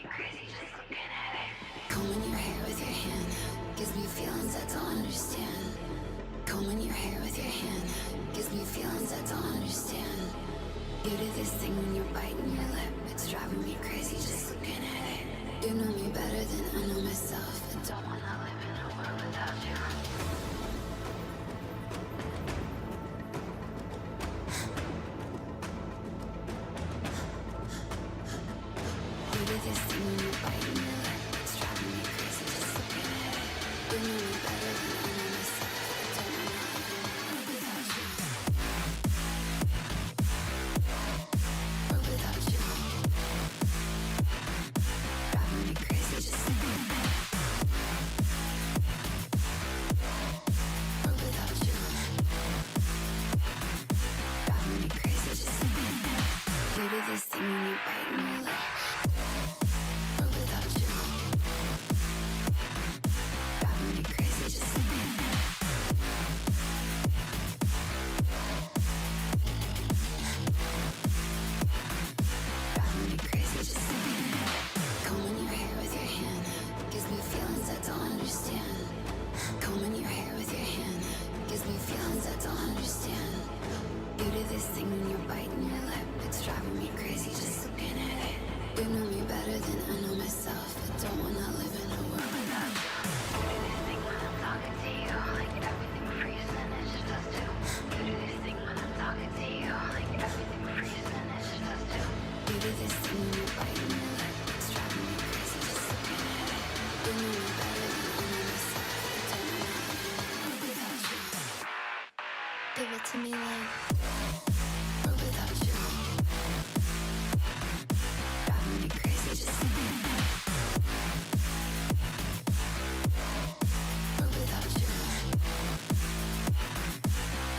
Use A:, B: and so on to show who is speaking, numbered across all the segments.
A: me crazy just looking at it. Combing your hair with your hand gives me feelings I don't understand. Combing your hair with your hand gives me feelings I don't understand. You do this thing when you're biting your lip. It's driving me crazy just looking at it. You know me better than I know myself. I don't wanna live in a world without you. You do this thing when you're biting your lip. It's driving me crazy just looking at it. You know me better than I know myself. I don't wanna live in a world without you. Or without you. Driving me crazy just looking at it. Or without you. Driving me crazy just looking at it. You do this thing when you're biting your lip. Or without you. Driving me crazy just looking at it. Driving me crazy just looking at it. Combing your hair with your hand gives me feelings I don't understand. Combing your hair with your hand gives me feelings I don't understand. You do this thing when you're biting your lip. It's driving me crazy just looking at it. You know me better than I know myself. I don't wanna live in a world without you. You do this thing when I'm talking to you, like everything freezes and it's just us two. You do this thing when I'm talking to you, like everything freezes and it's just us two. You do this thing when you're biting your lip. It's driving me crazy just looking at it. You know me better than I know myself. I don't wanna live in a world without you. Give it to me like. Or without you. Driving me crazy just looking at it. Or without you.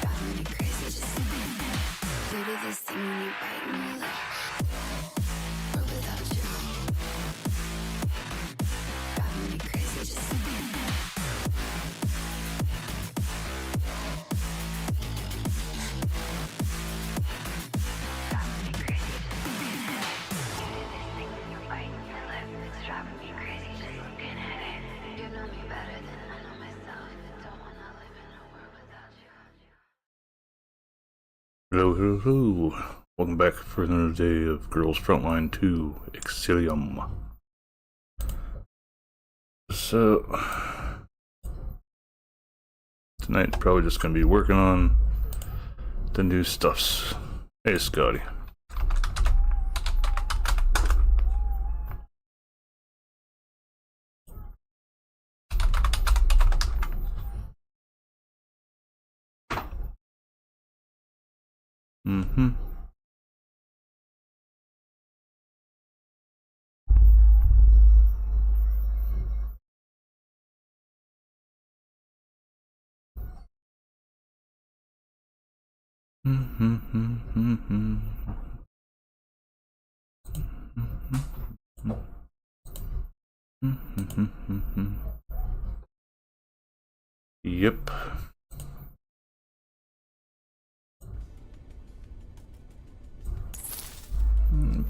A: Driving me crazy just looking at it. You do this thing when you're biting your lip. Or without you. Driving me crazy just looking at it. Driving me crazy just looking at it. You do this thing when you're biting your lip. It's driving me crazy just looking at it. You know me better than I know myself. I don't wanna live in a world without you.
B: Hello, hello, hello. Welcome back for another day of Girls Frontline 2 Exilium. So, tonight probably just gonna be working on the new stuffs. Hey, Scotty. Mm-hmm. Yep.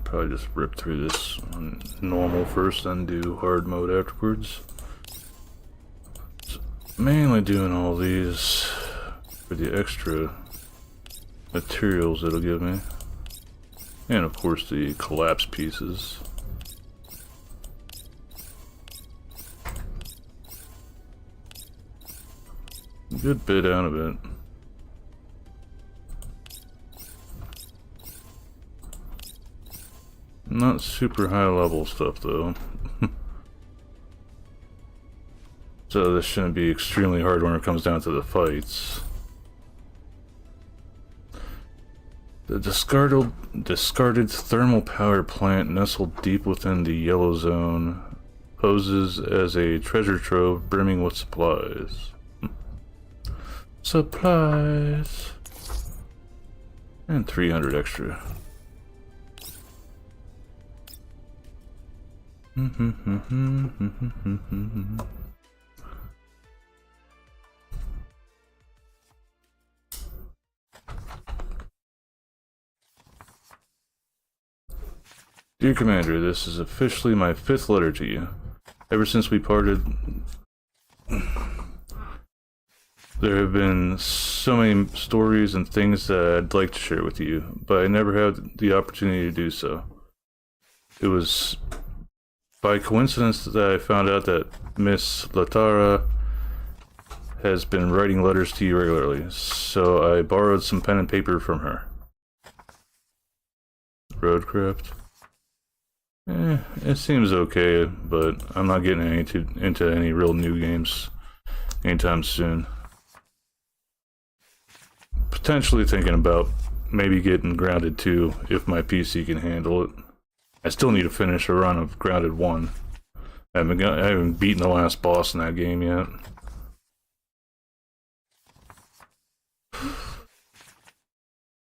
B: Probably just rip through this on normal first, then do hard mode afterwards. Mainly doing all these for the extra materials it'll give me. And of course the collapse pieces. A good bit out of it. Not super high level stuff though. So this shouldn't be extremely hard when it comes down to the fights. The discarded thermal power plant nestled deep within the yellow zone poses as a treasure trove brimming with supplies. Supplies! And 300 extra. Dear Commander, this is officially my 5th letter to you. Ever since we parted, there have been so many stories and things that I'd like to share with you, but I never had the opportunity to do so. It was by coincidence that I found out that Miss Latara has been writing letters to you regularly, so I borrowed some pen and paper from her. Roadcraft? It seems okay, but I'm not getting into any real new games anytime soon. Potentially thinking about maybe getting Grounded 2 if my PC can handle it. I still need to finish a run of Grounded 1. I haven't beaten the last boss in that game yet.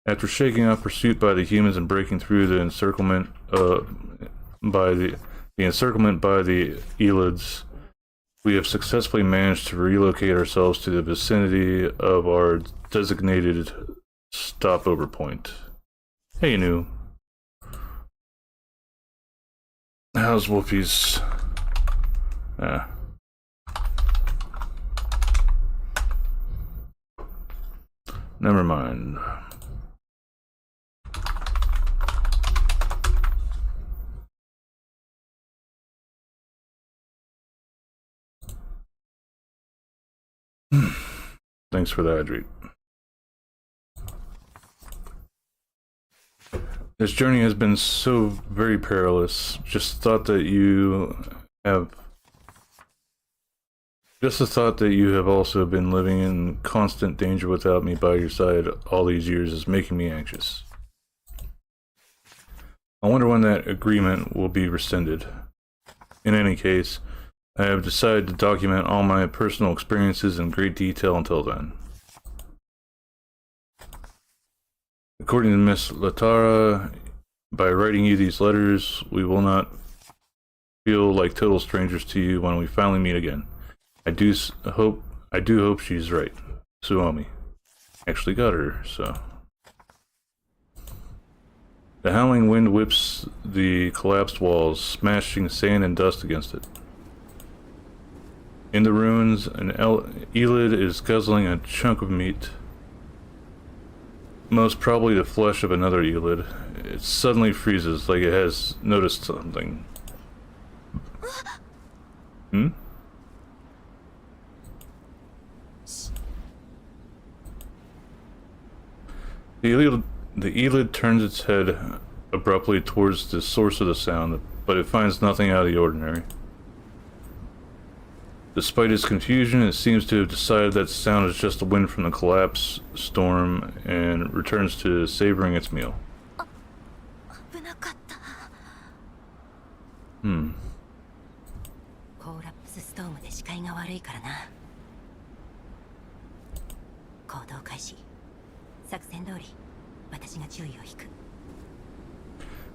B: After shaking off pursuit by the humans and breaking through the encirclement by the Elids, we have successfully managed to relocate ourselves to the vicinity of our designated stopover point. Hey, new. How's Whoopi's? Never mind. Thanks for the hydrate. This journey has been so very perilous. Just the thought that you have also been living in constant danger without me by your side all these years is making me anxious. I wonder when that agreement will be rescinded. In any case, I have decided to document all my personal experiences in great detail until then. According to Miss Latara, by writing you these letters, we will not feel like total strangers to you when we finally meet again. I do hope she's right. Suomi. Actually got her, so. The howling wind whips the collapsed walls, smashing sand and dust against it. In the ruins, an Elid is guzzling a chunk of meat. Most probably the flesh of another Elid. It suddenly freezes, like it has noticed something. Hmm? The Elid turns its head abruptly towards the source of the sound, but it finds nothing out of the ordinary. Despite its confusion, it seems to have decided that the sound is just the wind from the collapse storm and returns to savoring its meal.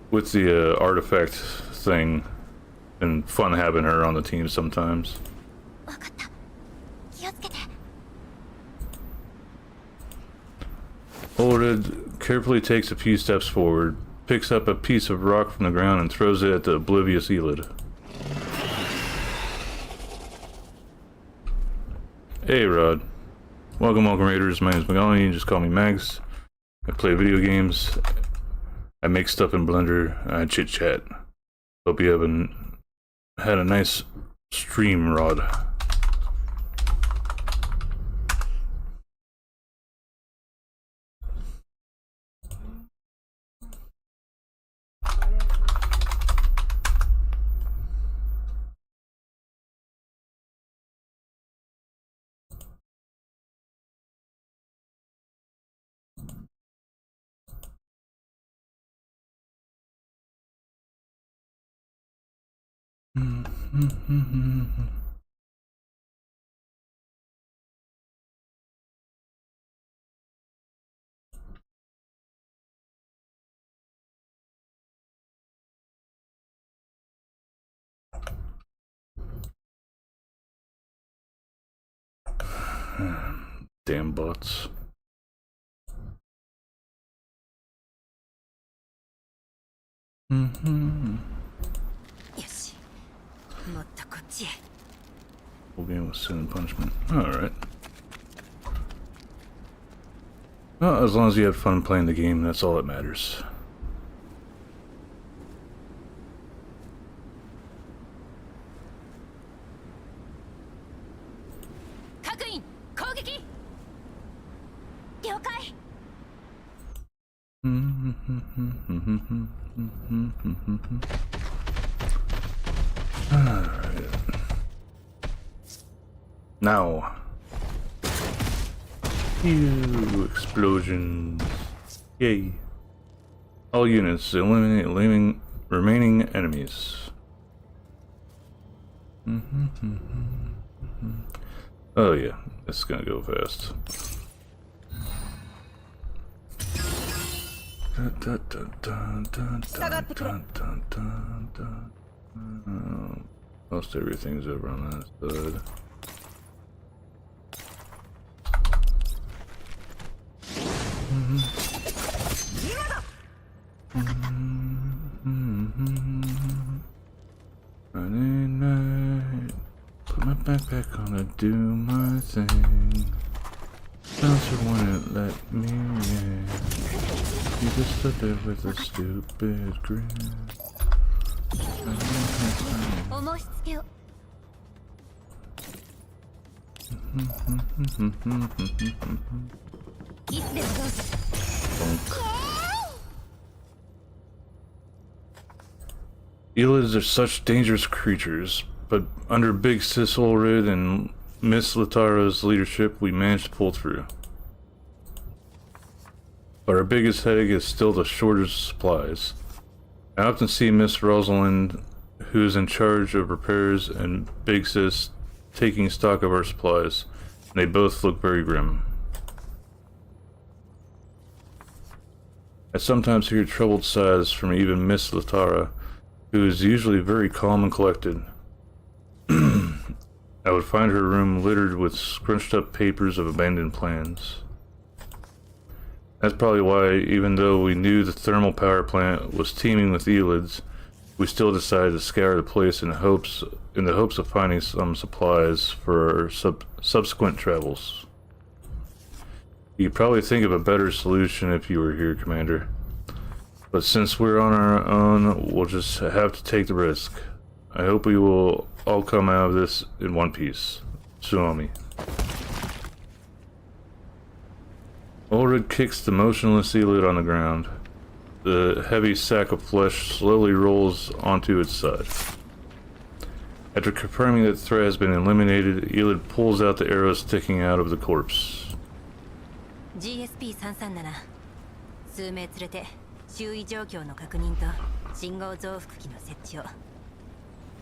B: With the artifact thing and fun having her on the team sometimes. Ored carefully takes a few steps forward, picks up a piece of rock from the ground and throws it at the oblivious Elid. Hey Rod. Welcome Raiders, my name is Magali, you just call me Mags. I play video games, I make stuff in Blender, I chit chat. Hope you had a nice stream, Rod. Damn bots. Mm-hmm.
C: よし、もっとこっちへ。
B: Full game with sin and punishment. Alright. Well, as long as you had fun playing the game, that's all that matters.
C: 各員攻撃。了解。
B: Alright. Now. Ew, explosions. Yay. All units, eliminate remaining enemies. Oh yeah, it's gonna go fast. Most everything's over on that side. Friday night, put my backpack on and do my thing. Bouncer wouldn't let me in. You just stood there with a stupid grin.
C: 重しつけを。 いつでもどうぞ。
B: Elids are such dangerous creatures, but under Big Sis Ulrid and Miss Latara's leadership, we managed to pull through. But our biggest headache is still the shortage of supplies. I often see Miss Rosalind, who is in charge of repairs, and Big Sis taking stock of our supplies, and they both look very grim. I sometimes hear troubled sighs from even Miss Latara, who is usually very calm and collected. I would find her room littered with scrunched up papers of abandoned plans. That's probably why, even though we knew the thermal power plant was teeming with Elids, we still decided to scour the place in the hopes of finding some supplies for our subsequent travels. You could probably think of a better solution if you were here, Commander. But since we're on our own, we'll just have to take the risk. I hope we will all come out of this in one piece. Suomi. Ulrid kicks the motionless Elid on the ground. The heavy sack of flesh slowly rolls onto its side. After confirming that the threat has been eliminated, Elid pulls out the arrow sticking out of the corpse.
C: GSP-337 数名連れて周囲状況の確認と信号増幅器の設置を。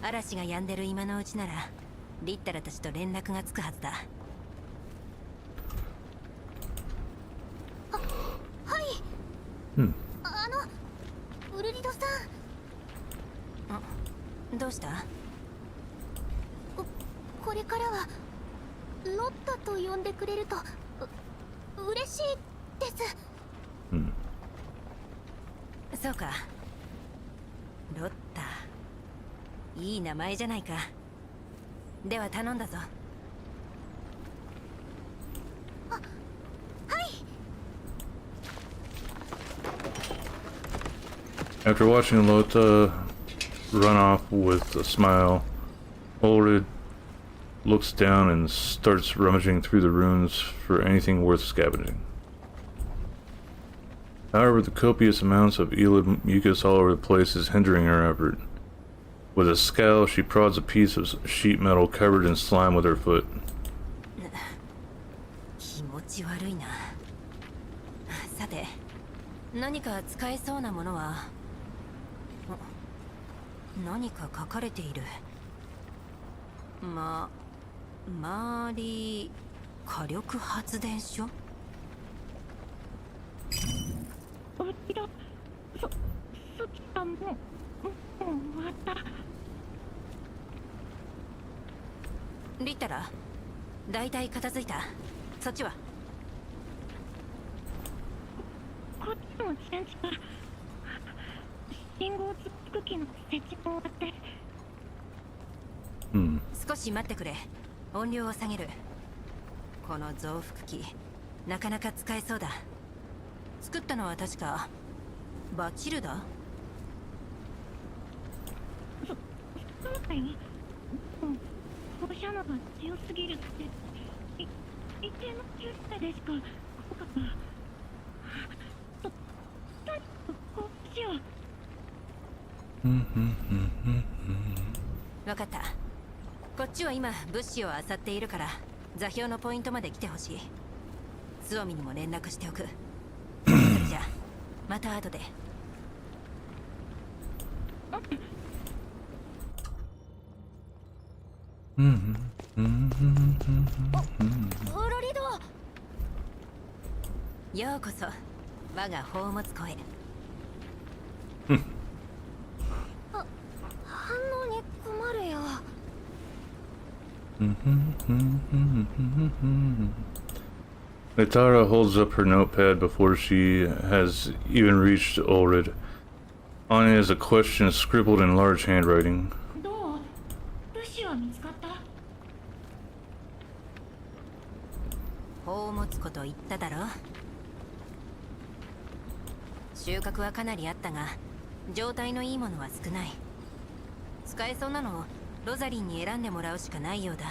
C: 嵐が止んでる今のうちならリッタラたちと連絡がつくはずだ。はい。ウルリドさん。どうした？これからはロッタと呼んでくれると嬉しいです。そうか。ロッタ。いい名前じゃないか。では頼んだぞ。はい。
B: After watching Lota run off with a smile, Ulrid looks down and starts rummaging through the ruins for anything worth scavenging. However, the copious amounts of Elid mucus all over the place is hindering her effort. With a scowl, she prods a piece of sheet metal covered in slime with her foot.
C: 気持ち悪いな。さて、何か使えそうなものは。何か書かれている。マーリー火力発電所。リッタラ、大体片付いた。そっちは？
D: こっちも全然信号増幅器の設置も終わって。
B: うん。
C: 少し待ってくれ。音量を下げる。この増幅器なかなか使えそうだ。作ったのは確かバチルダ。
D: そうだよ。放射能が強すぎるって一定の距離でしか効果が。とにかくこうしよう。
C: 分かった。こっちは今物資を漁っているから座標のポイントまで来てほしい。スオミにも連絡しておく。それじゃまた後で。
D: ウロリド。
C: ようこそ我が宝物庫へ。
D: 反応に困るよ。
B: Natara holds up her notepad before she has even reached Ulrid. On it is a question scribbled in large handwriting.
D: どう？物資は見つかった？
C: 宝物庫と言っただろ。収穫はかなりあったが状態のいいものは少ない。使えそうなのをロザリンに選んでもらうしかないようだ。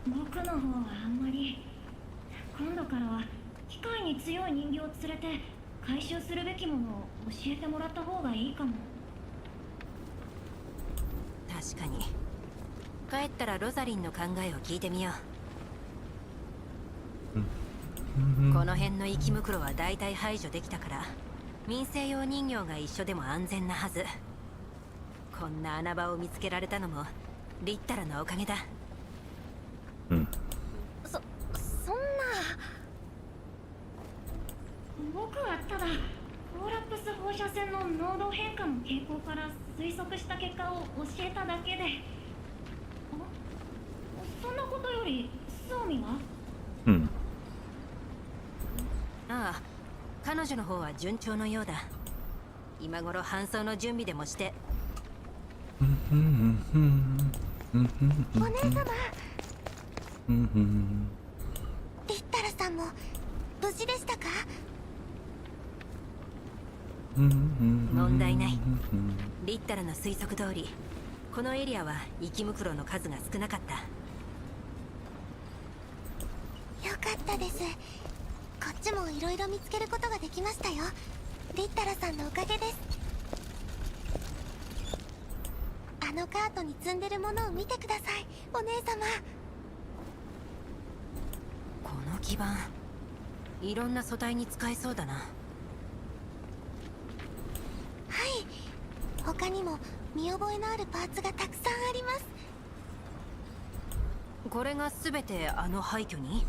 D: 僕の方はあんまり。今度からは機械に強い人形を連れて回収するべきものを教えてもらった方がいいかも。
C: 確かに。帰ったらロザリンの考えを聞いてみよう。この辺の生きムクロは大体排除できたから民生用人形が一緒でも安全なはず。こんな穴場を見つけられたのもリッタラのおかげだ。
D: そんな。僕はただコーラプス放射線の濃度変化の傾向から推測した結果を教えただけで。そんなことよりスオミは？
C: ああ、彼女の方は順調のようだ。今頃搬送の準備でもして。
D: お姉様。リッタラさんも無事でしたか？
C: 問題ない。リッタラの推測通りこのエリアは生きムクロの数が少なかった。
D: よかったです。こっちもいろいろ見つけることができましたよ。リッタラさんのおかげです。あのカートに積んでるものを見てください、お姉様。
C: この基板いろんな素体に使えそうだな。
D: はい、他にも見覚えのあるパーツがたくさんあります。
C: これが全てあの廃墟に？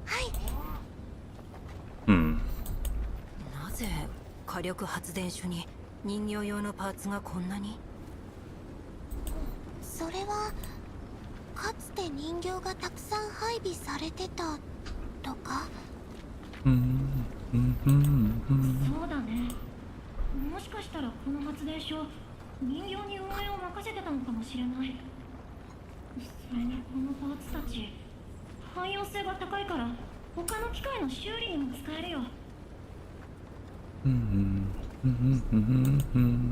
D: はい。
C: なぜ火力発電所に人形用のパーツがこんなに？
D: それはかつて人形がたくさん配備されてたとか。そうだね。もしかしたらこの発電所人形に運営を任せてたのかもしれない。それにこのパーツたち汎用性が高いから他の機械の修理にも使えるよ。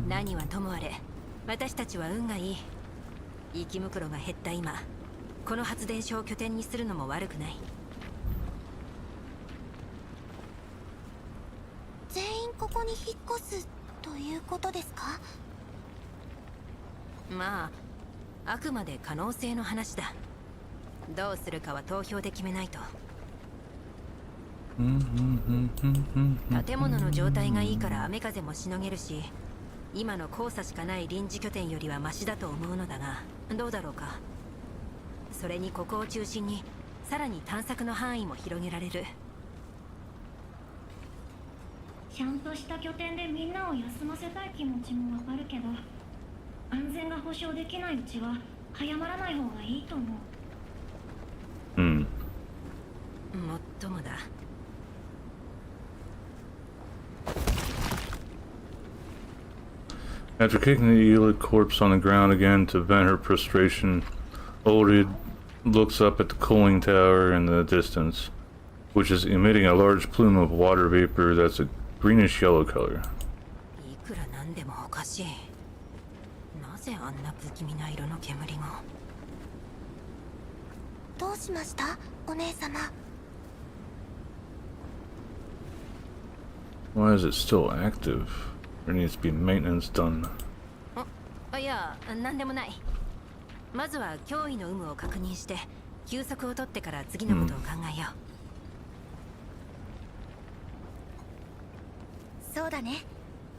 C: 何はともあれ私たちは運がいい。生きムクロが減った今この発電所を拠点にするのも悪くない。
D: 全員ここに引っ越すということですか？
C: まああくまで可能性の話だ。どうするかは投票で決めないと。建物の状態がいいから雨風もしのげるし今の交差しかない臨時拠点よりはマシだと思うのだがどうだろうか。それにここを中心にさらに探索の範囲も広げられる。ちゃんとした拠点でみんなを休ませたい気持ちもわかるけど安全が保証できないうちは早まらない方がいいと思う。もっともだ。
B: After kicking the Elid corpse on the ground again to vent her frustration, Ulrid looks up at the cooling tower in the distance, which is emitting a large plume of water vapor that's a greenish-yellow color.
C: いくらなんでもおかしい。なぜあんな不気味な色の煙が。
A: どうしました、お姉様。
B: Why is it still active? There needs to be maintenance done.
C: いや、なんでもない。まずは脅威の有無を確認して休息を取ってから次のことを考えよ
A: う。そうだね。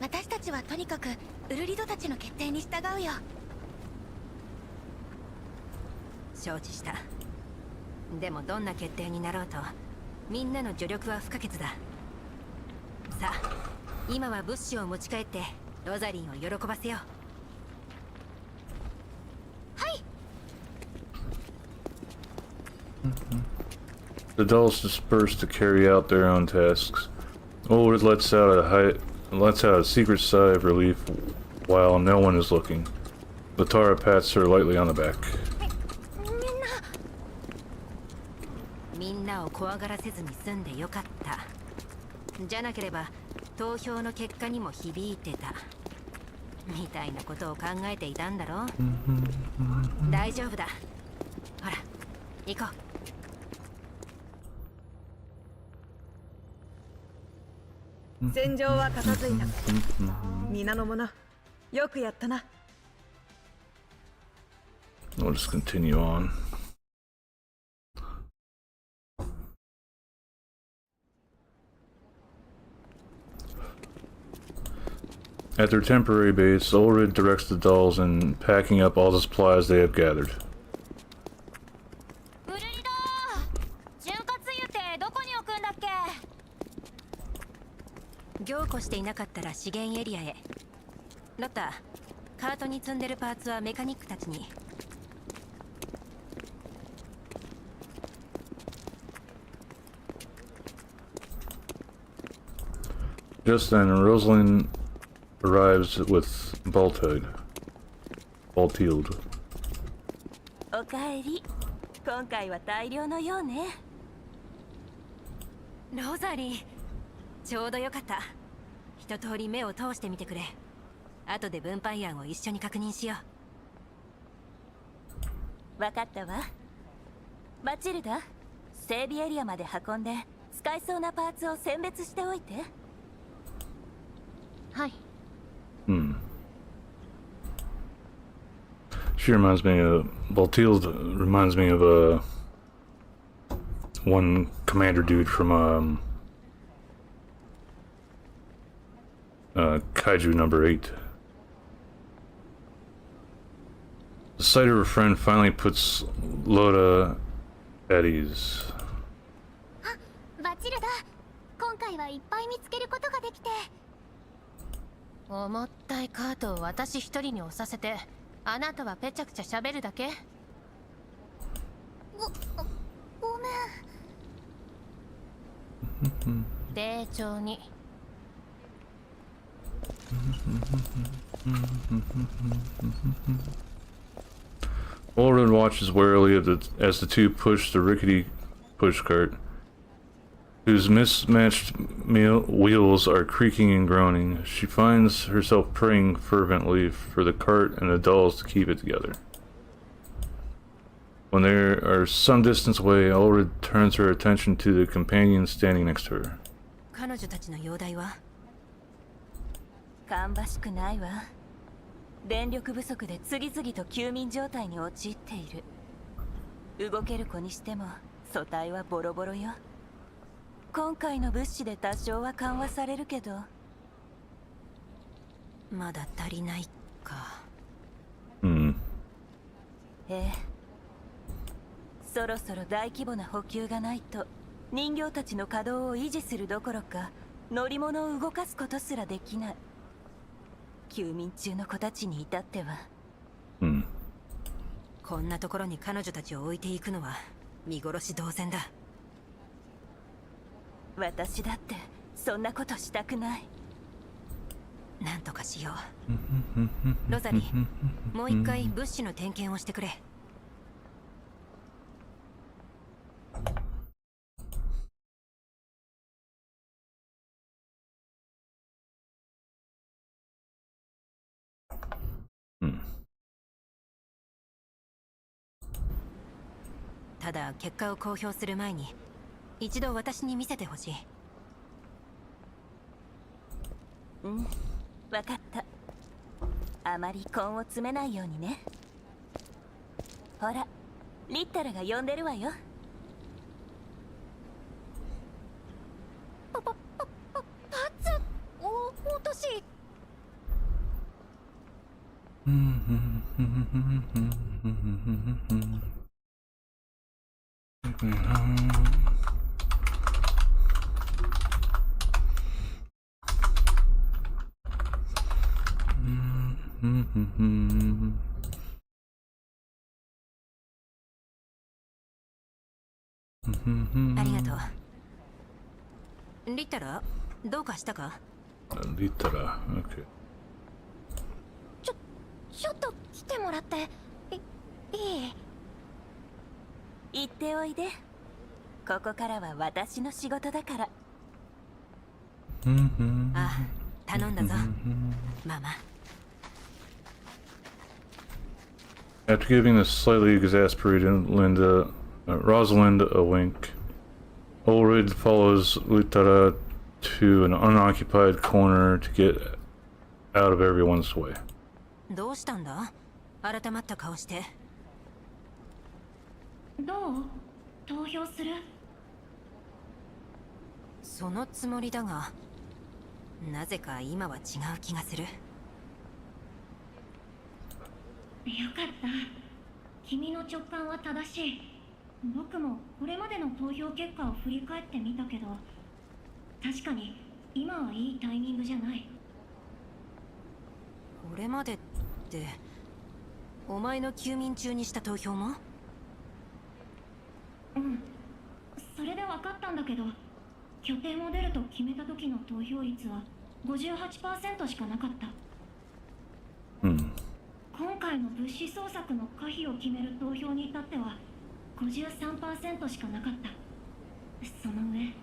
A: 私たちはとにかくウルリドたちの決定に従うよ。
C: 承知した。でもどんな決定になろうとみんなの助力は不可欠だ。さあ、今は物資を持ち帰ってロザリンを喜ばせよう。
B: The dolls disperse to carry out their own tasks. Ulrid lets out a secret sigh of relief while no one is looking. Latara pats her lightly on the back.
C: みんなを怖がらせずに済んでよかった。じゃなければ投票の結果にも響いてたみたいなことを考えていたんだろう。大丈夫だ。ほら、行こう。
E: 戦場は片付いた。皆の者、よくやったな。
B: We'll just continue on. At their temporary base, Ulrid directs the dolls in packing up all the supplies they have gathered.
A: ウルリド、潤滑油ってどこに置くんだっけ？
C: 凝固していなかったら資源エリアへ。ロッタ、カートに積んでるパーツはメカニックたちに。
B: Just then, Rosalind arrives with Baltild.
F: おかえり。今回は大量のようね。
C: ロザリー、ちょうどよかった。一通り目を通してみてくれ。後で分配案を一緒に確認しよ
F: わかったわ。マチルダ、整備エリアまで運んで使えそうなパーツを選別しておいて。
A: はい。
B: She reminds me of Baltild. Reminds me of one commander dude from Kaiju number 8. The sight of her friend finally puts Loda at ease.
A: バチルだ。今回はいっぱい見つけることができて。
G: 重たいカートを私一人に押させて、あなたはぺちゃくちゃ喋るだけ？
A: ごめん。
G: 丁重に。
B: Ulrid watches warily as the two push the rickety pushcart, whose mismatched wheels are creaking and groaning. She finds herself praying fervently for the cart and the dolls to keep it together. When they are some distance away, Ulrid turns her attention to the companion standing next to her.
C: 彼女たちの容体は？
F: 芳しくないわ。電力不足で次々と休眠状態に陥っている。動ける子にしても素体はボロボロよ。今回の物資で多少は緩和されるけど。
C: まだ足りないか。
F: ええ。そろそろ大規模な補給がないと人形たちの稼働を維持するどころか乗り物を動かすことすらできない。休眠中の子たちに至っては。
C: こんなところに彼女たちを置いていくのは見殺し同然だ。
F: 私だってそんなことしたくない。
C: なんとかしよう。ロザリー、もう一回物資の点検をしてくれ。ただ結果を公表する前に一度私に見せてほしい。
F: うん、わかった。あまり根を詰めないようにね。ほら、リッタラが呼んでるわよ。
G: パツ落とし。
C: ありがとう。リッタラ、どうかしたか？
B: リッタラ、OK。
G: ちょっと来てもらっていい？
F: 行っておいで。ここからは私の仕事だから。
C: あ、頼んだぞ、ママ。
B: After giving the slightly exasperated Rosalind a wink, Ulrid follows Littara to an unoccupied corner to get out of everyone's way.
C: どうしたんだ？改まった顔して。
D: どう？投票する？
C: そのつもりだが、なぜか今は違う気がする。
D: よかった。君の直感は正しい。僕もこれまでの投票結果を振り返ってみたけど、確かに今はいいタイミングじゃない。
C: これまでって、お前の休眠中にした投票も？
D: うん、それで分かったんだけど、拠点を出ると決めた時の投票率は 58% しかなかった。今回の物資捜索の可否を決める投票に至っては 53% しかなかった。その上、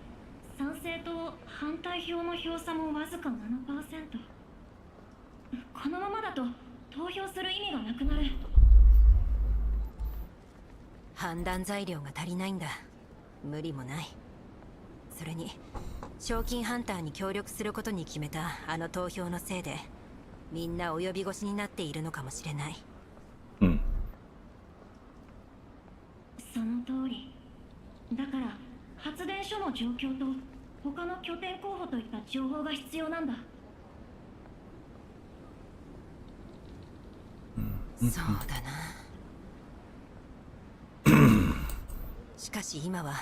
D: 賛成と反対票の票差もわずか 7%。 このままだと投票する意味がなくなる。
C: 判断材料が足りないんだ。無理もない。それに賞金ハンターに協力することに決めたあの投票のせいで、みんな及び腰になっているのかもしれない。
D: その通り。だから発電所の状況と他の拠点候補といった情報が必要なんだ。
C: そうだな。しかし今は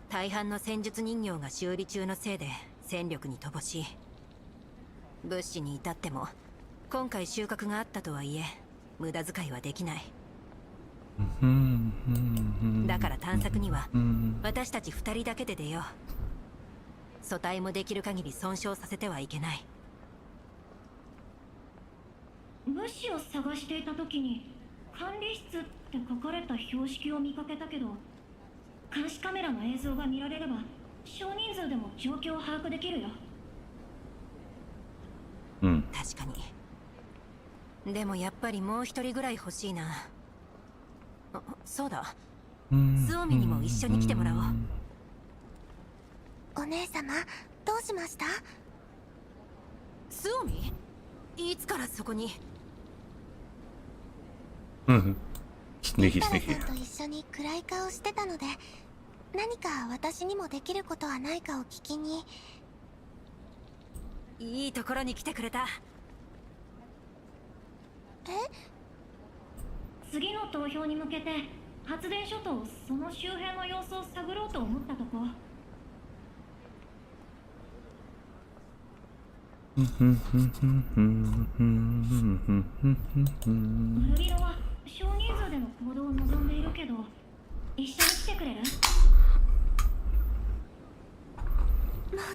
C: 大半の戦術人形が修理中のせいで戦力に乏しい。物資に至っても今回収穫があったとはいえ無駄遣いはできない。だから探索には私たち2人だけで出よう。組対もできる限り損傷させてはいけない。
D: 物資を探していた時に管理室って書かれた標識を見かけたけど、監視カメラの映像が見られれば少人数でも状況を把握できるよ。
C: 確かに。でもやっぱりもう一人ぐらい欲しいな。あ、そうだ、スオミにも一緒に来てもらおう。
G: お姉様、どうしました？
C: スオミ？いつからそこに？
G: リッタラさんと一緒に暗い顔してたので、何か私にもできることはないかを聞きに。
C: いいところに来てくれた。
D: 次の投票に向けて発電所とその周辺の様子を探ろうと思ったとこ。マルビロは少人数での行動を望んでいるけど、一緒に来てくれる？
G: も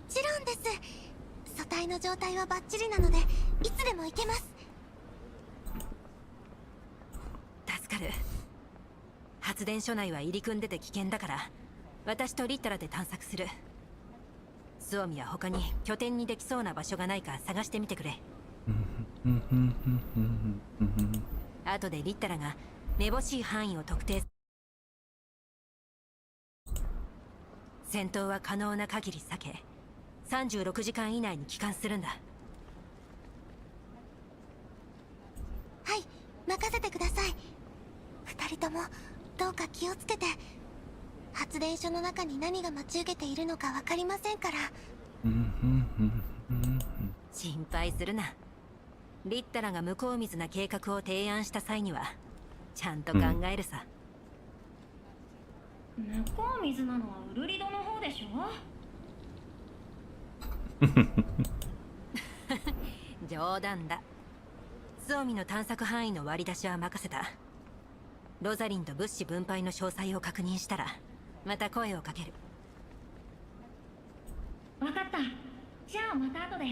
G: ちろんです。組対の状態はバッチリなので、いつでも行けます。
C: 助かる。発電所内は入り組んでて危険だから、私とリッタラで探索する。スオミは他に拠点にできそうな場所がないか探してみてくれ。後でリッタラがめぼしい範囲を特定。戦闘は可能な限り避け、36時間以内に帰還するんだ。
G: はい、任せてください。二人ともどうか気をつけて。発電所の中に何が待ち受けているのか分かりませんから。
C: 心配するな。リッタラが向こう水な計画を提案した際にはちゃんと考えるさ。
D: 向こう水なのはウルリドの方でしょ。
C: 冗談だ。スオミの探索範囲の割り出しは任せた。ロザリンと物資分配の詳細を確認したらまた声をかける。
D: 分かった。じゃあまた後で。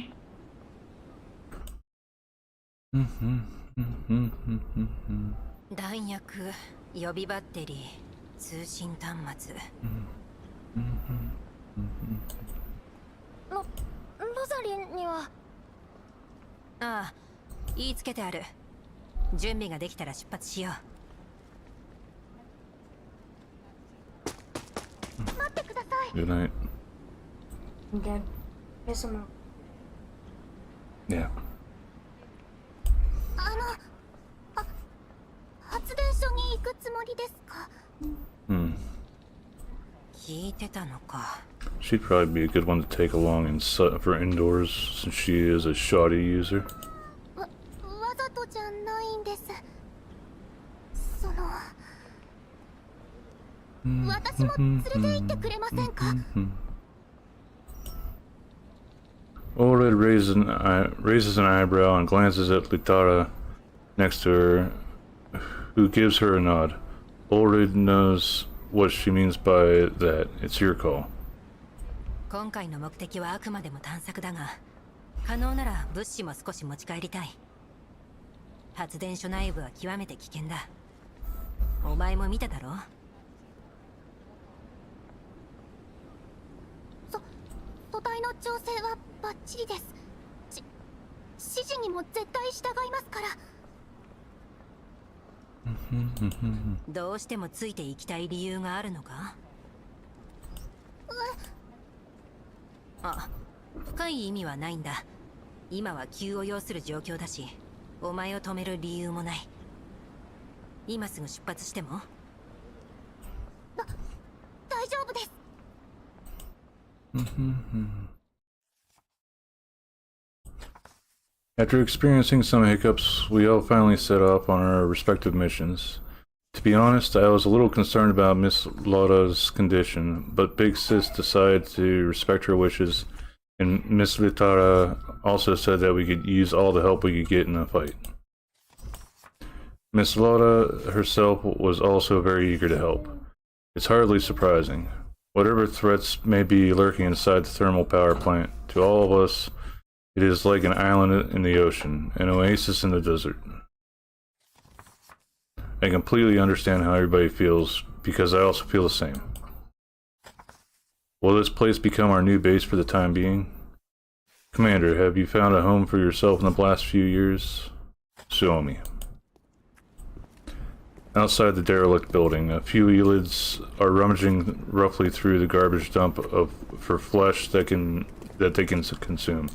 C: 弾薬、予備バッテリー、通信端末。
G: ロザリンには。
C: ああ、言いつけてある。準備ができたら出発しよ
G: 待ってください。
B: Good night. Yeah.
G: 発電所に行くつもりですか？
C: う。聞いてたのか。
B: She'd probably be a good one to take along for indoors since she is a shoddy user.
G: わざとじゃないんです。その私も連れて行ってくれませんか
B: Ored raises an eyebrow and glances at Litara next to her, who gives her a nod. Ored knows what she means by that. It's your call.
C: 今回の目的はあくまでも探索だが、可能なら物資も少し持ち帰りたい。発電所内部は極めて危険だ。お前も見ただろ。
G: 素体の調整はバッチリです。指示にも絶対従いますから。
C: どうしてもついていきたい理由があるのか？あ、深い意味はないんだ。今は急を要する状況だし、お前を止める理由もない。今すぐ出発しても？
G: 大丈夫です。
B: After experiencing some hiccups, we all finally set off on our respective missions. To be honest, I was a little concerned about Miss Laura's condition, but Big Sis decided to respect her wishes, and Miss Litara also said that we could use all the help we could get in the fight. Miss Laura herself was also very eager to help. It's hardly surprising. Whatever threats may be lurking inside the thermal power plant, to all of us, it is like an island in the ocean, an oasis in the desert. I completely understand how everybody feels, because I also feel the same. Will this place become our new base for the time being? Commander, have you found a home for yourself in the last few years? Show me. Outside the derelict building, a few elids are rummaging roughly through the garbage dump for flesh that they can consume.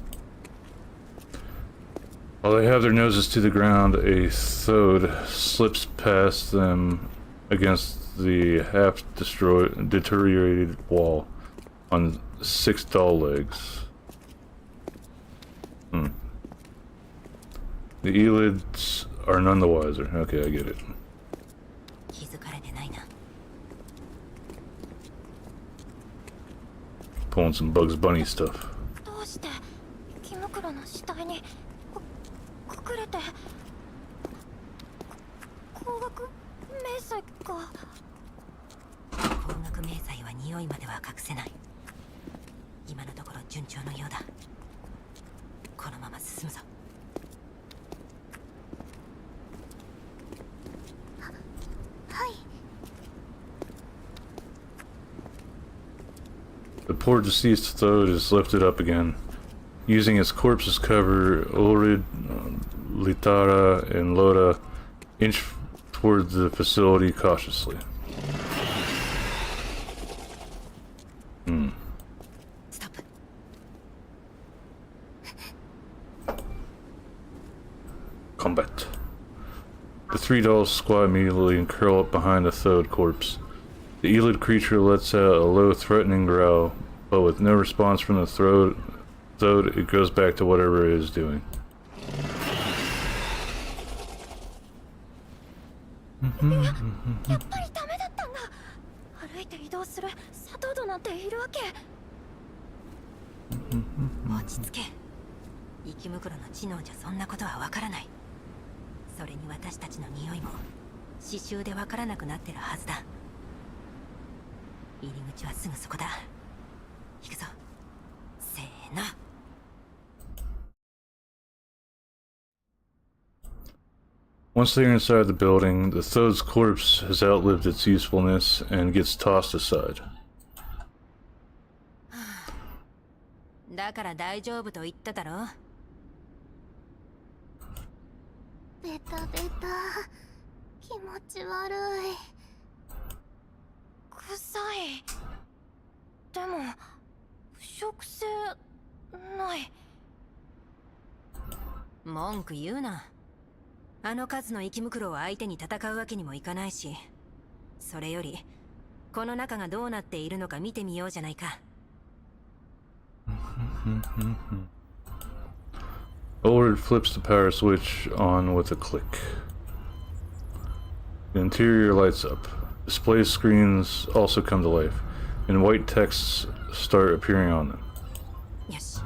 B: While they have their noses to the ground, a Thode slips past them against the deteriorated wall on 6 dull legs. The elids are none the wiser. Okay, I get it.
C: 気づかれてないな。
B: Pulling some Bugs Bunny stuff.
G: どうして木袋の死体に隠れて光学迷彩か。
C: 光学迷彩は匂いまでは隠せない。今のところ順調のようだ。このまま進むぞ。
B: The poor deceased throat is lifted up again. Using its corpse as cover, Ulrid, Litara, and Loda inch toward the facility cautiously.
C: Stop.
B: Combat. The three dolls squat immediately and curl up behind the thawed corpse. The Elid creature lets out a low, threatening growl, but with no response from the throat, it goes back to whatever it is doing.
F: やっぱりダメだったんだ。歩いて移動する砂糖度なんているわけ。
C: 落ち着け。生き袋の知能じゃそんなことはわからない。それに私たちの匂いも刺繍でわからなくなってるはずだ。入り口はすぐそこだ。行くぞ。せーの。
B: Once they are inside the building, the Thode's corpse has outlived its usefulness and gets tossed aside.
C: だから大丈夫と言っただろ。
G: ベタベタ、気持ち悪い。
F: 臭い。でも腐食性ない。
C: 文句言うな。あの数の生き袋を相手に戦うわけにもいかないし、それよりこの中がどうなっているのか見てみようじゃないか。
B: Ulrich flips the power switch on with a click. The interior lights up. Display screens also come to life, and white texts start appearing on them.
C: よし。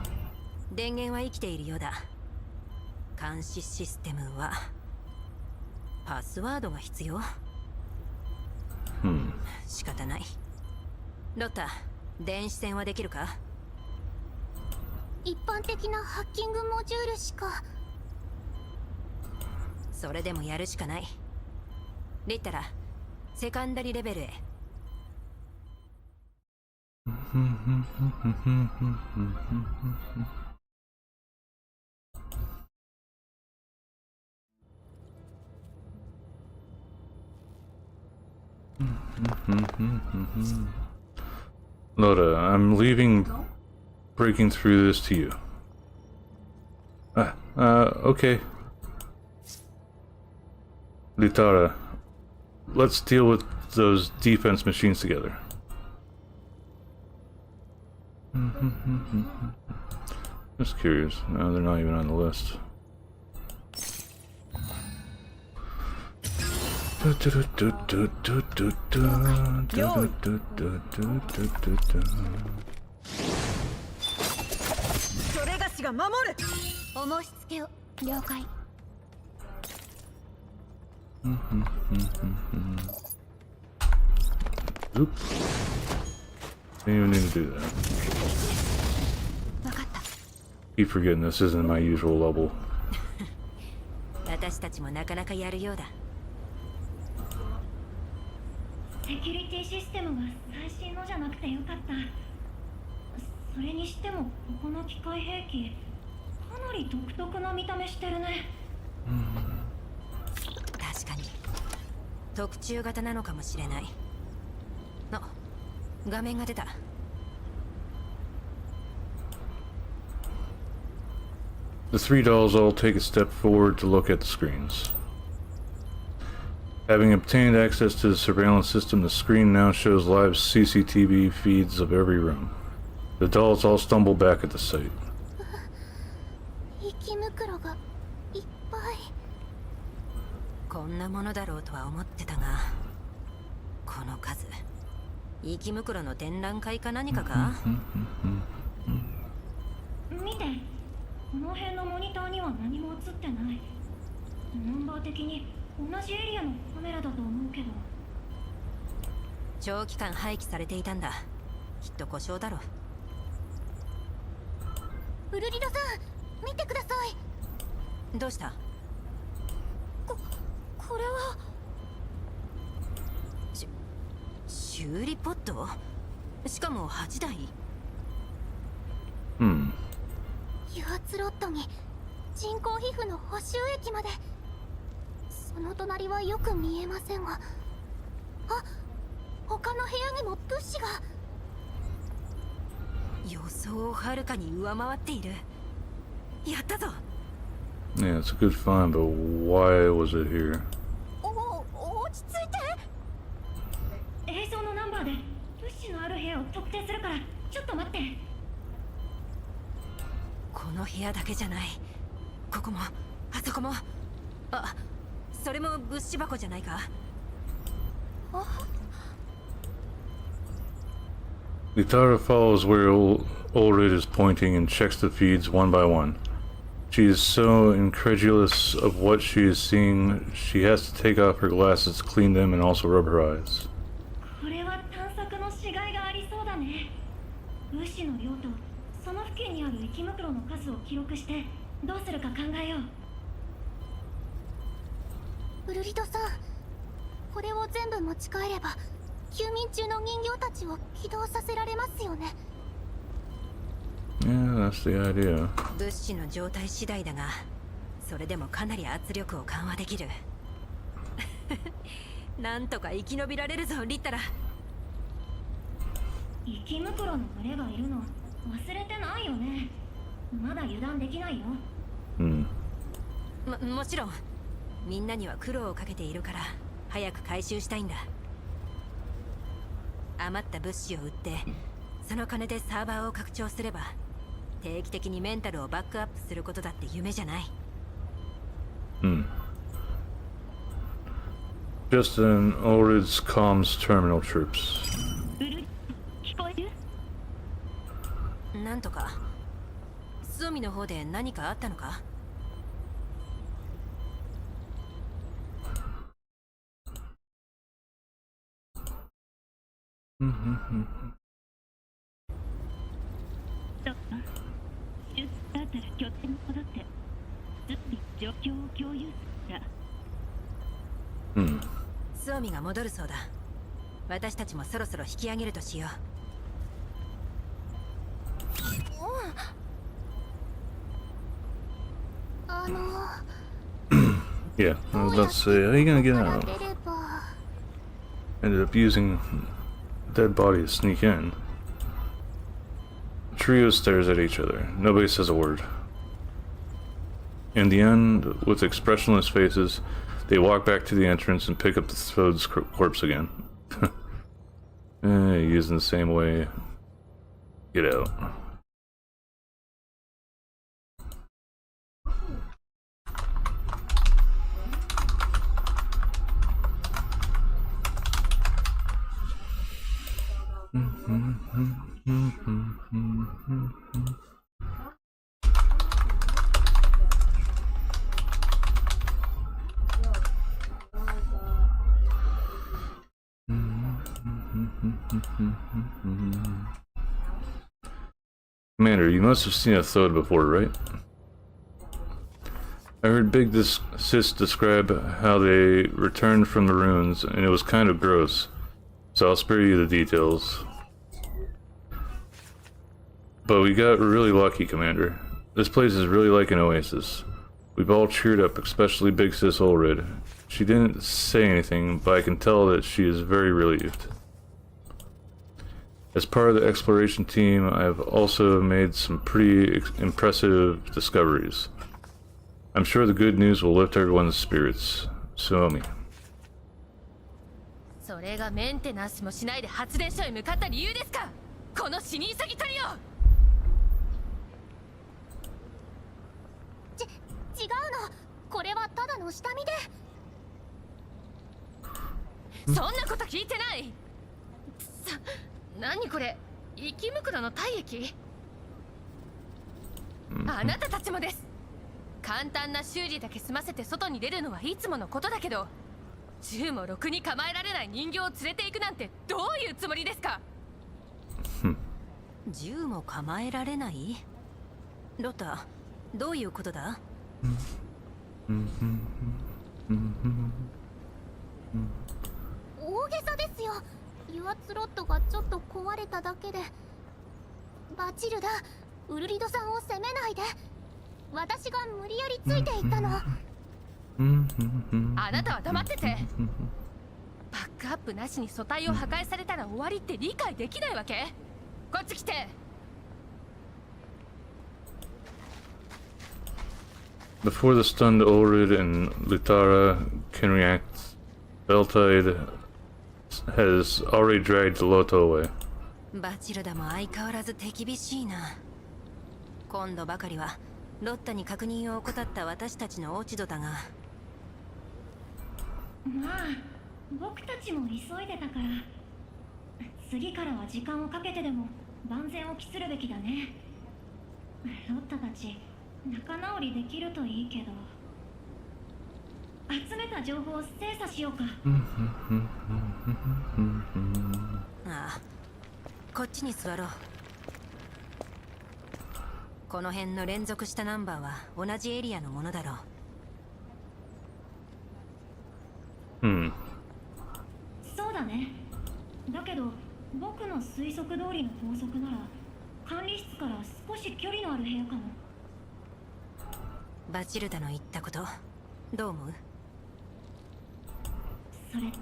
C: 電源は生きているようだ。監視システムはパスワードが必要。仕方ない。ロッタ、電子戦はできるか？
G: 一般的なハッキングモジュールしか。
C: それでもやるしかない。リッタラ、セカンダリレベルへ。
B: Loda, I'm leaving, breaking through this to you. Okay. Litara, let's deal with those defense machines together. Just curious. No, they're not even on the list.
E: Yo. それがしが守る。
G: お申し付けを了解。
B: Oop. Didn't even need to do that.
G: わかった。
B: Keep forgetting this isn't my usual level.
C: 私たちもなかなかやるようだ。
D: セキュリティシステムが最新のじゃなくてよかった。それにしてもここの機械兵器かなり独特な見た目してるね。
C: 確かに特注型なのかもしれない。あ、画面が出た。
B: The three dolls all take a step forward to look at the screens. Having obtained access to the surveillance system, the screen now shows live CCTV feeds of every room. The dolls all stumble back at the sight.
G: 生き袋がいっぱい。
C: こんなものだろうとは思ってたが、この数、生き袋の展覧会か何かか？
D: 見て、この辺のモニターには何も映ってない。ナンバー的に同じエリアのカメラだと思うけど。
C: 長期間廃棄されていたんだ。きっと故障だろ。
G: ウルリドさん、見てください。
C: どうした？
G: これは
C: 修理ポット？しかも8台？
B: Hmm.
G: 油圧ロッドに人工皮膚の補修液まで。その隣はよく見えませんが、あ、他の部屋にも物資が。
C: 予想をはるかに上回っている。やったぞ。
B: Yeah, it's a good find, but why was it here?
G: 落ち着いて。
D: 映像のナンバーで物資のある部屋を特定するから、ちょっと待って。
C: この部屋だけじゃない。ここもあそこも。あ、それも物資箱じゃないか。
B: Litara follows where Ulrid is pointing and checks the feeds one by one. She is so incredulous of what she is seeing, she has to take off her glasses to clean them and also rub her eyes.
D: これは探索のしがいがありそうだね。物資の量とその付近にある生き袋の数を記録してどうするか考えよう。
G: ウルリトさん、これを全部持ち帰れば休眠中の人形たちを起動させられますよね。
B: Yeah, that's the idea.
C: 物資の状態次第だが、それでもかなり圧力を緩和できる。なんとか生き延びられるぞ、リッタラ。
D: 生き袋の群れがいるの忘れてないよね。まだ油断できないよ。
B: Hmm.
C: もちろんみんなには苦労をかけているから早く回収したいんだ。余った物資を売ってその金でサーバーを拡張すれば定期的にメンタルをバックアップすることだって夢じゃない。
B: Hmm. Just then, Ulrid's comms terminal chirps.
D: ウルリ、聞こえる？
C: なんとか。スオミの方で何かあったのか？
D: だったら拠点に戻ってすぐに状況を共有するんだ。
B: Hmm.
C: スオミが戻るそうだ。私たちもそろそろ引き上げるとしよう。
B: Yeah, I was about to say, how are you gonna get out?
G: 出れば。
B: Ended up using dead body to sneak in. The trio stares at each other. Nobody says a word. In the end, with expressionless faces, they walk back to the entrance and pick up the Thode's corpse again. Using the same way. Get out. Commander, you must have seen a Thode before, right? I heard Big Sis describe how they returned from the ruins, and it was kind of gross, so I'll spare you the details. But we got really lucky, Commander. This place is really like an oasis. We've all cheered up, especially Big Sis Ulrid. She didn't say anything, but I can tell that she is very relieved. As part of the exploration team, I've also made some pretty impressive discoveries. I'm sure the good news will lift everyone's spirits. Suomi.
F: それがメンテナンスもしないで発電所へ向かった理由ですか？この死に急ぎトリオ。
G: 違うの。これはただの下見で。
F: そんなこと聞いてない。何これ？生き袋の体液？あなたたちもです。簡単な修理だけ済ませて外に出るのはいつものことだけど、銃もろくに構えられない人形を連れて行くなんてどういうつもりですか？
C: 銃も構えられない？ロタ、どういうことだ？
G: 大げさですよ。油圧ロッドがちょっと壊れただけで。バチルダ、ウルリドさんを責めないで。私が無理やりついていったの。
H: あなたは黙ってて。バックアップなしに組対を破壊されたら終わりって理解できないわけ？こっち来て。
B: Before the stunned Ulrid and Luthara can react, Beltide has already dragged Loto away.
C: バチルダも相変わらず手厳しいな。今度ばかりはロッタに確認を怠った私たちの落ち度だが。
D: まあ僕たちも急いでたから、次からは時間をかけてでも万全を期するべきだね。ロッタたち仲直りできるといいけど、集めた情報を精査しようか。
C: ああ、こっちに座ろう。この辺の連続したナンバーは同じエリアのものだろう。
D: そうだね。だけど僕の推測通りの法則なら管理室から少し距離のある部屋かも。
C: バチルダの言ったことどう思う？
D: それって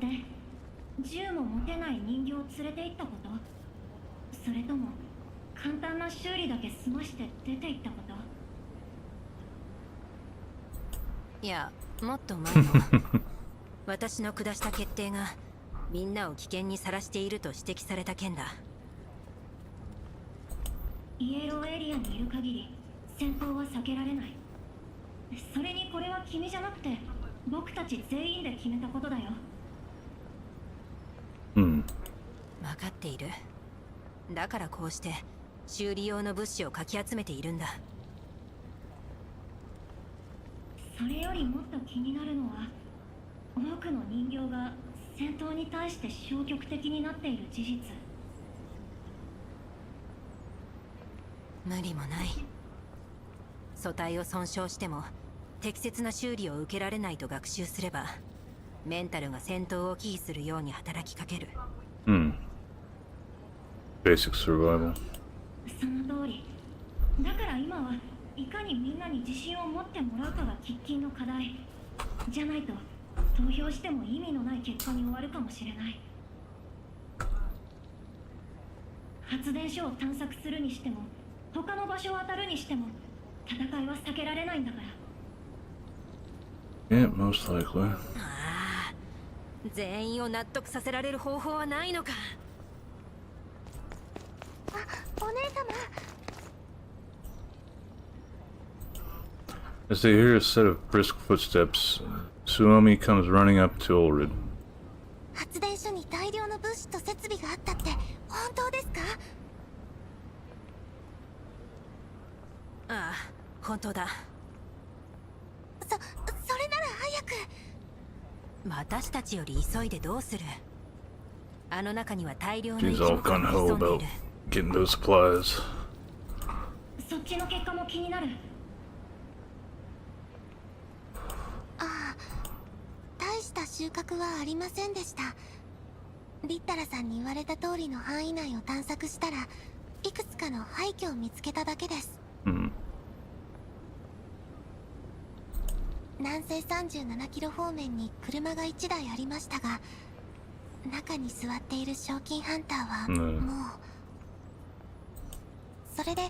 D: 銃も持てない人形を連れて行ったこと？それとも簡単な修理だけ済まして出て行ったこと？
C: いや、もっと前の私の下した決定がみんなを危険にさらしていると指摘された件だ。
D: イエローエリアにいる限り戦闘は避けられない。それにこれは君じゃなくて僕たち全員で決めたことだよ。
C: 分かっている。だからこうして修理用の物資をかき集めているんだ。
D: それよりもっと気になるのは、多くの人形が戦闘に対して消極的になっている事実。
C: 無理もない。組対を損傷しても適切な修理を受けられないと学習すれば、メンタルが戦闘を忌避するように働きかける。
B: Basic survival.
D: その通り。だから今はいかにみんなに自信を持ってもらうかが喫緊の課題。じゃないと投票しても意味のない結果に終わるかもしれない。発電所を探索するにしても他の場所を当たるにしても戦いは避けられないんだから。
B: Yeah, most likely.
C: ああ、全員を納得させられる方法はないのか。
G: お姉様。
B: As they hear a set of brisk footsteps, Suomi comes running up to Ulrid.
G: 発電所に大量の物資と設備があったって本当ですか？
C: ああ、本当だ。
G: それなら早く。
C: 私たちより急いでどうする？あの中には大量の
B: She's all
C: が
B: gung ho
C: 潜んでい
B: about
C: る。
B: getting those supplies.
D: そっちの結果も気になる。
G: 大した収穫はありませんでした。リッタラさんに言われた通りの範囲内を探索したらいくつかの廃墟を見つけただけです。南西37キロ方面に車が1台ありましたが、中に座っている賞金ハンターはもう、それで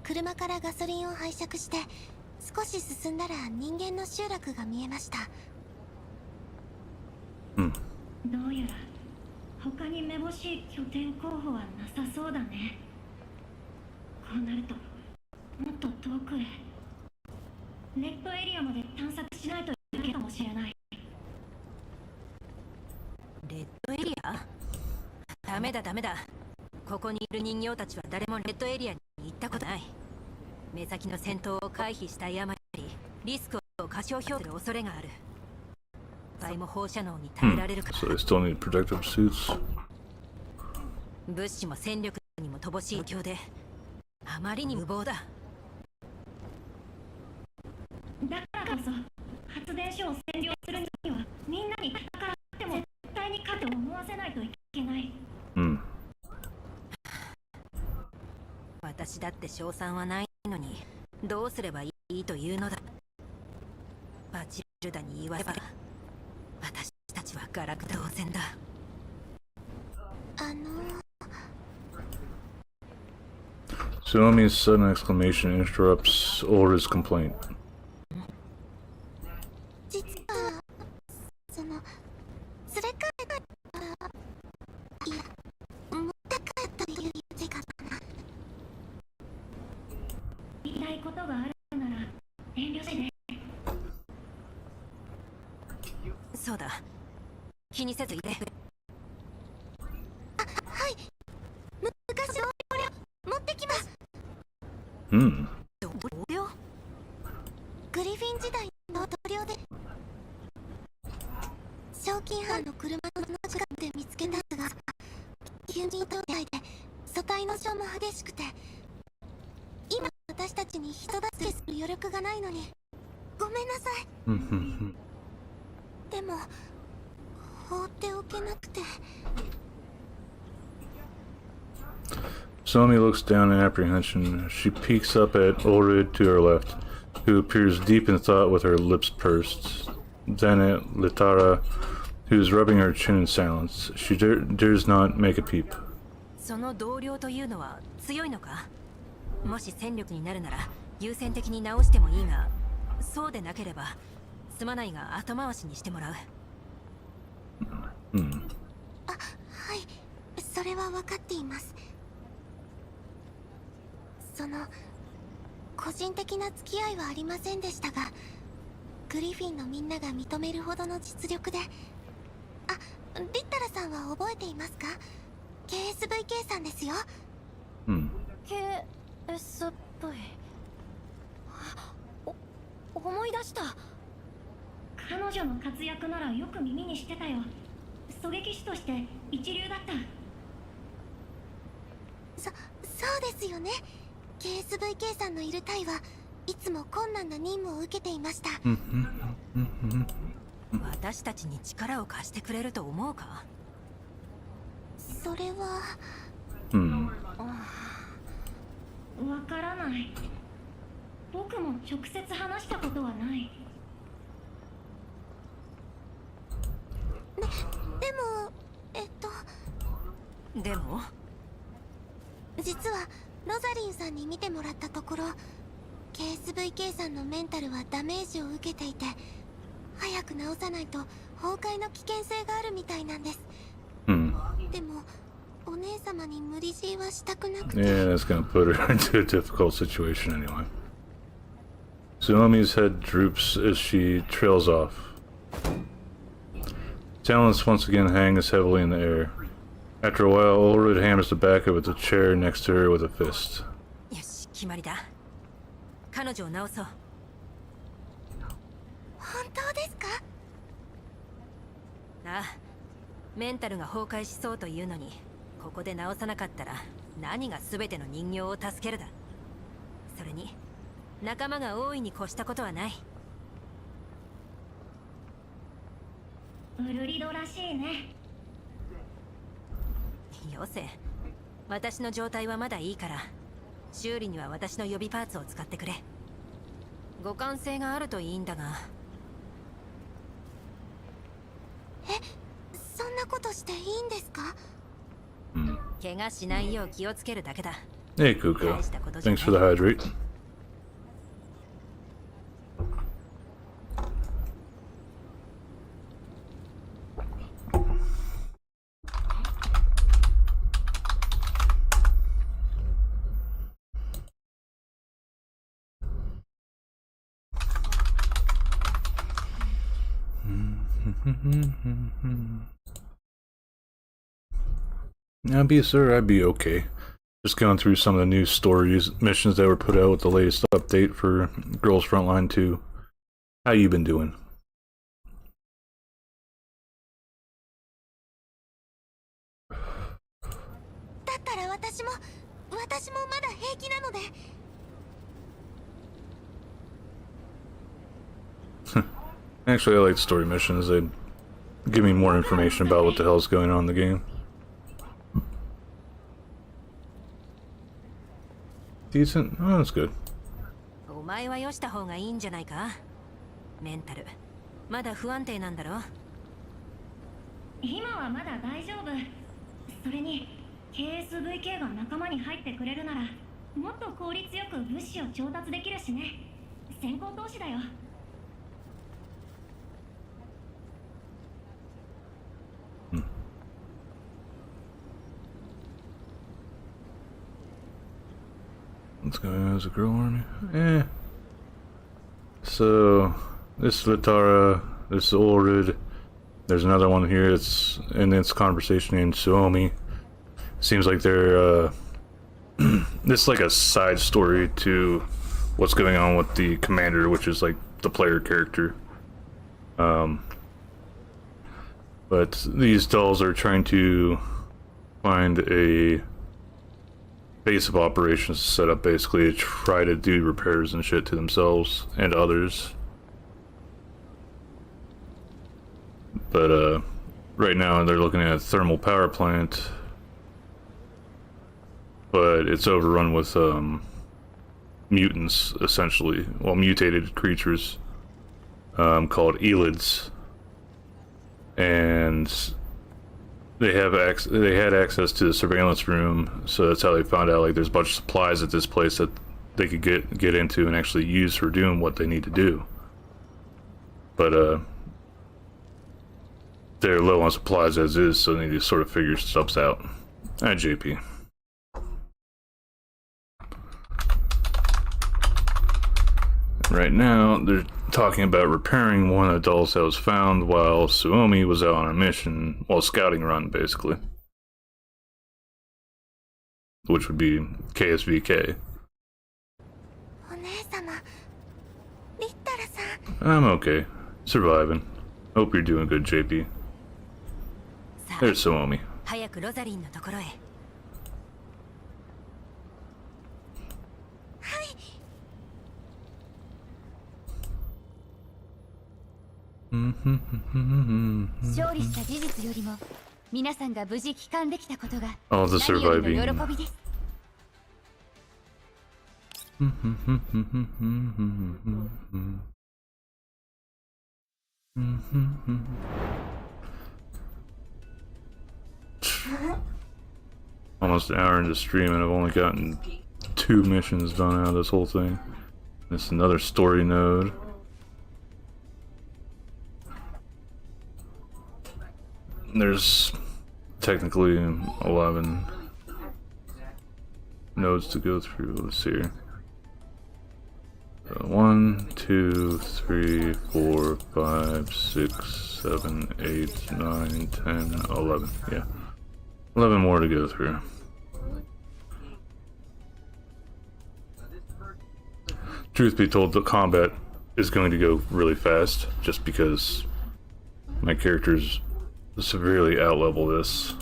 G: 車からガソリンを拝借して少し進んだら人間の集落が見えました。
D: どうやら他にめぼしい拠点候補はなさそうだね。こうなるともっと遠くへ、ネットエリアまで探索しないといけないかもしれない。
C: レッドエリア？ダメだダメだ。ここにいる人形たちは誰もレッドエリアに行ったことない。目先の戦闘を回避した誤り、リスクを過小評価する恐れがある。場合も放射能に耐えられるか。
B: So they still need protective suits.
C: 物資も戦力にも乏しい状況であまりに無謀だ。
D: だからこそ発電所を占領するにはみんなに戦っても絶対に勝てと思わせないといけない。
C: 私私だって賞賛はないのにどうすればいいというのだ。バチルダに言われば私たちはガラクタ当然だ。
B: Tsunomi's sudden exclamation interrupts Ulra's complaint.
G: 実はその連れ帰ったら、いや持って帰ったという字かな。
D: 言いたいことがあるなら遠慮せで。
C: そうだ、気にせずいて。
G: はい、昔の同僚持ってきます。
B: Hmm.
C: 同僚？
G: グリフィン時代の同僚で、賞金犯の車の近くで見つけたが、急に状態で組対の傷も激しくて、今私たちに人助けする余力がないのにごめんなさい。でも放っておけなくて。
B: Tsunami looks down in apprehension. She peeks up at Ulrid to her left, who appears deep in thought with her lips pursed. Then at Litara, who is rubbing her chin in silence. She dares not make a peep.
C: その同僚というのは強いのか？もし戦力になるなら優先的に直してもいいが、そうでなければすまないが後回しにしてもらう。
G: はい、それは分かっています。その個人的な付き合いはありませんでしたが、グリフィンのみんなが認めるほどの実力で。リッタラさんは覚えていますか？ KSVK さんですよ。
H: KS っぽい。思い出した。
D: 彼女の活躍ならよく耳にしてたよ。狙撃手として一流だった。
G: そうですよね。KSVK さんのいる隊はいつも困難な任務を受けていました。
C: 私たちに力を貸してくれると思うか？
G: それは
D: わからない。僕も直接話したことはない。
C: でも
G: 実はロザリンさんに見てもらったところ、 KSVK さんのメンタルはダメージを受けていて、早く治さないと崩壊の危険性があるみたいなんです。でもお姉様に無理強いはしたくなくて。
B: Yeah, that's gonna put her into a difficult situation anyway. Tsunomi's head droops as she trails off. Talents once again hangs heavily in the air. After a while, Ulrid hammers the back of the chair next to her with a fist.
C: よし、決まりだ。彼女を直そう。
G: 本当ですか？
C: ああ、メンタルが崩壊しそうというのに、ここで直さなかったら何が全ての人形を助けるだ。それに仲間が大いに越したことはない。
D: ウルリドらしいね。
C: よせ、私の状態はまだいいから、修理には私の予備パーツを使ってくれ。互換性があるといいんだが。
G: そんなことしていいんですか？
C: 怪我しないよう気をつけるだけだ。
B: Hey, Kuko. Thanks for the hydrate. I'd be, sir, I'd be okay. Just going through some of the new stories, missions that were put out with the latest update for Girls Frontline 2. How you been doing?
G: だったら私もまだ平気なので。
B: Actually, I like story missions. They give me more information about what the hell's going on in the game. Decent? Oh, that's good.
C: お前はよした方がいいんじゃないか。メンタルまだ不安定なんだろ。
D: 今はまだ大丈夫。それに KSVK が仲間に入ってくれるならもっと効率よく物資を調達できるしね。先行投資だよ。
B: Let's go as a girl army. Eh. So, this is Latara, this is Ulrid. There's another one here that's in this conversation named Suomi. Seems like they're, this is like a side story to what's going on with the commander, which is like the player character. But these dolls are trying to find a base of operations set up basically to try to do repairs and shit to themselves and others. But right now they're looking at a thermal power plant, but it's overrun with mutants essentially, well, mutated creatures called Elids, and they had access to the surveillance room, so that's how they found out like there's a bunch of supplies at this place that they could get into and actually use for doing what they need to do. But they're low on supplies as is, so they need to sort of figure stuff out. Alright, JP. Right now, they're talking about repairing one of the dolls that was found while Suomi was out on a mission, well, scouting run, basically. Which would be KSVK. I'm okay. Surviving. Hope you're doing good, JP. There's Suomi.
C: 早くロザリンのところへ。
I: 勝利した事実よりも皆さんが無事帰還できたことが
B: All the
I: 何より
B: surviving.
I: の喜びです。
B: Almost an hour into stream and I've only gotten 2 missions done out of this whole thing. This is another story node. There's technically 11 nodes to go through. Let's see here. 1, 2, 3, 4, 5, 6, 7, 8, 9, 10, 11. Yeah. 11 more to go through. Truth be told, the combat is going to go really fast just because my characters severely outlevel this.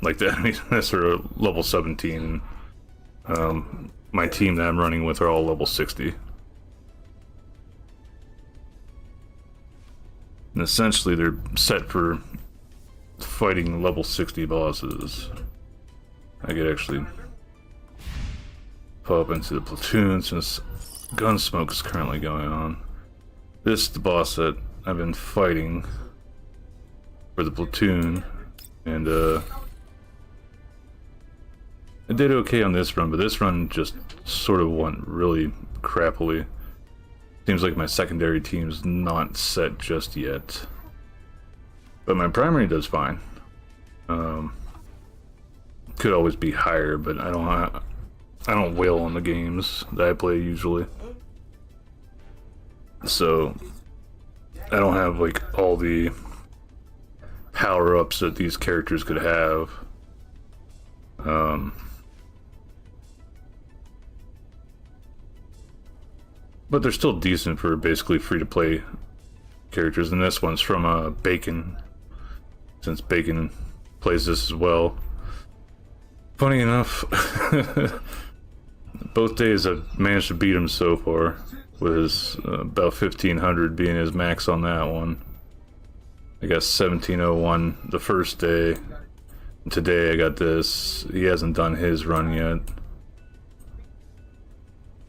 B: Like the enemies in this are level 17. My team that I'm running with are all level 60. And essentially they're set for fighting level 60 bosses. I could actually pop into the platoon since Gunsmoke is currently going on. This is the boss that I've been fighting for the platoon, and I did okay on this run, but this run just sort of went really crappily. Seems like my secondary team's not set just yet, but my primary does fine. Could always be higher, but I don't whale on the games that I play usually, so I don't have like all the power-ups that these characters could have. But they're still decent for basically free-to-play characters, and this one's from Bacon, since Bacon plays this as well. Funny enough, both days I've managed to beat him so far, with his about 1500 being his max on that one. I got 1701 the first day. Today I got this. He hasn't done his run yet.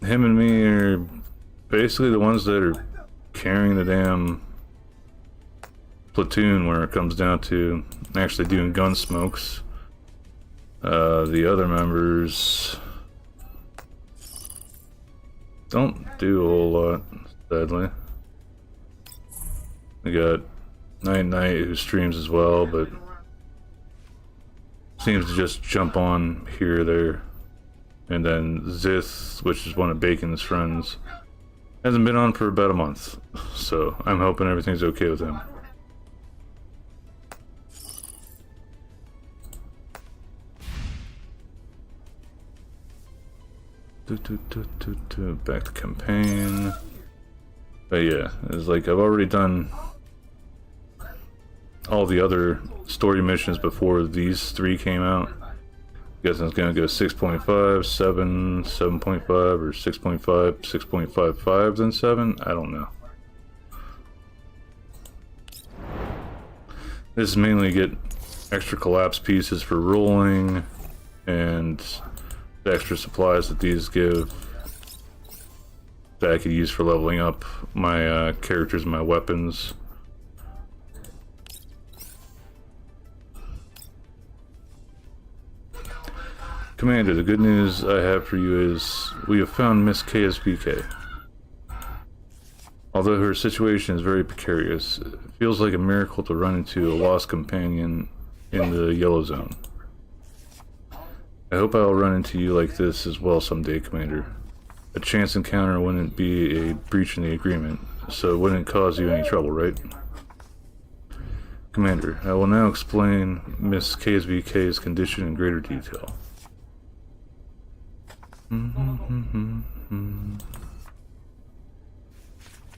B: him and me are basically the ones that are carrying the damn platoon where it comes down to actually doing gun smokes. The other members don't do a whole lot, sadly. We got Night who streams as well, but seems to just jump on here or there. And then Zith, which is one of Bacon's friends, hasn't been on for about a month, so I'm hoping everything's okay with him. Back to campaign. But yeah, it's like I've already done all the other story missions before these three came out. Guessing it's gonna go 6.5, 7, 7.5, or 6.5, 6.55, then 7? I don't know. This is mainly get extra collapse pieces for rolling, and the extra supplies that these give that I could use for leveling up my characters and my weapons. Commander, the good news I have for you is we have found Miss KSBK. Although her situation is very precarious, it feels like a miracle to run into a lost companion in the Yellow Zone. I hope I'll run into you like this as well someday, Commander. A chance encounter wouldn't be a breach in the agreement, so it wouldn't cause you any trouble, right? Commander, I will now explain Miss KSBK's condition in greater detail.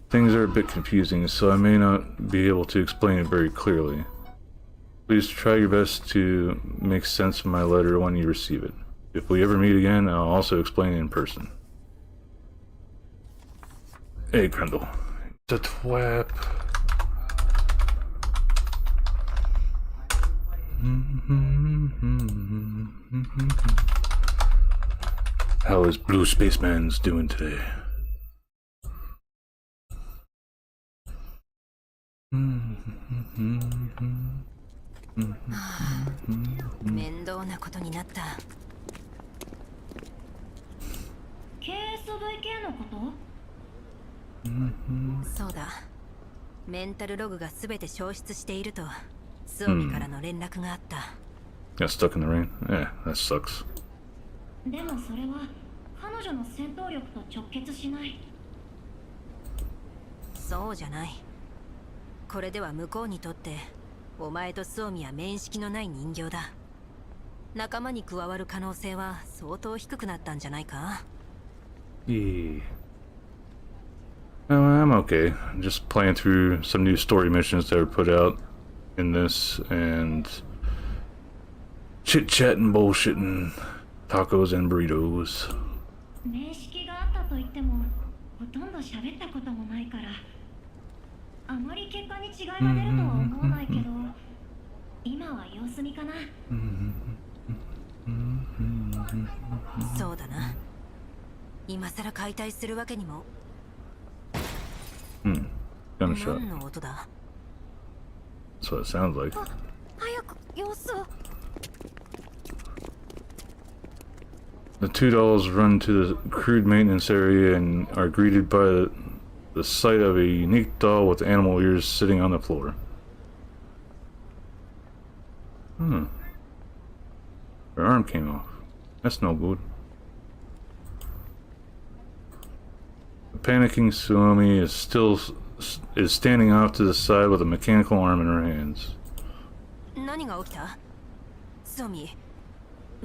B: Things are a bit confusing, so I may not be able to explain it very clearly. Please try your best to make sense of my letter when you receive it. If we ever meet again, I'll also explain it in person. Hey, Grendel. It's a twap. How is Blue Spaceman's doing today?
C: 面倒なことになった。
D: KSVK のこと？
C: そうだ。メンタルログがすべて消失しているとスオミからの連絡があった。
B: Got stuck in the rain? Yeah, that sucks.
D: でもそれは彼女の戦闘力と直結しない。
C: そうじゃない。これでは向こうにとってお前とスオミは面識のない人形だ。仲間に加わる可能性は相当低くなったんじゃないか。
B: Yeah. I'm okay. Just playing through some new story missions that were put out in this, and chit-chatting, bullshitting, tacos and burritos.
D: 面識があったと言ってもほとんど喋ったこともないからあまり結果に違いが出るとは思わないけど今は様子見かな。
C: そうだな。今さら解体するわけにも。
B: Gunshot.
C: 何の音だ？
B: That's what it sounds like.
G: 早く様子を。
B: The two dolls run to the crude maintenance area and are greeted by the sight of a unique doll with animal ears sitting on the floor. Her arm came off. That's no good. The panicking Suomi is standing off to the side with a mechanical arm in her hands.
C: 何が起きた？スオミ、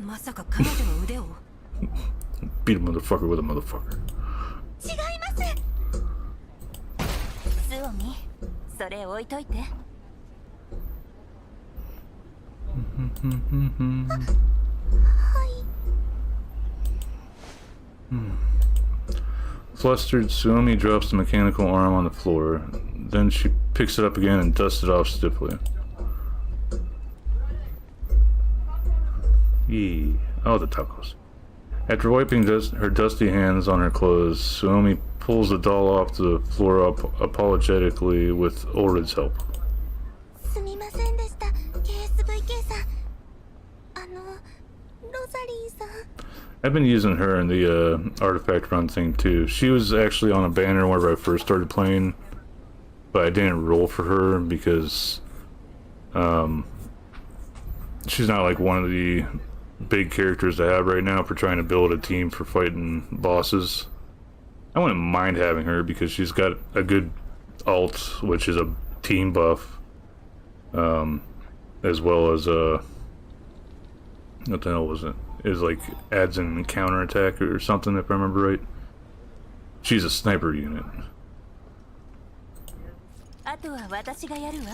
C: まさか彼女の腕を？
B: Beat a motherfucker with a motherfucker.
G: 違います。
F: スオミ、それ置いといて。
B: Flustered, Suomi drops the mechanical arm on the floor. Then she picks it up again and dusts it off stiffly. Yee. Oh, the tacos. After wiping her dusty hands on her clothes, Suomi pulls the doll off the floor apologetically with Ulrid's help.
G: すみませんでした KSVK さんロザリーさん
B: I've been using her in the artifact run thing too. She was actually on a banner whenever I first started playing, but I didn't roll for her because she's not like one of the big characters to have right now for trying to build a team for fighting bosses. I wouldn't mind having her because she's got a good ult, which is a team buff, as well as what the hell was it? Is like adds an counter attack or something if I remember right. She's a sniper unit.
F: あとは私がやるわ。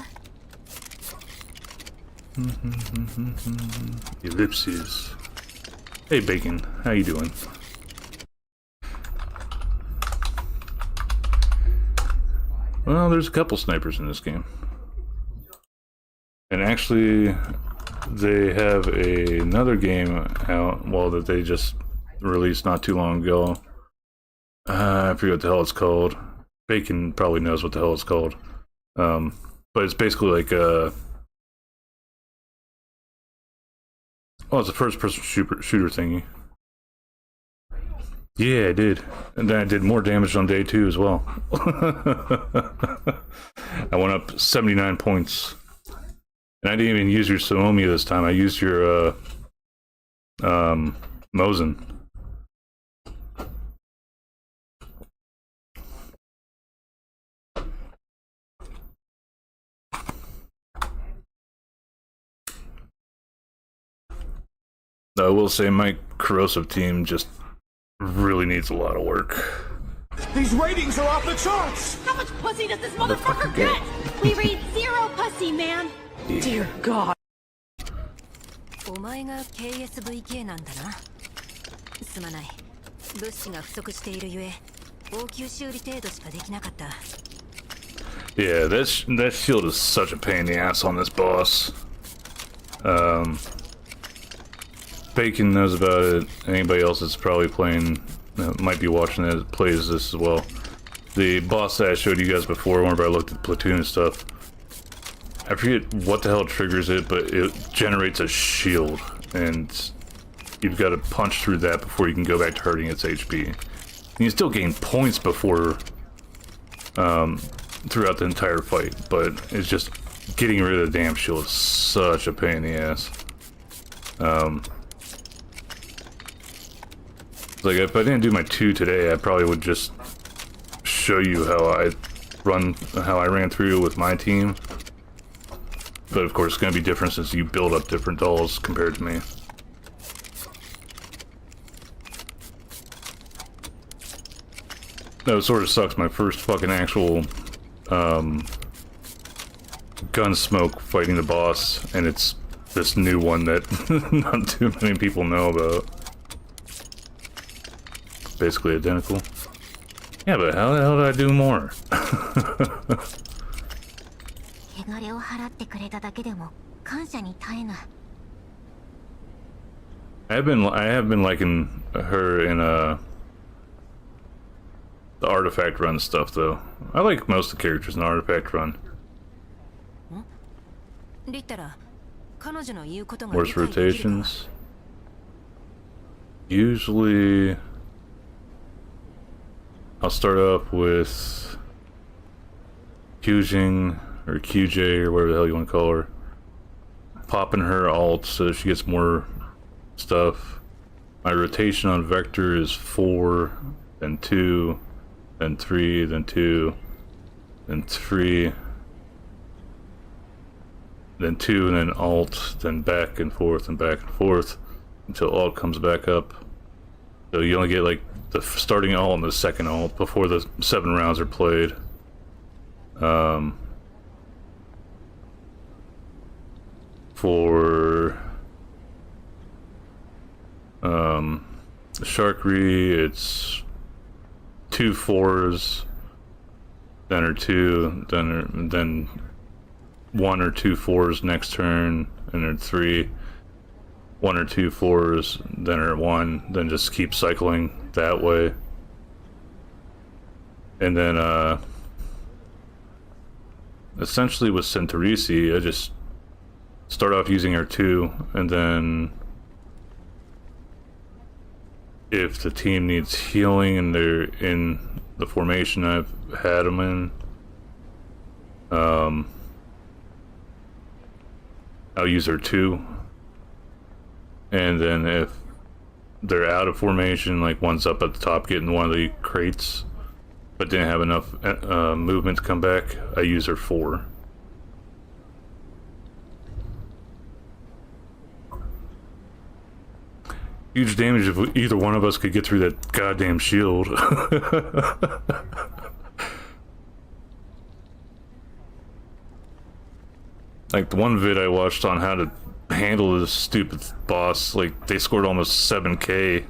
B: Ellipses. Hey Bacon, how you doing? Well, there's a couple snipers in this game. And actually, they have another game out, well, that they just released not too long ago. I forget what the hell it's called. Bacon probably knows what the hell it's called. But it's basically like a... Oh, it's a first-person shooter thingy. Yeah, I did. And then I did more damage on day 2 as well. I went up 79 points. And I didn't even use your Suomi this time. I used your, Mosin. I will say my corrosive team just really needs a lot of work.
J: These ratings are off the charts!
H: How much pussy does this motherfucker get? We read 0 pussy, man.
E: Dear God.
C: お前が KSVK なんだな。すまない。物資が不足しているゆえ、応急修理程度しかできなかった。
B: Yeah, that shield is such a pain in the ass on this boss. Bacon knows about it. Anybody else that's probably playing, might be watching it, plays this as well. The boss that I showed you guys before, whenever I looked at Platoon and stuff, I forget what the hell triggers it, but it generates a shield, and you've got to punch through that before you can go back to hurting its HP. And you still gain points before, throughout the entire fight, but it's just getting rid of the damn shield is such a pain in the ass. Like, if I didn't do my 2 today, I probably would just show you how I ran through with my team. But of course, it's going to be different since you build up different dolls compared to me. No, it sort of sucks. My first fucking actual Gunsmoke fighting the boss, and it's this new one that not too many people know about. Basically identical. Yeah, but how the hell did I do more?
G: 汚れを払ってくれただけでも感謝に耐えな。
B: I have been liking her in the artifact run stuff though. I like most of the characters in the artifact run.
C: リッタラ、彼女の言うことが
B: Worse rotations. Usually I'll start up with Kyujin or QJ or whatever the hell you want to call her. Popping her ult so that she gets more stuff. My rotation on Vector is 4, then 2, then 3, then 2, then 3, then 2, and then ult, then back and forth until ult comes back up. So you only get like the starting ult and the second ult before the 7 rounds are played. For Sharkry, it's 2 4s, then or 2, then 1 or 2 4s next turn, and then 3. 1 or 2 fours, then or 1, then just keep cycling that way. And then essentially with Centaurissi, I just start off using R2, and then if the team needs healing and they're in the formation I've had them in, I'll use R2. And then if they're out of formation, like one's up at the top getting one of the crates, but didn't have enough movement to come back, I use R4. Huge damage if either one of us could get through that goddamn shield. Like the one vid I watched on how to handle this stupid boss, like they scored almost 7k.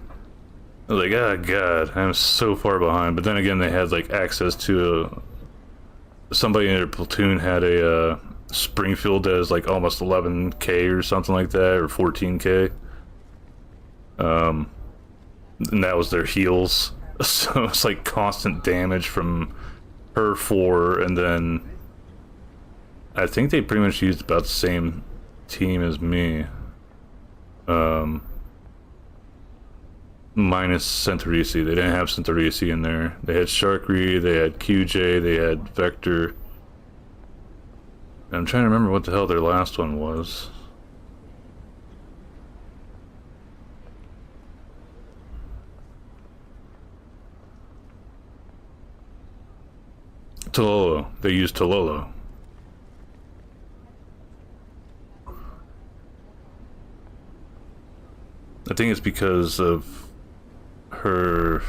B: I was like, oh god, I'm so far behind. But then again, they had like access to somebody in their platoon had a Springfield that is like almost 11k or something like that, or 14k. And that was their heals. So it's like constant damage from her 4, and then I think they pretty much used about the same team as me. Minus Centaurissi. They didn't have Centaurissi in there. They had Sharkry, they had QJ, they had Vector. I'm trying to remember what the hell their last one was. Tololo. They used Tololo. I think it's because of her.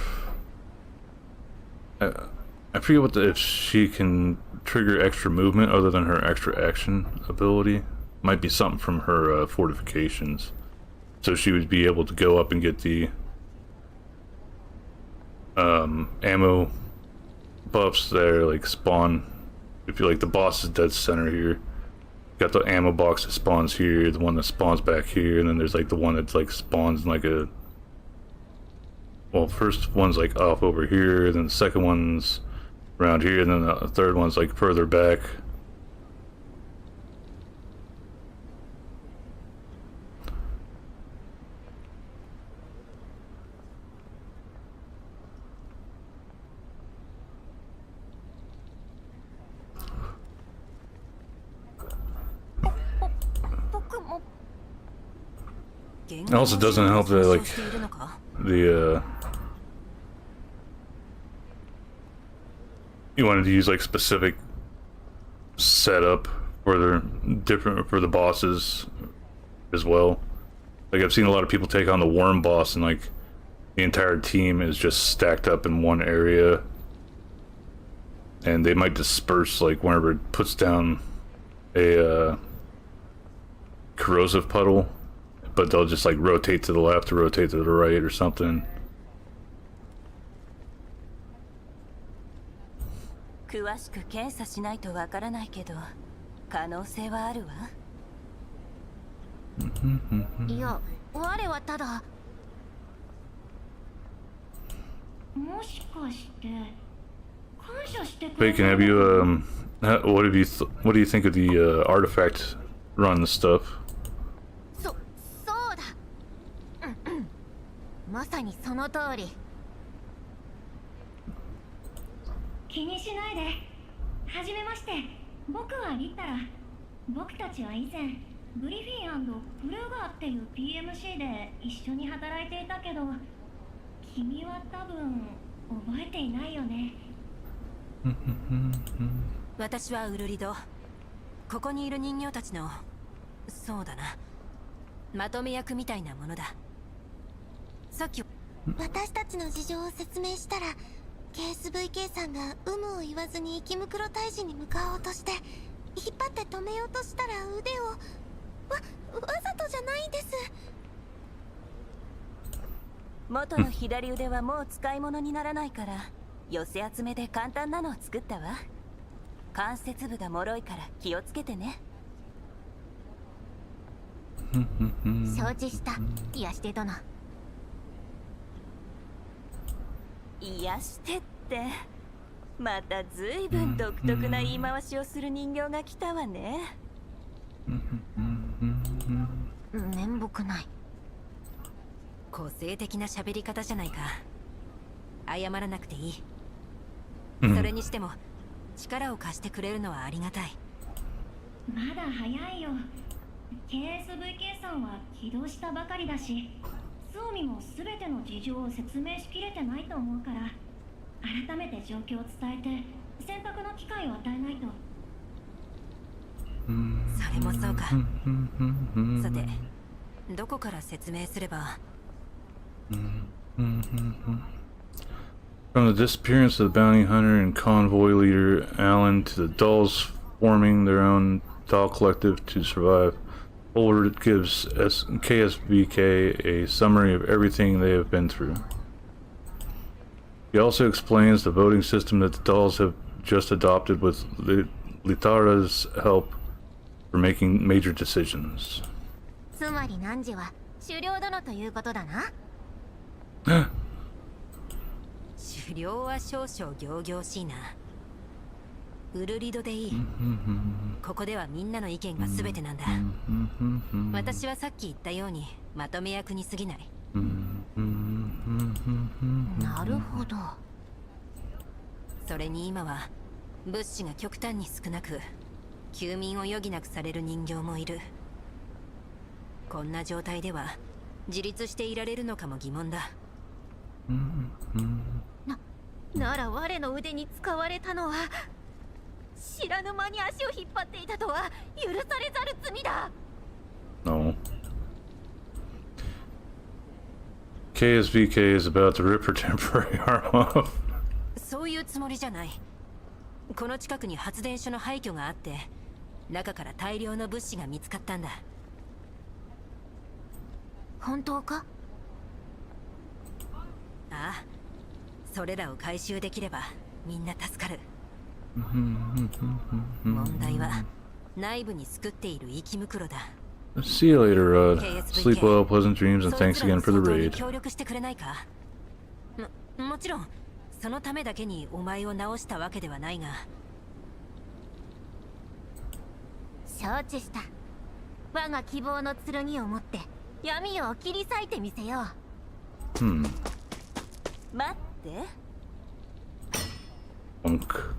B: I forget what if she can trigger extra movement other than her extra action ability. Might be something from her fortifications, so she would be able to go up and get the ammo buffs there, like spawn. If you like, the boss is dead center here. Got the ammo box that spawns here, the one that spawns back here, and then there's like the one that like spawns in like a. Well, first one's like off over here, then the second one's around here, and then the third one's like further back. It also doesn't help that like the you wanted to use like specific setup for their different for the bosses as well. Like I've seen a lot of people take on the worm boss and like the entire team is just stacked up in one area, and they might disperse like whenever it puts down a corrosive puddle, but they'll just like rotate to the left or rotate to the right or something.
F: 詳しく検査しないとわからないけど、可能性はあるわ。
G: いや、我はただ。
D: もしかして感謝してくれ
B: Bacon, have you what do you think of the artifact run stuff?
G: そうだ。まさにその通り。
D: 気にしないで。はじめまして。僕はリッタラ。僕たちは以前グリフィン&プルーガーっていう PMC で一緒に働いていたけど、君は多分覚えていないよね。
C: 私はウルリド。ここにいる人形たちの、そうだな、まとめ役みたいなものだ。さっき
G: 私たちの事情を説明したら、KSVK さんが有無を言わずに生きむくろ退治に向かおうとして、引っ張って止めようとしたら腕をわざとじゃないんです。
F: 元の左腕はもう使い物にならないから、寄せ集めで簡単なのを作ったわ。関節部が脆いから気をつけてね。
G: 承知した。癒して殿。
F: 癒してって、またずいぶん独特な言い回しをする人形が来たわね。
G: 面目ない。
C: 個性的な喋り方じゃないか。謝らなくていい。それにしても力を貸してくれるのはありがたい。
D: まだ早いよ。KSVK さんは起動したばかりだし、スオミも全ての事情を説明しきれてないと思うから、改めて状況を伝えて選択の機会を与えないと。
C: それもそうか。さて、どこから説明すれば。
B: From the disappearance of the bounty hunter and convoy leader Alan to the dolls forming their own doll collective to survive, Ulrich gives KSBK a summary of everything they have been through. He also explains the voting system that the dolls have just adopted with Litara's help for making major decisions.
G: つまり汝は狩猟殿ということだな。
C: 狩猟は少々仰々しいな。ウルリドでいい。ここではみんなの意見が全てなんだ。私はさっき言ったようにまとめ役に過ぎない。
G: なるほど。
C: それに今は物資が極端に少なく、休眠を余儀なくされる人形もいる。こんな状態では自立していられるのかも疑問だ。
G: なら我の腕に使われたのは、知らぬ間に足を引っ張っていたとは許されざる罪だ。
B: No. KSVK is about to rip her temporary arm off.
C: そういうつもりじゃない。この近くに発電所の廃墟があって、中から大量の物資が見つかったんだ。
G: 本当か？
C: ああ、それらを回収できればみんな助かる。問題は内部に救っている生き袋だ。
B: See you later, Rod. Sleep well, pleasant dreams, and thanks again for the raid.
C: 協力してくれないか？もちろんそのためだけにお前を直したわけではないが。
G: 承知した。我が希望の剣を持って闇を切り裂いてみせよう。
F: 待って。
B: Punk.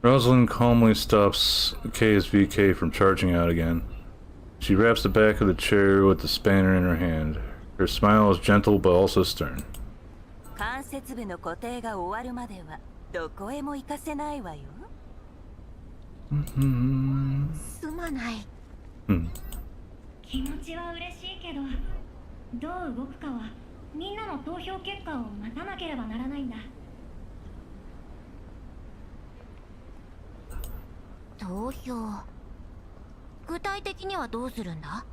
B: Rosalind calmly stops KSVK from charging out again. She wraps the back of the chair with the spanner in her hand. Her smile is gentle but also stern.
F: 関節部の固定が終わるまではどこへも行かせないわよ。
G: すまない。
D: 気持ちは嬉しいけど、どう動くかはみんなの投票結果を待たなければならないんだ。
G: 投票。具体的にはどうするんだ？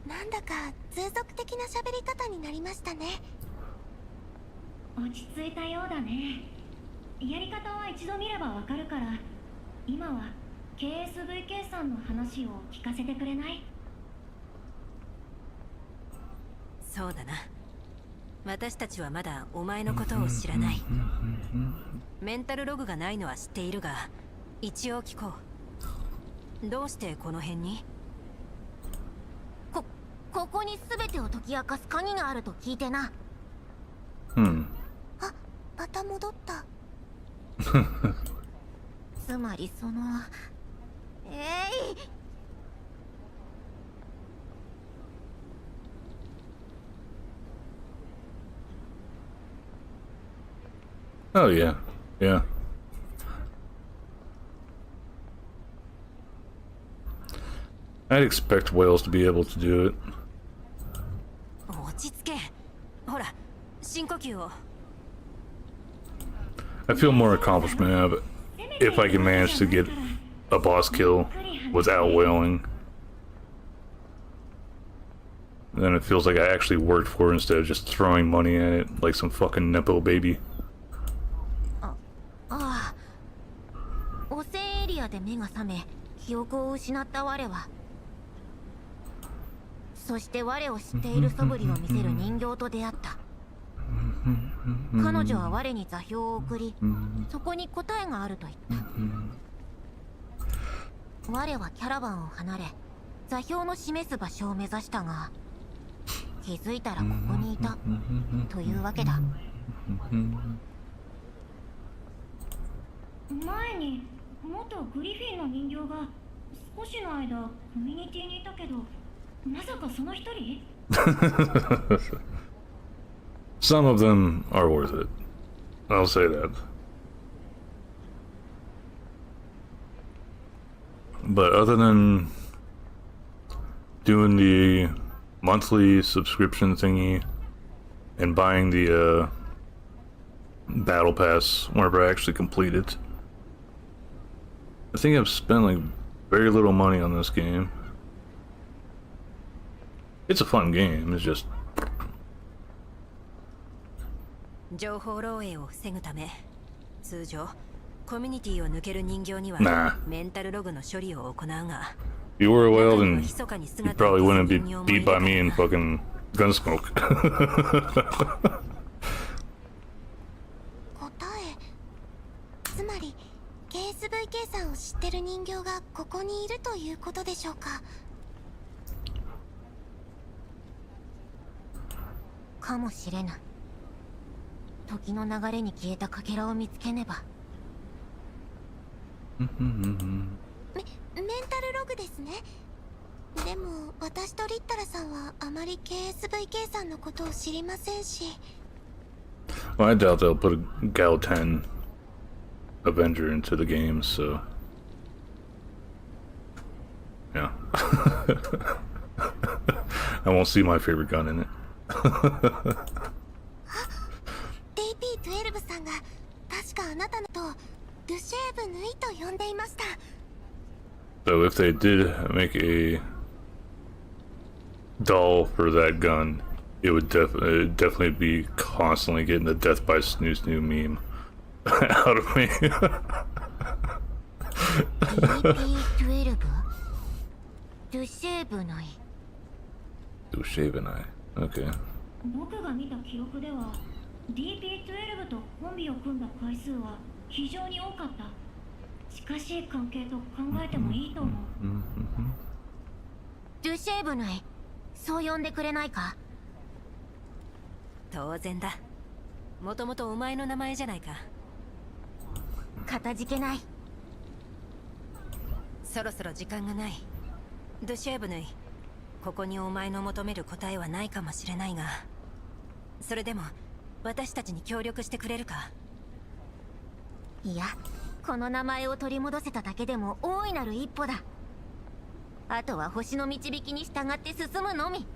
G: なんだか通俗的な喋り方になりましたね。
D: 落ち着いたようだね。やり方は一度見ればわかるから、今は KSVK さんの話を聞かせてくれない？
C: そうだな。私たちはまだお前のことを知らない。メンタルログがないのは知っているが、一応聞こう。どうしてこの辺に？
G: ここに全てを解き明かす鍵があると聞いてな。あ、また戻った。つまりその
B: Oh yeah, yeah. I'd expect whales to be able to do it.
C: 落ち着け。ほら、深呼吸を。
B: I feel more accomplished now, but if I can manage to get a boss kill without whaling, then it feels like I actually worked for it instead of just throwing money at it like some fucking nepo baby.
G: 汚染エリアで目が覚め、記憶を失った我は、そして我を知っている素振りを見せる人形と出会った。彼女は我に座標を送り、そこに答えがあると言った。我はキャラバンを離れ、座標の示す場所を目指したが、気づいたらここにいたというわけだ。
D: 前に元グリフィンの人形が少しの間コミュニティにいたけど、まさかその一人？
B: Some of them are worth it. I'll say that. But other than doing the monthly subscription thingy and buying the battle pass whenever I actually complete it, I think I've spent like very little money on this game. It's a fun game, it's just
C: 情報漏洩を防ぐため、通常コミュニティを抜ける人形には
B: Nah.
C: メンタルログの処理を行うが、
B: If you were a whale, then you probably wouldn't be beat by me in fucking Gunsmoke.
G: 答え、つまり KSVK さんを知ってる人形がここにいるということでしょうか。かもしれぬ。時の流れに消えたかけらを見つけねば。メンタルログですね。でも私とリッタラさんはあまり KSVK さんのことを知りませんし。
B: Well, I doubt they'll put a Gal 10 Avenger into the game, so yeah. I won't see my favorite gun in it.
G: DP12 さんが確かあなたのことをドゥシェーブヌイと呼んでいました。
B: So if they did make a doll for that gun, it would definitely be constantly getting the death by snoo snoo meme out of me.
G: DP12 ドゥシェーブヌイ。
B: Do shave an eye. Okay.
D: 僕が見た記録では DP12 とコンビを組んだ回数は非常に多かった。近しい関係と考えてもいいと思う。
G: ドゥシェーブヌイ、そう呼んでくれないか。
C: 当然だ。もともとお前の名前じゃないか。
G: かたじけない。
C: そろそろ時間がない。ドゥシェーブヌイ、ここにお前の求める答えはないかもしれないが、それでも私たちに協力してくれるか。
G: いや、この名前を取り戻せただけでも大いなる一歩だ。あとは星の導きに従って進むのみ。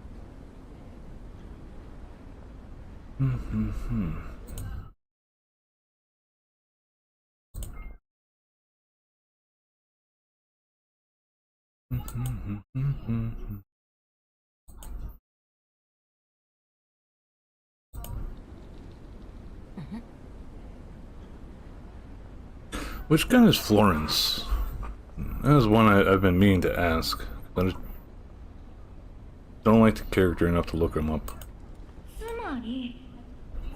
B: Which gun is Florence? That is one I've been meaning to ask. I just don't like the character enough to look him up.
D: つまり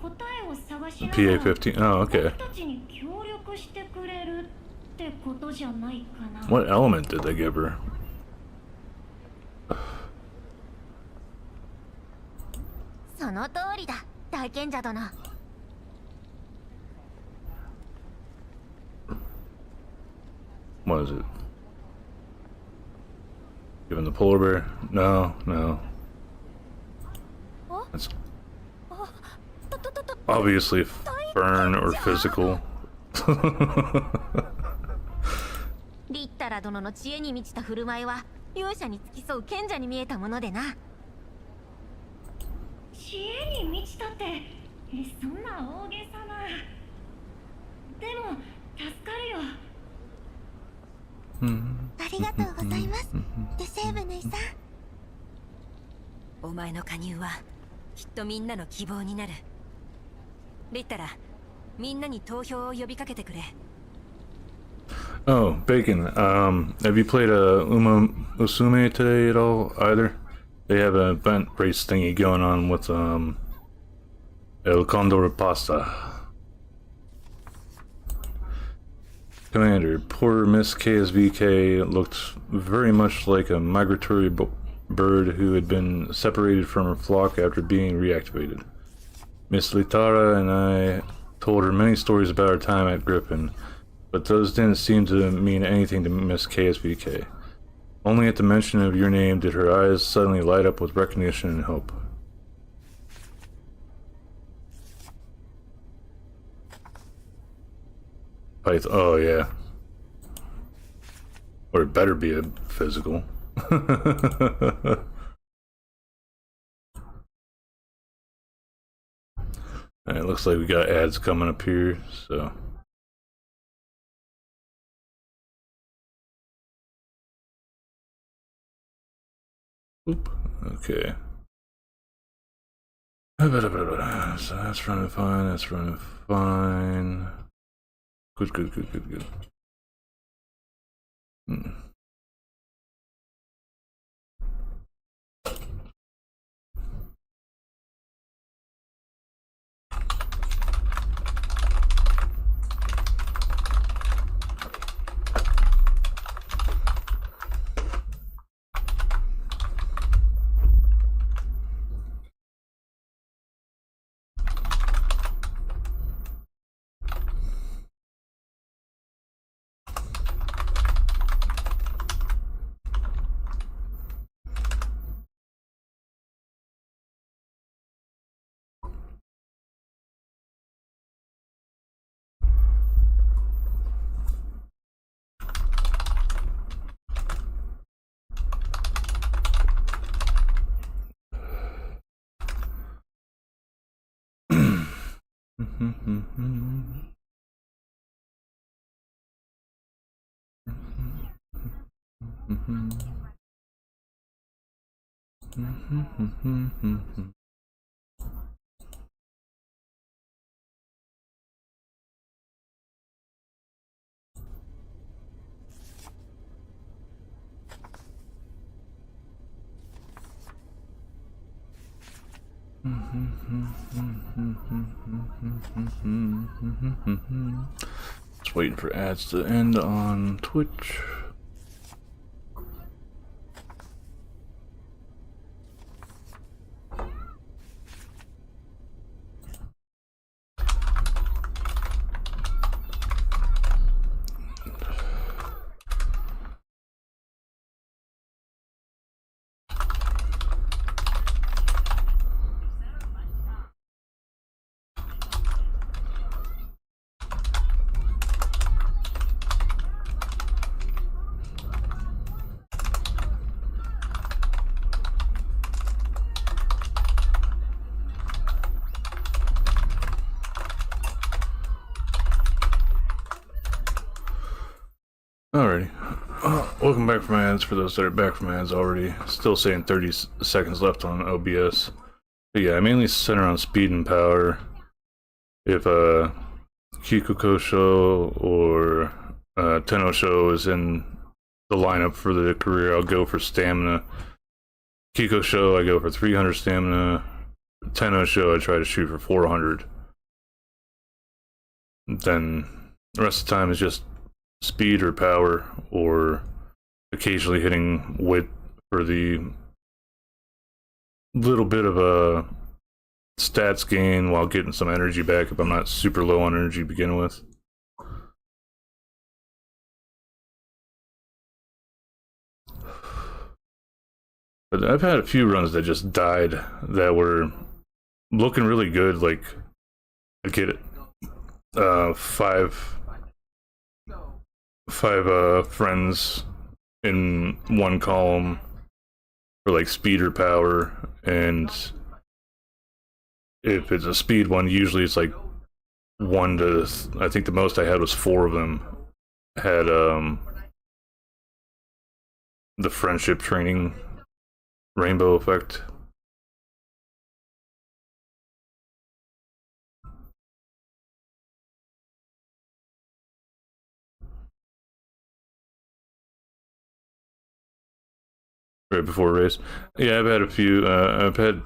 D: 答えを探しながら
B: PA-15. Oh, okay.
D: 僕たちに協力してくれるってことじゃないかな。
B: What element did they give her?
G: その通りだ、大賢者殿。
B: What is it? Given the polar bear? No, no. That's obviously burn or physical.
G: リッタラ殿の知恵に満ちた振る舞いは勇者に付き添う賢者に見えたものでな。
D: 知恵に満ちたってそんな大げさな。でも助かるよ。
G: ありがとうございます、デセーブヌイさん。
C: お前の加入はきっとみんなの希望になる。リッタラ、みんなに投票を呼びかけてくれ。
B: Oh, Bacon. Have you played Uma Usume today at all either? They have an event race thingy going on with El Condor Pasta. Commander, poor Miss KSVK looked very much like a migratory bird who had been separated from her flock after being reactivated. Miss Litara and I told her many stories about our time at Griffin, but those didn't seem to mean anything to Miss KSVK. Only at the mention of your name did her eyes suddenly light up with recognition and hope. Python. Oh, yeah. Or it better be a physical. Alright, looks like we got ads coming up here, so. Oop, okay. So that's running fine, that's running fine. Good, good, good, good, good. Just waiting for ads to end on Twitch. Alrighty. Welcome back from ads. For those that are back from ads already, still saying 30 seconds left on OBS. But yeah, I mainly center on speed and power. If Kikuko Show or Tenno Show is in the lineup for the career, I'll go for stamina. Kiko Show, I go for 300 stamina. Tenno Show, I try to shoot for 400. Then the rest of the time is just speed or power, or occasionally hitting wit for the little bit of a stats gain while getting some energy back if I'm not super low on energy to begin with. But I've had a few runs that just died that were looking really good. Like I get it, five friends in one column for like speed or power, and if it's a speed one, usually it's like one to, I think the most I had was 4 of them had the friendship training rainbow effect. right before a race. Yeah, I've had a few. I've had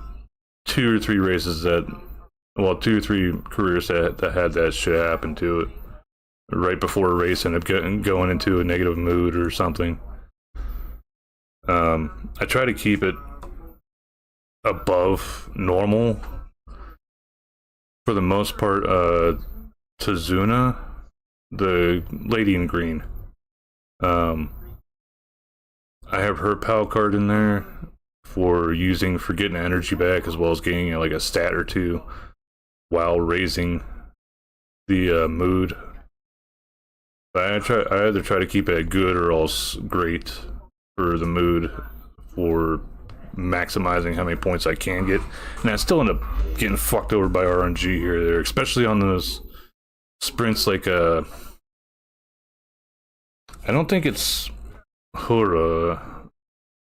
B: 2 or 3 races that, well, 2 or 3 careers that had that shit happen to it right before a race, and going into a negative mood or something. I try to keep it above normal for the most part. Tazuna, the lady in green, I have her PAL card in there for getting energy back, as well as getting like a stat or 2 while raising the mood. I either try to keep it good or else great for the mood, for maximizing how many points I can get, and I still end up getting fucked over by RNG here or there, especially on those sprints. Like I don't think it's Hura.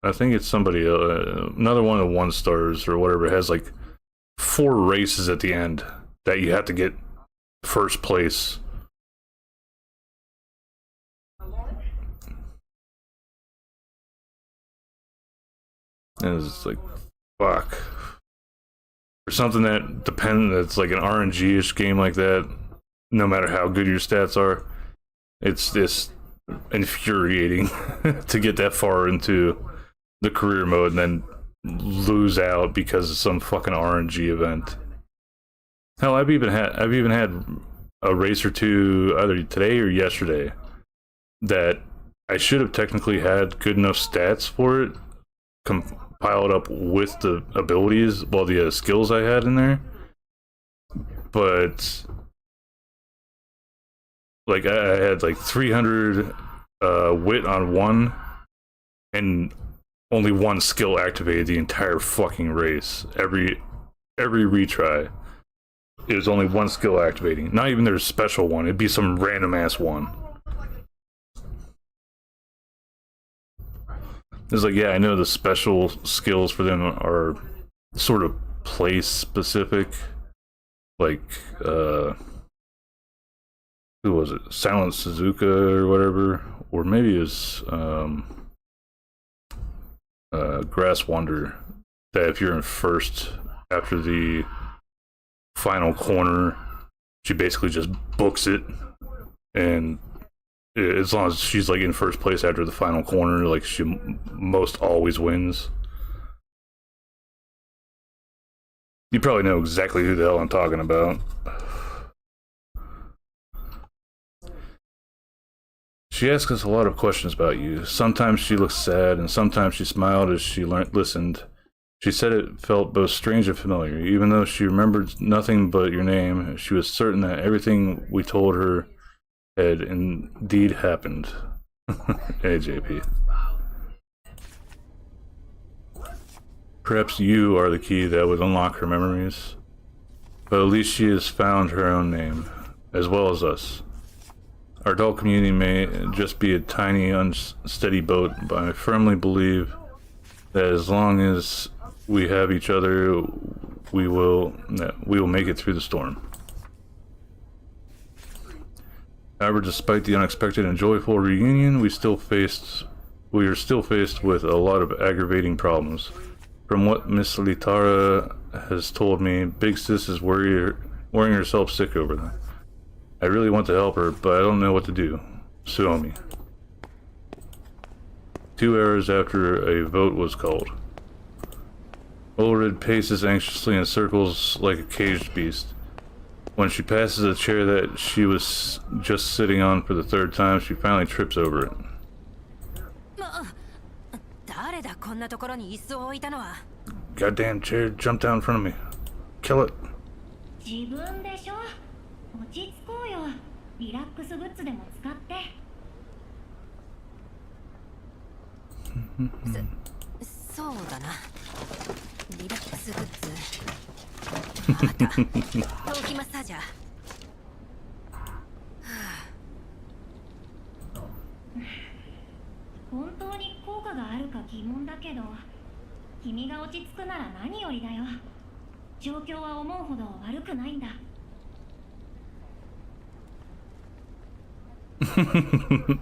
B: I think it's somebody another one of the 1 stars or whatever, has like 4 races at the end that you have to get first place. And it's like, fuck. For something that's like an RNG-ish game like that, no matter how good your stats are, it's just infuriating to get that far into the career mode and then lose out because of some fucking RNG event. Hell, I've even had a race or 2 either today or yesterday that I should have technically had good enough stats for it, compiled up with the abilities, well, the skills I had in there, but like I had like 300 wit on 1, and only 1 skill activated the entire fucking race. Every retry, it was only 1 skill activating. Not even their special one. It'd be some random ass one. It's like, yeah, I know the special skills for them are sort of place specific. Like, who was it? Silent Suzuka or whatever, or maybe it was Grass Wonder. That if you're in first after the final corner, she basically just books it, and as long as she's like in first place after the final corner, like she most always wins. You probably know exactly who the hell I'm talking about. She asks us a lot of questions about you. Sometimes she looks sad, and sometimes she smiled as she listened. She said it felt both strange and familiar. Even though she remembered nothing but your name, she was certain that everything we told her had indeed happened. AJP. Perhaps you are the key that would unlock her memories, but at least she has found her own name, as well as us. Our adult community may just be a tiny, unsteady boat, but I firmly believe that as long as we have each other, we will make it through the storm. However, despite the unexpected and joyful reunion, we are still faced with a lot of aggravating problems. From what Miss Litara has told me, Big Sis is worrying herself sick over them. I really want to help her, but I don't know what to do. Suomi. 2 hours after a vote was called. Ulrid paces anxiously in circles like a caged beast. When she passes a chair that she was just sitting on for the 3rd time, she finally trips over it. Goddamn chair jumped down in front of me. Kill it.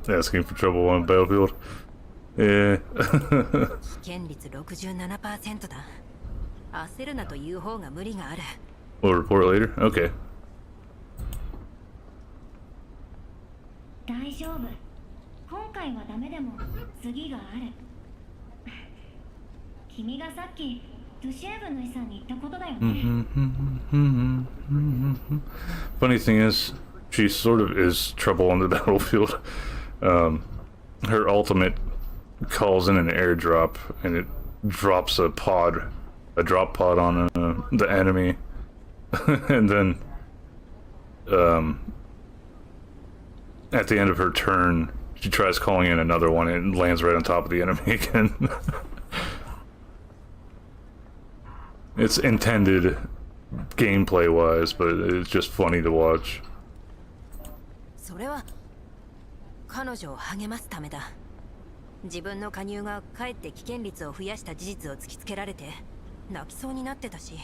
B: Asking for trouble on the battlefield. 危
C: 険率67%だ。焦るなという方が無理がある。
B: We'll report later? Okay.
D: 大丈夫。今回はダメでも次がある。君がさっきドゥシェーブヌイさんに言ったことだよね。
B: Funny thing is, she sort of is trouble on the battlefield. Her ultimate calls in an airdrop, and it drops a drop pod on the enemy, and then at the end of her turn, she tries calling in another one and lands right on top of the enemy again. It's intended gameplay-wise, but it's just funny to watch.
C: それは彼女を励ますためだ。自分の加入がかえって危険率を増やした事実を突きつけられて泣きそうになってたし。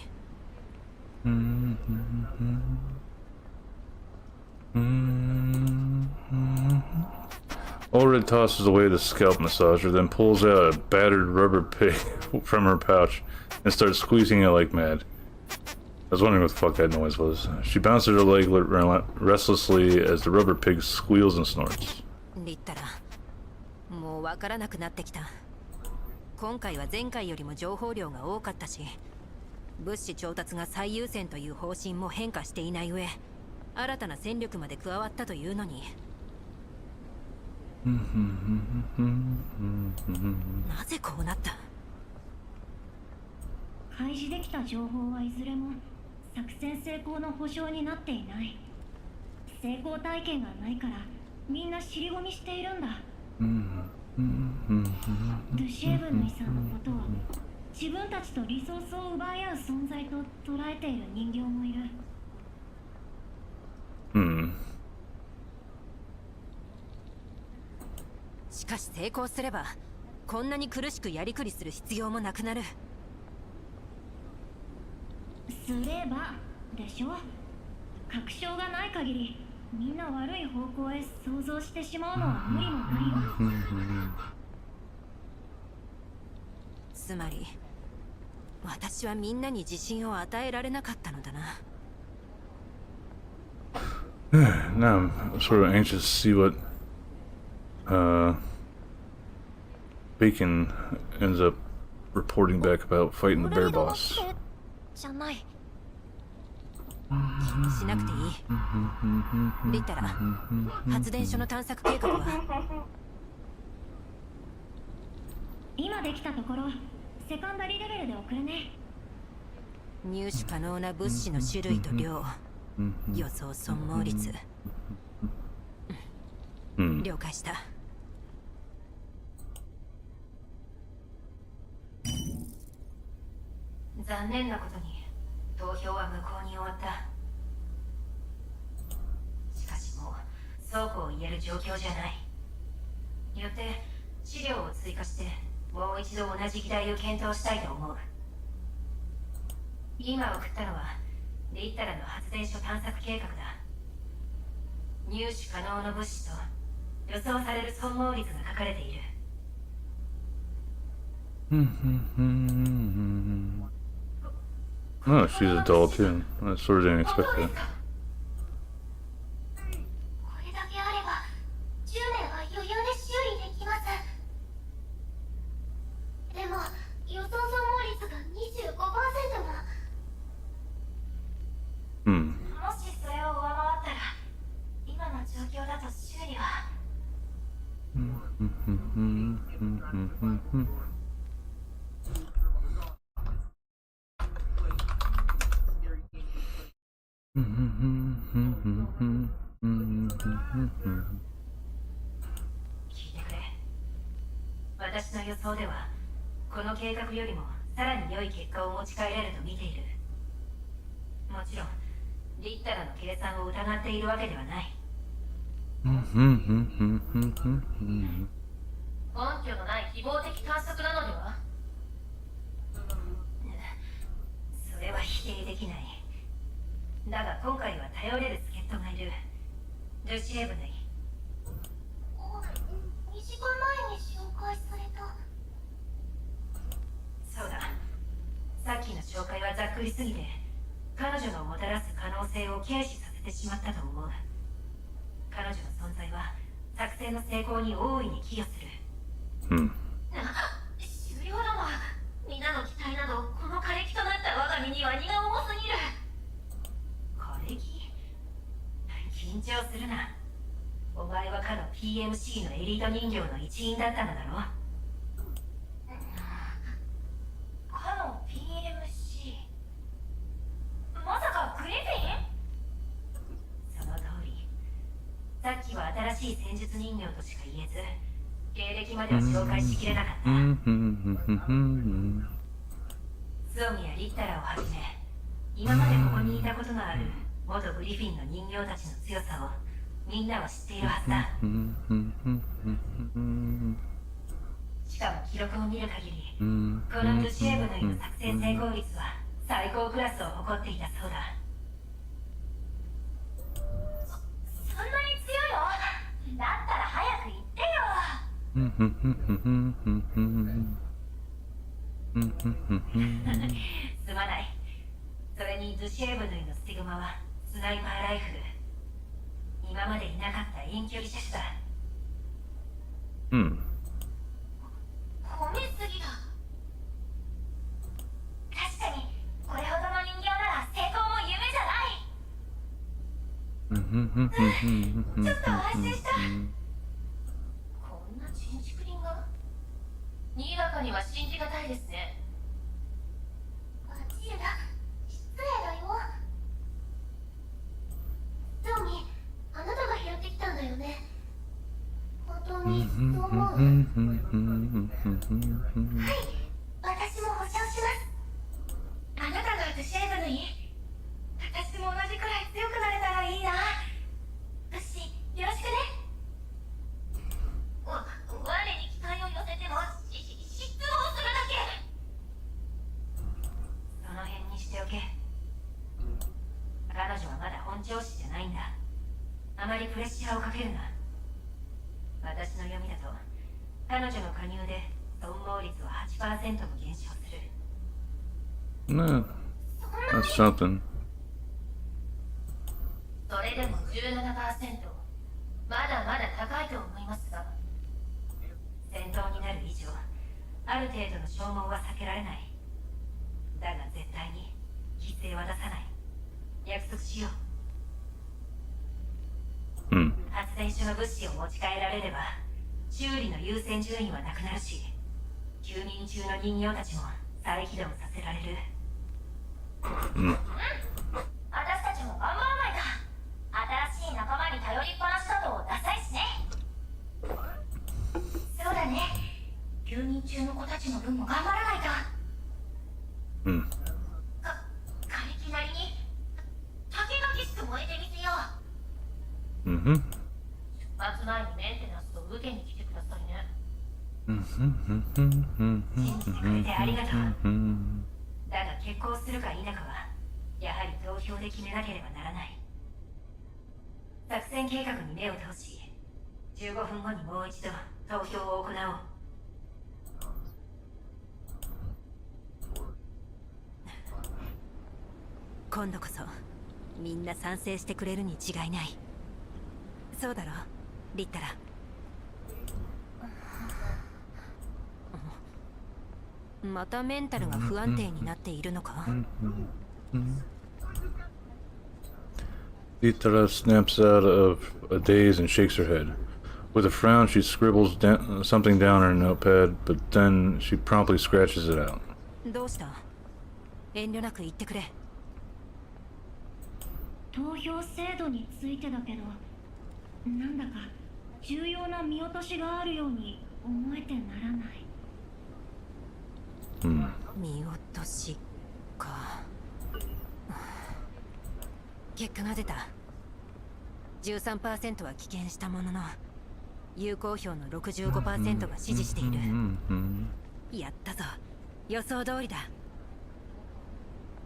B: Ulrich tosses away the scalp massager, then pulls out a battered rubber pig from her pouch and starts squeezing it like mad. I was wondering what the fuck that noise was. She bounces her leg restlessly as the rubber pig squeals and snorts.
C: リッタラ、もうわからなくなってきた。今回は前回よりも情報量が多かったし、物資調達が最優先という方針も変化していない上、新たな戦力まで加わったというのに。なぜこうなった？
D: 開示できた情報はいずれも作戦成功の保証になっていない。成功体験がないからみんな尻込みしているんだ。ドゥシェーブヌイさんのことを自分たちとリソースを奪い合う存在と捉えている人形もいる。
C: しかし成功すればこんなに苦しくやりくりする必要もなくなる。
D: すればでしょ。確証がない限りみんな悪い方向へ想像してしまうのは無理もないよ。
C: つまり私はみんなに自信を与えられなかったのだな。
B: Now I'm sort of anxious to see what Bacon ends up reporting back about fighting the bear boss.
G: じゃない。
C: 気にしなくていい。リッタラ、発電所の探索計画は？
D: 今できたところセカンダリーレベルで送るね。
C: 入手可能な物資の種類と量、予想損耗率。了解した。残念なことに投票は無効に終わった。しかしもうそうこう言える状況じゃない。よって資料を追加してもう一度同じ議題を検討したいと思う。今送ったのはリッタラの発電所探索計画だ。入手可能な物資と予想される損耗率が書かれている。
B: Oh, she's a doll too. I sort of didn't expect that.
G: これだけあれば10年は余裕で修理できます。でも予想損耗率が 25% も。もしそれを上回ったら今の状況だと修理は。
C: 聞いてくれ。私の予想ではこの計画よりもさらに良い結果を持ち帰れると見ている。もちろんリッタラの計算を疑っているわけではない。根拠のない希望的観測なのでは？それは否定できない。だが今回は頼れる助っ人がいる。ルシエブヌイ。
G: 2時間前に紹介され
C: くりすぎて彼女のもたらす可能性を軽視させてしまったと思う。彼女の存在は作戦の成功に大いに寄与する。
D: 終了だわ。皆の期待などこの枯れ木となった我が身には荷が重すぎる。
C: 枯れ木？緊張するな。お前はかの PMC のエリート人形の一員だったのだろう。
D: かの PMC？ まさかグリフィン？
C: その通り。さっきは新しい戦術人形としか言えず経歴までは紹介しきれなかった。スオミやリッタラをはじめ今までここにいたことのある元グリフィンの人形たちの強さをみんなは知っているはずだ。しかも記録を見る限りこのルシエブヌイの作戦成功率は最高クラスを誇っていたそうだ。
D: そんなに強いの？だったら早く言ってよ。
C: すまない。それにルシエブヌイのスティグマはスナイパーライフル。今までいなかった遠距離射手だ。
D: 褒めすぎだ。確かにこれほどの人形なら成功も夢じゃない。ちょっと安心した。こんな人畜林が？
H: にわかには信じがたいですね。
G: マチルダ、失礼だよ。トミー、あなたが拾ってきたんだよね。本当にそう思う？はい、私も保証します。
D: あなたがルシエブヌイ？私も同じくらい強くなれたらいいな。ルシ、よろしくね。我に期待を寄せても失望するだけ。
C: その辺にしておけ。彼女はまだ本調子じゃないんだ。あまりプレッシャーをかけるな。私の読みだと彼女の加入で損耗率は 8% も減少する。
B: Nah, that's something.
H: それでも 17%。まだまだ高いと思いますが。
C: 戦闘になる以上ある程度の消耗は避けられない。だが絶対に犠牲は出さない。約束しよう。発電所の物資を持ち帰られれば修理の優先順位はなくなるし、休眠中の人形たちも再起動させられる。
D: 私たちも頑張らないと。新しい仲間に頼りっぱなしだとダサいしね。そうだね。休眠中の子たちの分も頑張らないと。枯れ木なりに竹がきしく燃えてみせよう。出発前にメンテナンスを受けに来てくださいね。
C: 信じてくれてありがとう。だが決行するか否かはやはり投票で決めなければならない。作戦計画に目を通し15分後にもう一度投票を行おう。今度こそみんな賛成してくれるに違いない。そうだろリッタラ。またメンタルが不安定になっているのか。
B: Litara snaps out of a daze and shakes her head. With a frown, she scribbles something down on her notepad, but then she promptly scratches it out.
C: どうした？遠慮なく言ってくれ。
D: 投票制度についてだけど、なんだか重要な見落としがあるように思えてならない。
C: 見落としか。結果が出た。13% は棄権したものの有効票の 65% が支持している。やったぞ。予想通りだ。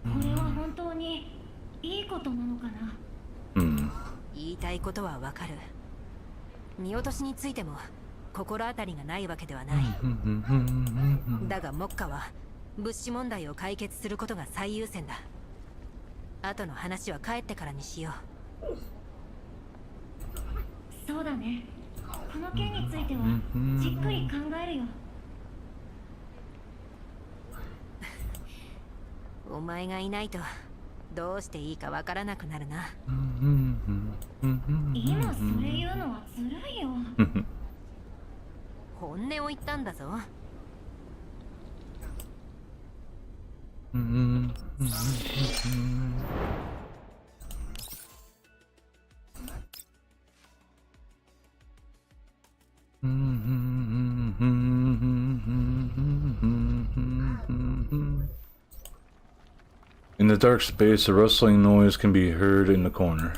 D: これは本当にいいことなのかな。
C: 言いたいことはわかる。見落としについても心当たりがないわけではない。だが目下は物資問題を解決することが最優先だ。後の話は帰ってからにしよう。
D: そうだね。この件についてはじっくり考えるよ。
C: お前がいないとどうしていいかわからなくなるな。
D: 今それ言うのはずるいよ。
C: 本音を言ったんだぞ。
B: In the dark space, a rustling noise can be heard in the corner.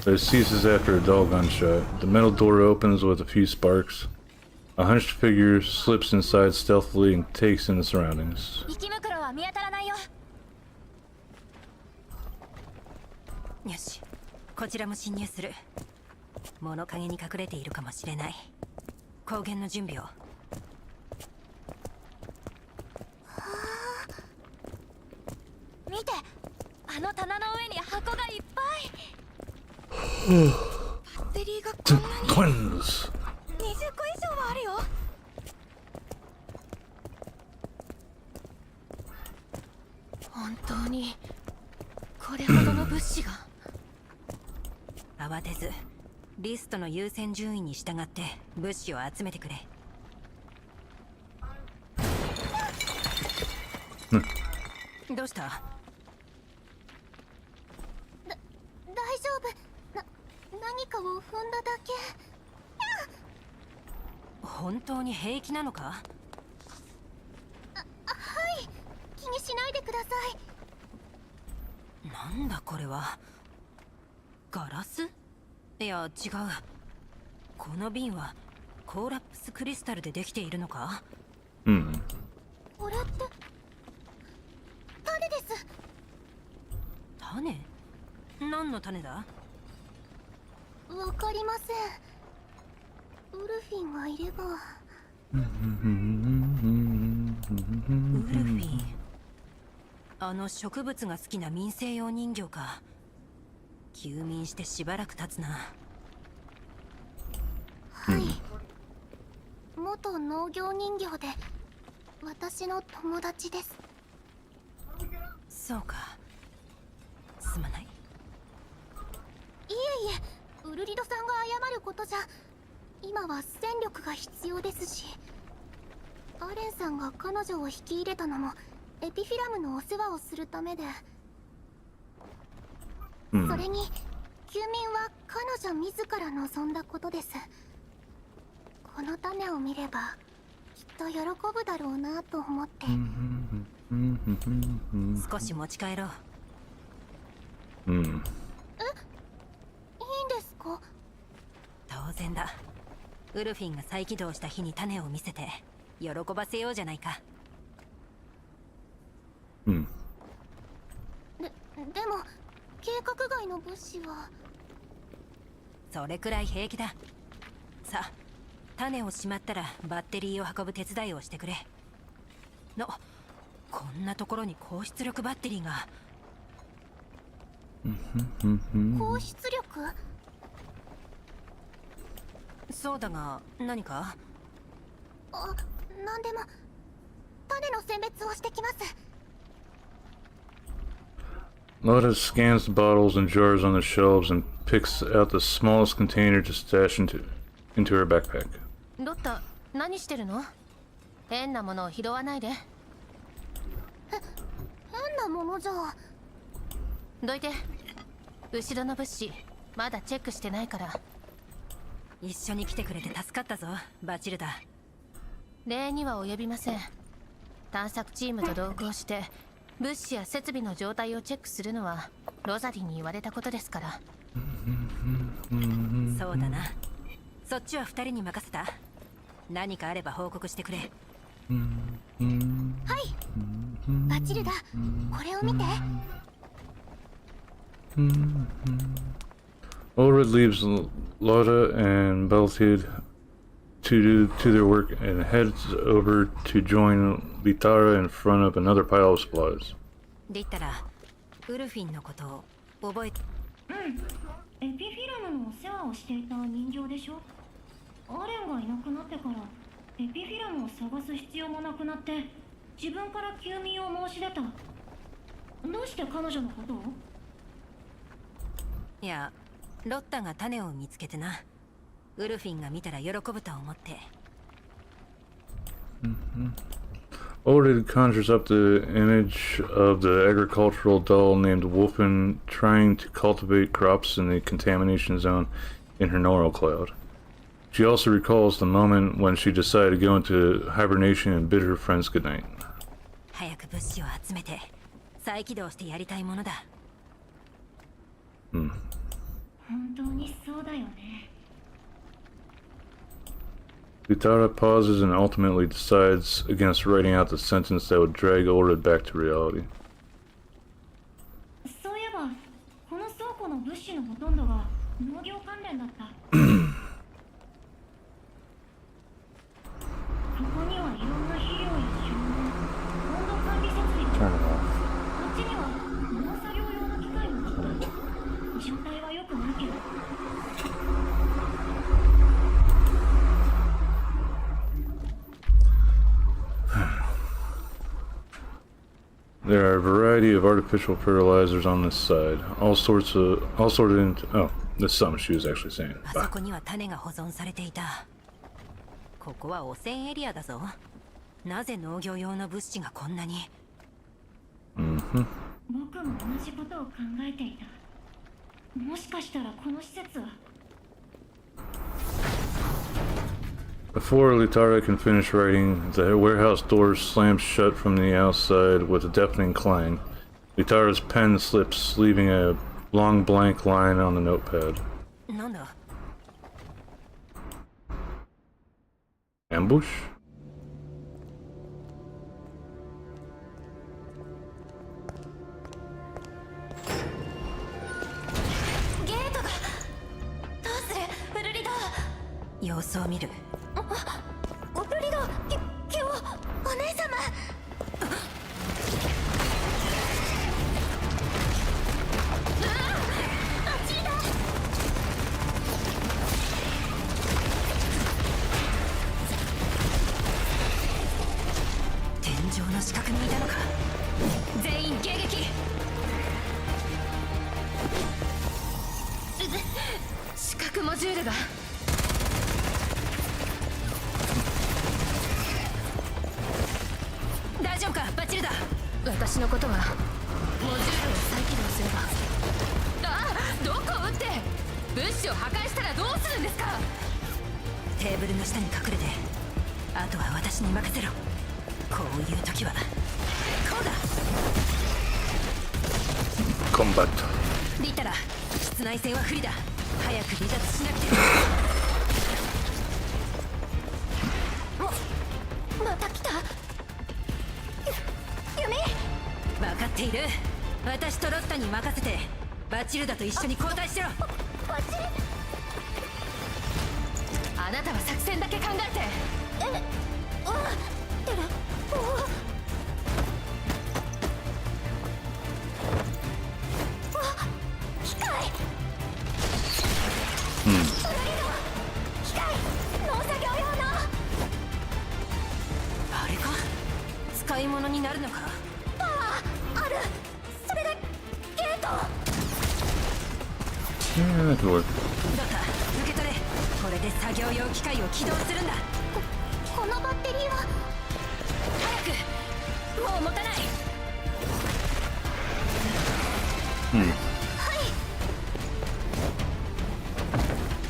B: But it ceases after a dull gunshot. The metal door opens with a few sparks. A hunched figure slips inside stealthily and takes in the surroundings.
I: 生き袋は見当たらないよ。
C: よし、こちらも侵入する。物陰に隠れているかもしれない。光源の準備を。
I: 見て、あの棚の上に箱がいっぱい。バッテリーがこんなに
B: Twins!
I: 20個以上はあるよ。本当にこれほどの物資が。
C: 慌てずリストの優先順位に従って物資を集めてくれ。どうした？
G: 大丈夫。何かを踏んだだけ。
C: 本当に平気なのか？
G: はい、気にしないでください。
C: なんだこれは。ガラス？いや違う。この瓶はコーラップスクリスタルでできているのか？
B: うん。
G: これって種です。
C: 種？何の種だ？
G: わかりません。ウルフィンがいれば。
C: ウルフィン。あの植物が好きな民生用人形か。休眠してしばらく経つな。
G: はい。元農業人形で私の友達です。
C: そうか。すまない。
G: いえいえ、ウルリドさんが謝ることじゃ。今は戦力が必要ですし、アレンさんが彼女を引き入れたのもエピフィラムのお世話をするためで、それに休眠は彼女自ら望んだことです。この種を見ればきっと喜ぶだろうなと思って。
C: 少し持ち帰ろう。
G: いいんですか？
C: 当然だ。ウルフィンが再起動した日に種を見せて喜ばせようじゃないか。
G: でも計画外の物資は。
C: それくらい平気だ。さあ、種をしまったらバッテリーを運ぶ手伝いをしてくれ。こんなところに高出力バッテリーが。
G: 高出力？
C: そうだが何か？
G: なんでも。種の選別をしてきます。
B: Lotta scans the bottles and jars on the shelves and picks out the smallest container to stash into her backpack.
H: ロッタ、何してるの？変なものを拾わないで。
G: 変なものじゃ。
H: どいて。後ろの物資まだチェックしてないから。
C: 一緒に来てくれて助かったぞ、バチルダ。
H: 礼には及びません。探索チームと同行して物資や設備の状態をチェックするのはロザリーに言われたことですから。
C: そうだな。そっちは2人に任せた。何かあれば報告してくれ。
G: はい。バチルダ、これを見て。
B: Ulred leaves Lotta and Beltude to their work and heads over to join Litara in front of another pile of supplies.
C: リッタラ、ウルフィンのことを覚えて。
D: エピフィラムのお世話をしていた人形でしょ。アレンがいなくなってからエピフィラムを探す必要もなくなって自分から休眠を申し出た。どうして彼女のことを？
C: いや、ロッタが種を見つけてな。ウルフィンが見たら喜ぶと思って。
B: Odin conjures up the image of the agricultural doll named Wolfen trying to cultivate crops in the contamination zone in her neural cloud. She also recalls the moment when she decided to go into hibernation and bid her friends goodnight.
C: 早く物資を集めて再起動してやりたいものだ。
D: 本当にそうだよね。
B: Litara pauses and ultimately decides against writing out the sentence that would drag Ulrich back to reality.
D: そういえば、この倉庫の物資のほとんどが農業関連だった。ここにはいろんな肥料や収納、温度管理設備が。こっちには農作業用の機械もあった。状態は良くないけど。
B: There are a variety of artificial fertilizers on this side. All sorted into... Oh, that's something she was actually saying.
C: あそこには種が保存されていた。ここは汚染エリアだぞ。なぜ農業用の物資がこんなに？
D: 僕も同じことを考えていた。もしかしたらこの施設は。
B: Before Litara can finish writing, the warehouse door slams shut from the outside with a deafening clang. Litara's pen slips, leaving a long blank line on the notepad.
C: なんだ？
B: Ambush?
G: ゲートが。どうする？ウルリド。
C: 様子を見る。
G: ウルリド、今日お姉様。
C: 天井の死角にいたのか。全員迎撃。
H: 視覚モジュールが。
C: 大丈夫か？バッチリだ。
H: 私のことはモジュールを再起動すれば。ああ、どこを撃って物資を破壊したらどうするんですか？
C: テーブルの下に隠れて、あとは私に任せろ。こういう時はこうだ。
B: コンバット。
C: リタラ、室内戦は不利だ。早く離脱しなくて。
G: また来た。ユミ。
C: 分かっている。私とロッタに任せてバチルダと一緒に交代しろ。
G: バチリ。
H: あなたは作戦だけ考えて。
G: テラ。機械。機械。農作業用の。
C: あれか？使い物になるのか？
G: パワーある。それがゲート。
B: Yeah, that could work.
C: ロッタ、受け取れ。これで作業用機械を起動するんだ。
G: このバッテリーは。
C: 早く。もう持たない。
G: はい。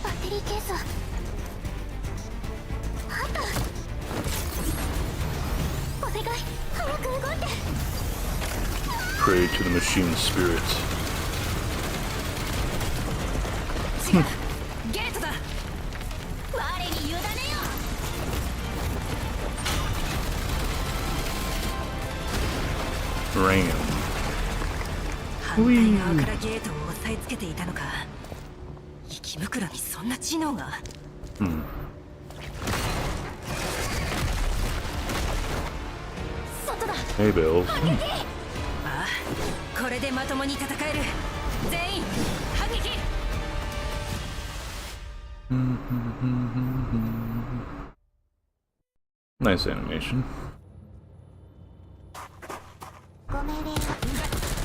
G: バッテリーケースはあった。お願い、早く動いて。
B: Pray to the machine spirits.
C: 違う。ゲートだ。
G: 我に委ねよ。
B: Ram.
C: 反対側からゲートを押さえつけていたのか。息袋にそんな知能が。
B: Hey, Bills.
C: ああ、これでまともに戦える。全員反撃。
B: Nice animation.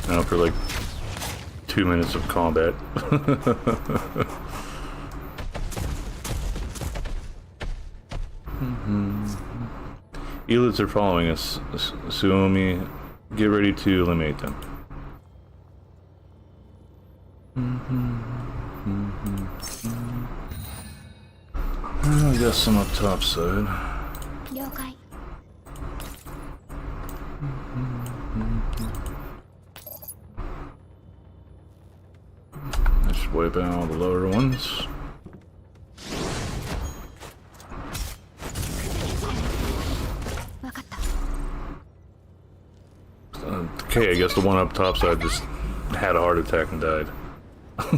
B: Now for like 2 minutes of combat. Elids are following us. Suomi, get ready to eliminate them. I guess some up top side.
G: 了解。
B: I should wipe out all the lower ones. Okay, I guess the one up top side just had a heart attack and died.
C: 捨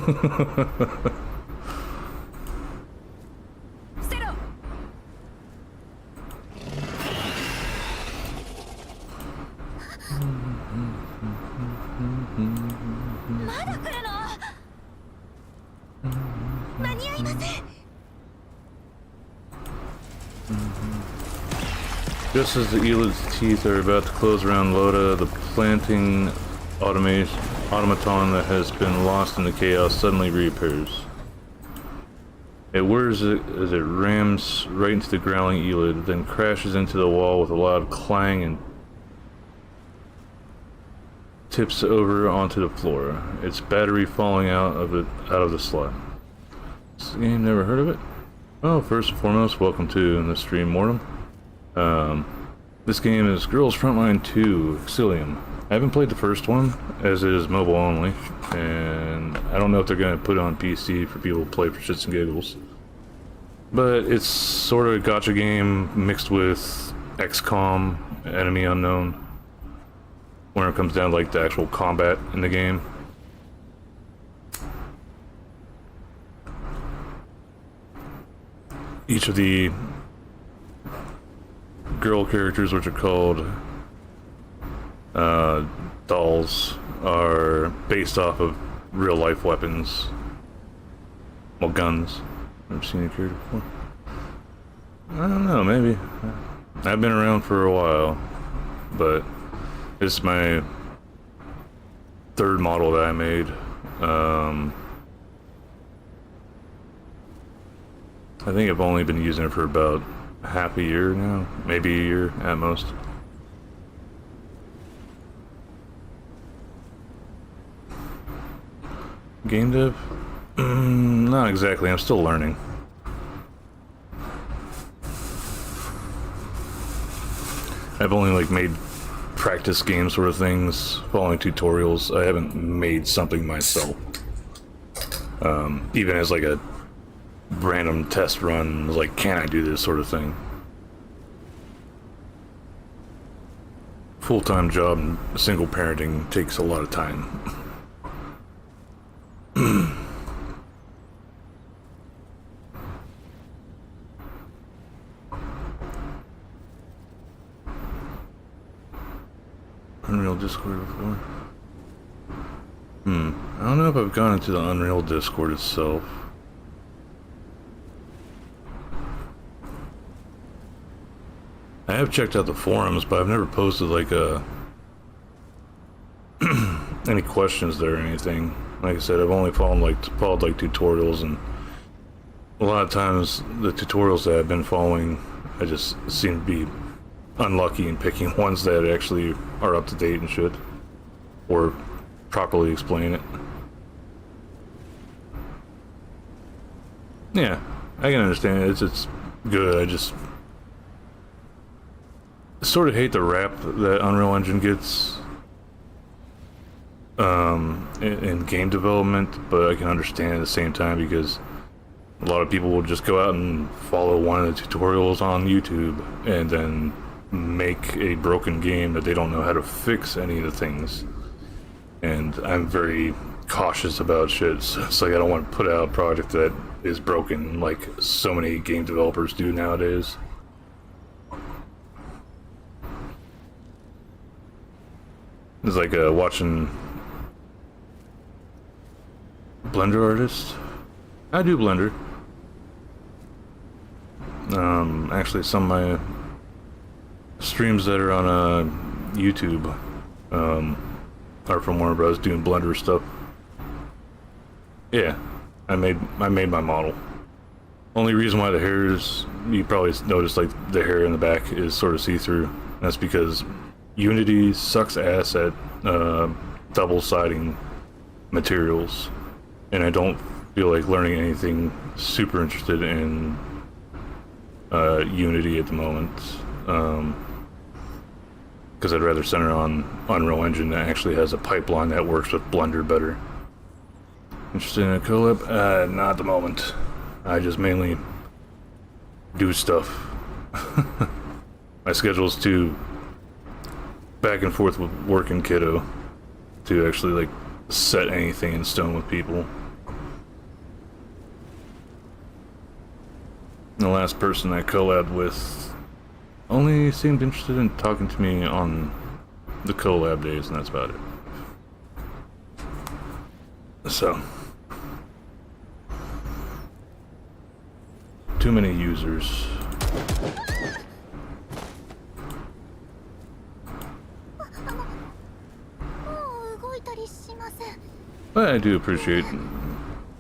C: てろ。
G: まだ来るの？間に合いません。
B: Just as the Elid's teeth are about to close around Loda, the planting automaton that has been lost in the chaos suddenly reappears. It whirs as it rams right into the growling Elid, then crashes into the wall with a loud clang and tips over onto the floor, its battery falling out of the slot. This game, never heard of it? Oh, first and foremost, welcome to the stream, Mortem. This game is Girls Frontline 2, Exilium. I haven't played the first one, as it is mobile only, and I don't know if they're going to put it on PC for people to play for shits and giggles. But it's sort of a gacha game mixed with XCOM, Enemy Unknown, when it comes down to like the actual combat in the game. Each of the girl characters, which are called dolls, are based off of real life weapons. Well, guns. Never seen a character before. I don't know, maybe. I've been around for a while, but this is my third model that I made. I think I've only been using it for about half a year now, maybe a year at most. Game dev? Not exactly, I'm still learning. I've only like made practice game sort of things, following tutorials. I haven't made something myself. Even as like a random test run, like, can I do this sort of thing? Full-time job and single parenting takes a lot of time. Unreal Discord before? I don't know if I've gone into the Unreal Discord itself. I have checked out the forums, but I've never posted like any questions there or anything. Like I said, I've only followed like tutorials, and a lot of times the tutorials that I've been following, I just seem to be unlucky in picking ones that actually are up to date and shit, or properly explain it. Yeah, I can understand it. It's good. I just sort of hate the rap that Unreal Engine gets in game development, but I can understand at the same time because a lot of people will just go out and follow one of the tutorials on YouTube and then make a broken game that they don't know how to fix any of the things. And I'm very cautious about shit, so it's like I don't want to put out a project that is broken like so many game developers do nowadays. It's like watching Blender artist. I do Blender. Actually, some of my streams that are on YouTube are from Warner Bros. Doing Blender stuff. Yeah, I made my model. Only reason why the hair is, you probably noticed, like the hair in the back is sort of see-through. That's because Unity sucks ass at double-siding materials, and I don't feel like learning anything super interested in Unity at the moment, because I'd rather center on Unreal Engine that actually has a pipeline that works with Blender better. Interested in a collab? Not at the moment. I just mainly do stuff. My schedule's too back and forth with work and kiddo to actually like set anything in stone with people. The last person I collabed with only seemed interested in talking to me on the collab days, and that's about it. So, too many users. But I do appreciate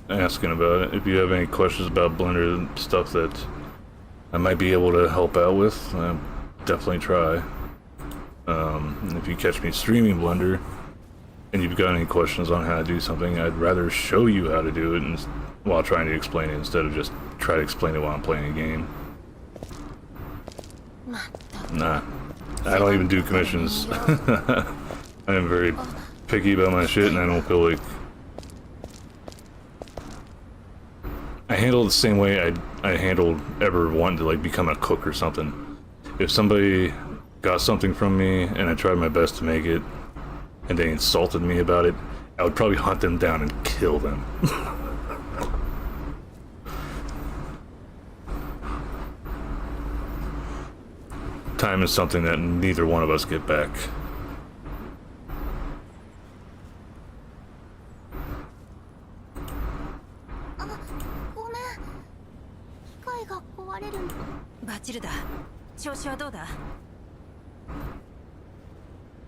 B: asking about it. If you have any questions about Blender stuff that I might be able to help out with, I'll definitely try. If you catch me streaming Blender and you've got any questions on how to do something, I'd rather show you how to do it while trying to explain it instead of just try to explain it while I'm playing a game. Nah, I don't even do commissions. I am very picky about my shit, and I don't feel like I handle it the same way I handled ever wanting to like become a cook or something. If somebody got something from me and I tried my best to make it and they insulted me about it, I would probably hunt them down and kill them. Time is something that neither one of us get back.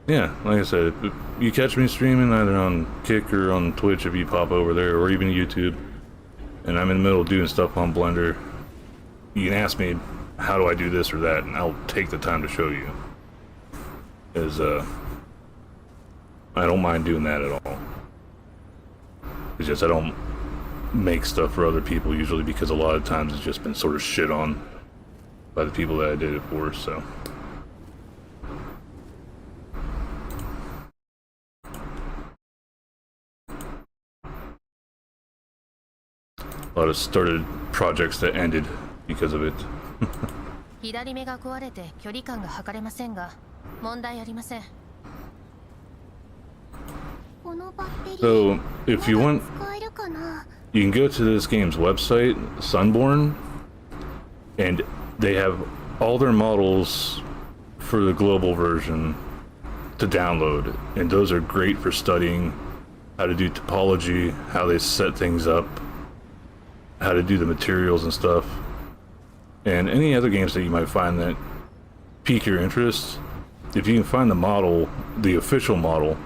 B: Yeah, like I said, if you catch me streaming either on Kick or on Twitch, if you pop over there, or even YouTube, and I'm in the middle of doing stuff on Blender, you can ask me, how do I do this or that, and I'll take the time to show you. Because, I don't mind doing that at all. It's just I don't make stuff for other people usually, because a lot of times it's just been sort of shit on by the people that I did it for, so. A lot of started projects that ended because of it.
H: 左目が壊れて距離感が測れませんが、問題ありません。
B: So, if you want, you can go to this game's website, Sunborn, and they have all their models for the global version to download, and those are great for studying how to do topology, how they set things up, how to do the materials and stuff, and any other games that you might find that pique your interest. If you can find the model, the official model,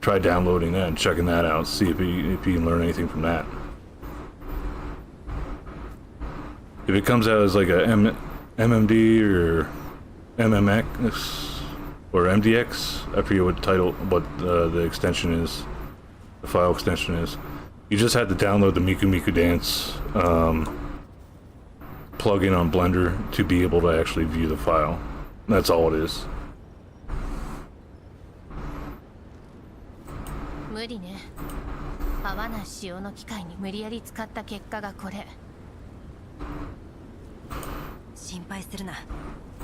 B: try downloading that and checking that out, see if you can learn anything from that. If it comes out as like a MMD or MMX or MDX, I forget what the extension is, the file extension is. You just have to download the Miku Miku Dance plugin on Blender to be able to actually view the file. That's all it is.
H: 無理ね。合わない仕様の機械に無理やり使った結果がこれ。
C: 心配するな。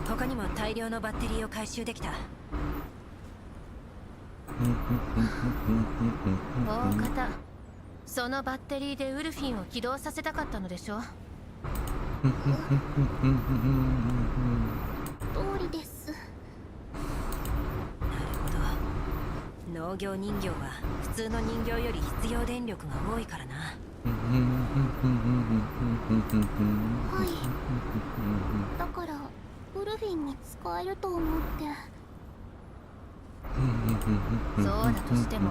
C: 他にも大量のバッテリーを回収できた。
H: 大方、そのバッテリーでウルフィンを起動させたかったのでしょ。
G: 通りです。
C: なるほど。農業人形は普通の人形より必要電力が多いからな。
G: はい。だからウルフィンに使えると思って。
H: そうだとしても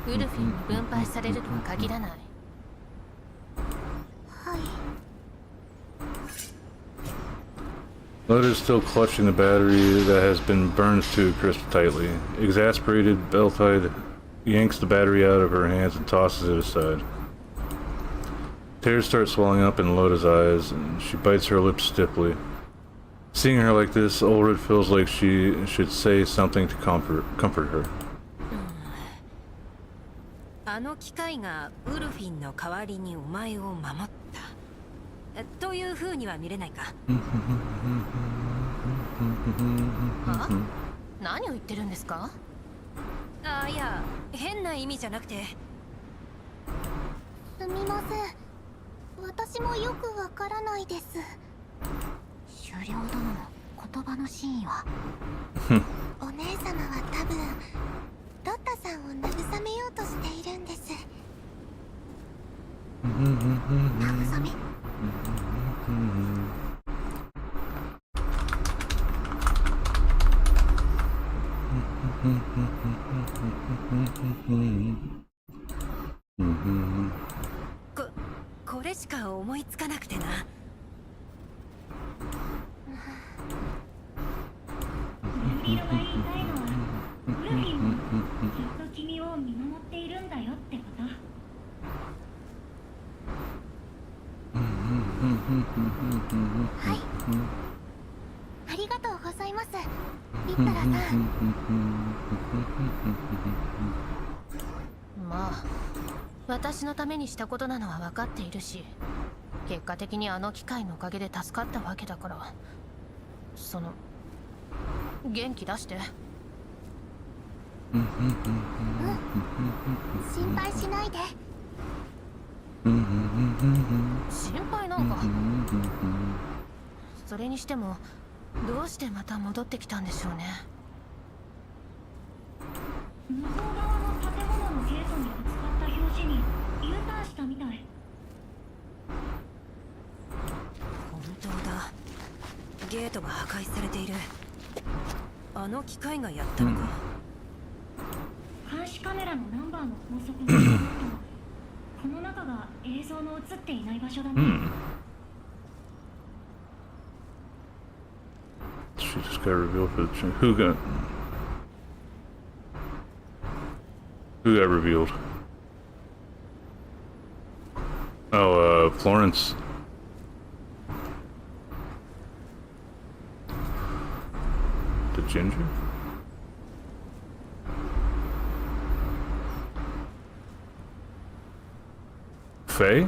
H: ウルフィンに分配されるとは限らない。
G: はい。
B: Lud is still clutching the battery that has been burned to a crisp tightly. Exasperated, Beltide yanks the battery out of her hands and tosses it aside. Tears start swelling up in Loda's eyes, and she bites her lips stiffly. Seeing her like this, Ulrid feels like she should say something to comfort her.
C: あの機械がウルフィンの代わりにお前を守ったという風には見れないか。
H: は？何を言ってるんですか？
C: あ、いや、変な意味じゃなくて。
G: すみません。私もよくわからないです。終了殿の言葉の真意はお姉様は多分ロッタさんを慰めようとしているんです。慰め？
C: これしか思いつかなくてな。
D: ルビロが言いたいのは、ウルフィンもずっと君を見守っているんだよってこと。
G: はい。ありがとうございます、リッタラさん。
H: まあ私のためにしたことなのは分かっているし、結果的にあの機械のおかげで助かったわけだから、元気出して。
G: 心配しないで。
H: 心配なんか。それにしてもどうしてまた戻ってきたんでしょうね。
D: 向こう側の建物のゲートにぶつかった拍子に U ターンしたみたい。
C: 本当だ、ゲートが破壊されている。あの機械がやったのか。
D: 監視カメラのナンバーの法則によるとこの中が映像の映っていない場所だね。
B: She just got revealed for the Who got revealed? Oh, Florence. The ginger? Faye?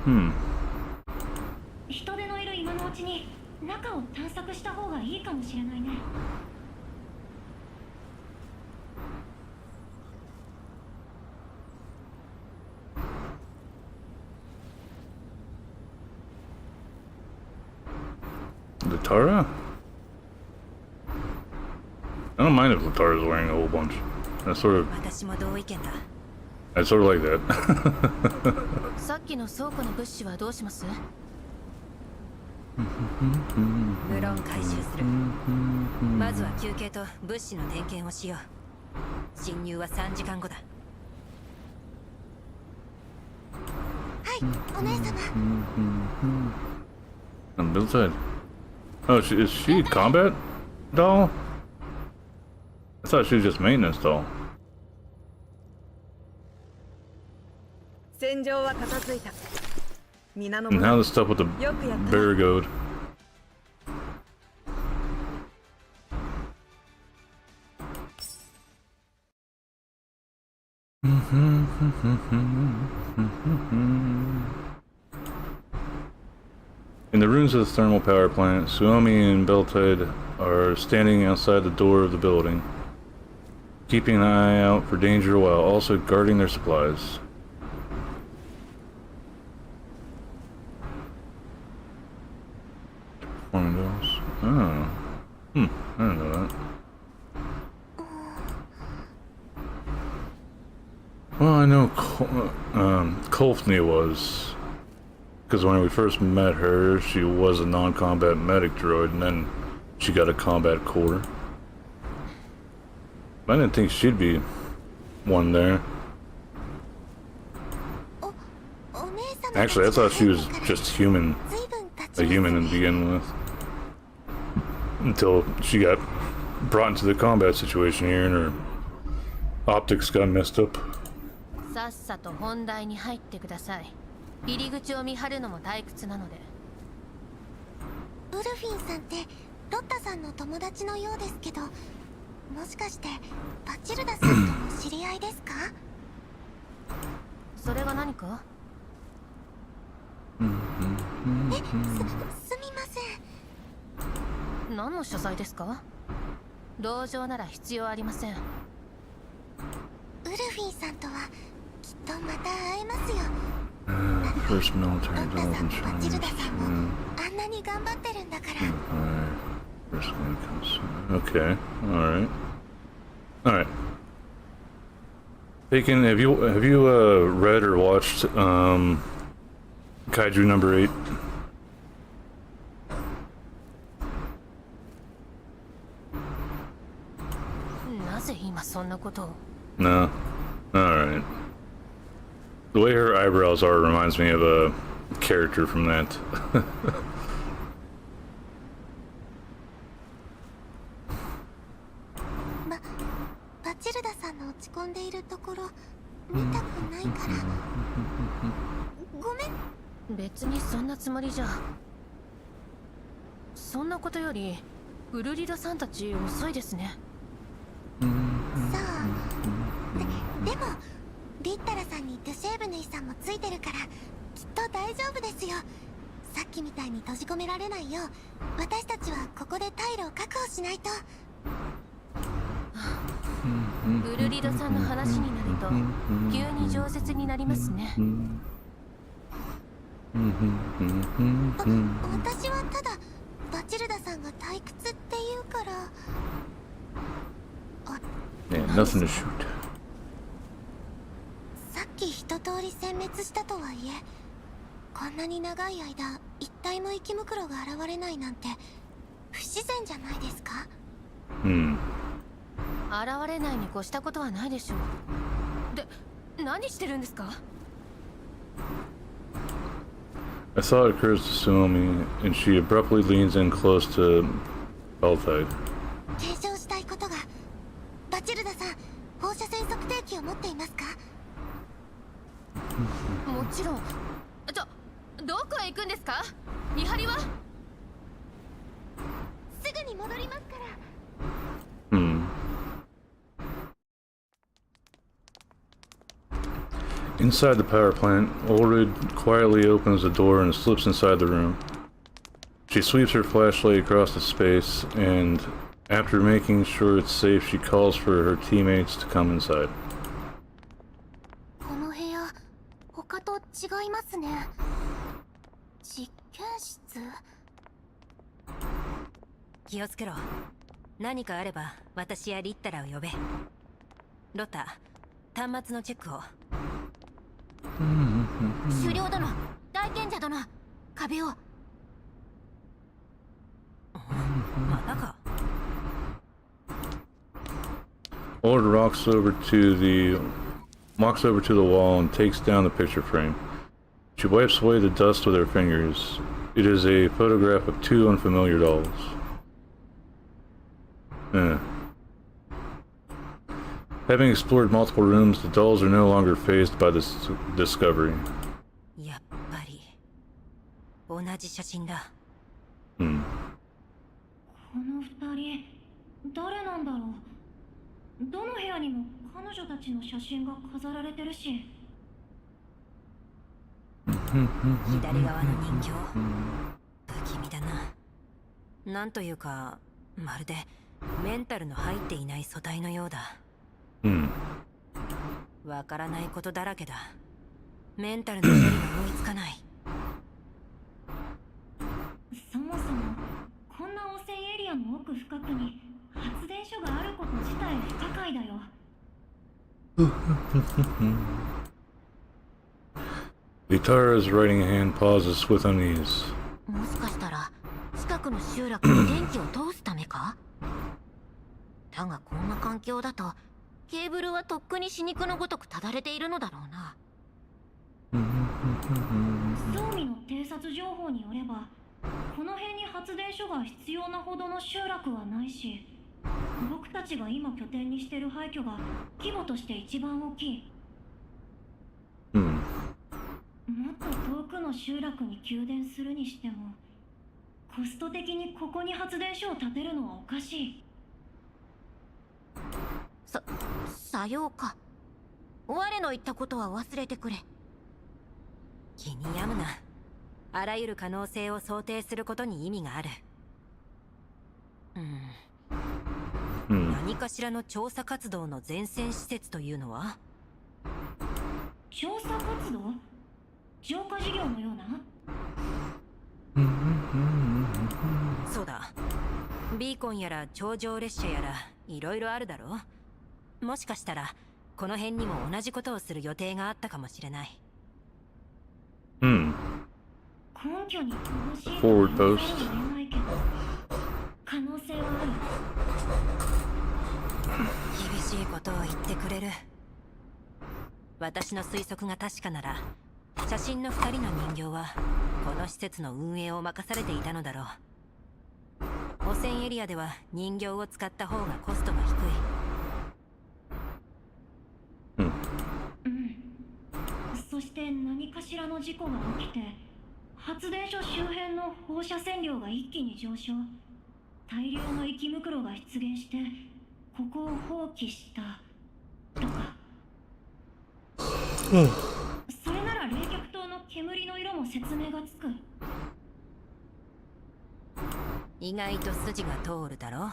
B: Hmm.
D: 人手のいる今のうちに中を探索した方がいいかもしれないね。
B: Latara? I don't mind if Latara's wearing a whole bunch. That's sort of...
C: 私も同意見だ。
B: I sort of like that.
H: さっきの倉庫の物資はどうします？
C: 無論回収する。まずは休憩と物資の点検をしよう。侵入は3時間後だ。
G: はい、お姉様。
B: On Bill's side. Oh, is she a combat doll? I thought she was just maintenance doll.
E: 戦場は片付いた。皆の
B: And now the stuff with the Barrigode. In the ruins of the thermal power plant, Suomi and Beltide are standing outside the door of the building. keeping an eye out for danger while also guarding their supplies. Performing dolls. Oh. I didn't know that. Well, I know Kolfni was, because when we first met her, she was a non-combat medic droid, and then she got a combat core. I didn't think she'd be one there. Actually, I thought she was just human, a human to begin with, until she got brought into the combat situation here, and her optics got messed up.
H: さっさと本題に入ってください。入り口を見張るのも退屈なので。
G: ウルフィンさんってロッタさんの友達のようですけど、もしかしてバチルダさんとも知り合いですか？
H: それが何か？
G: すみません。
H: 何の謝罪ですか？同情なら必要ありません。
G: ウルフィンさんとはきっとまた会えますよ。
B: First military
G: ロッタさん
B: development
G: もバチルダ
B: challenge.
G: さんもあんなに頑張ってるんだから。
B: First okay, alright. Alright. Taken, have you read or watched Kaiju number 8? No. Alright. The way her eyebrows are reminds me of a character from that.
G: バチルダさんの落ち込んでいるところ見たくないからごめん。
H: 別にそんなつもりじゃ。そんなことよりウルリダさんたち遅いですね。
G: そう。でもリッタラさんにドゥシェーブヌイさんもついてるからきっと大丈夫ですよ。さっきみたいに閉じ込められないよう私たちはここで退路を確保しないと。
H: ウルリドさんの話になると急に饒舌になりますね。
G: 私はただバチルダさんが退屈って言うから。
B: Yeah, nothing to shoot.
G: さっき一通り殲滅したとはいえこんなに長い間一体も生き袋が現れないなんて不自然じゃないですか？
H: 現れないに越したことはないでしょう。で、何してるんですか？
B: I saw it occurs to Suomi, and she abruptly leans in close to Beltide.
G: 検証したいことが。バチルダさん、放射線測定器を持っていますか？
H: もちろん。どこへ行くんですか？見張りは？
G: すぐに戻りますから。
B: Inside the power plant, Ulrid quietly opens the door and slips inside the room. She sweeps her flashlight across the space, and after making sure it's safe, she calls for her teammates to come inside.
G: この部屋、他と違いますね。実験室？
C: 気をつけろ。何かあれば私やリッタラを呼べ。ロタ、端末のチェックを。
G: 狩猟殿、大賢者殿、壁を。
C: またか。
B: Ulrid walks over to the wall and takes down the picture frame. She wipes away the dust with her fingers. It is a photograph of two unfamiliar dolls. Having explored multiple rooms, the dolls are no longer fazed by this discovery.
C: やっぱり同じ写真だ。
D: この二人誰なんだろう。どの部屋にも彼女たちの写真が飾られてるし。
C: 左側の人形不気味だな。なんというかまるでメンタルの入っていない素体のようだ。
B: うん。
C: わからないことだらけだ。メンタルの処理が追いつかない。
D: そもそもこんな汚染エリアの奥深くに発電所があること自体不可解だよ。
B: Vitara's writing hand pauses with unease.
H: もしかしたら近くの集落に電気を通すためか。だがこんな環境だとケーブルはとっくに死肉のごとくただれているのだろうな。
D: 装備の偵察情報によれば、この辺に発電所が必要なほどの集落はないし、僕たちが今拠点にしてる廃墟が規模として一番大きい。
B: うん。
D: もっと遠くの集落に給電するにしても、コスト的にここに発電所を建てるのはおかしい。
H: さようか。我の言ったことは忘れてくれ。
C: 気に病むな。あらゆる可能性を想定することに意味がある。何かしらの調査活動の前線施設というのは？
D: 調査活動？浄化事業のような？
C: そうだ。ビーコンやら頂上列車やらいろいろあるだろう。もしかしたらこの辺にも同じことをする予定があったかもしれない。
B: うん。
D: 根拠に正しい
B: Forward
D: と
B: post.
D: は言えないけど、可能性はある。
C: 厳しいことを言ってくれる。私の推測が確かなら、写真の2人の人形はこの施設の運営を任されていたのだろう。汚染エリアでは人形を使った方がコストが低い。
D: そして何かしらの事故が起きて、発電所周辺の放射線量が一気に上昇。大量の生き袋が出現して、ここを放棄したとか。それなら冷却塔の煙の色も説明がつく。
C: 意外と筋が通るだろう。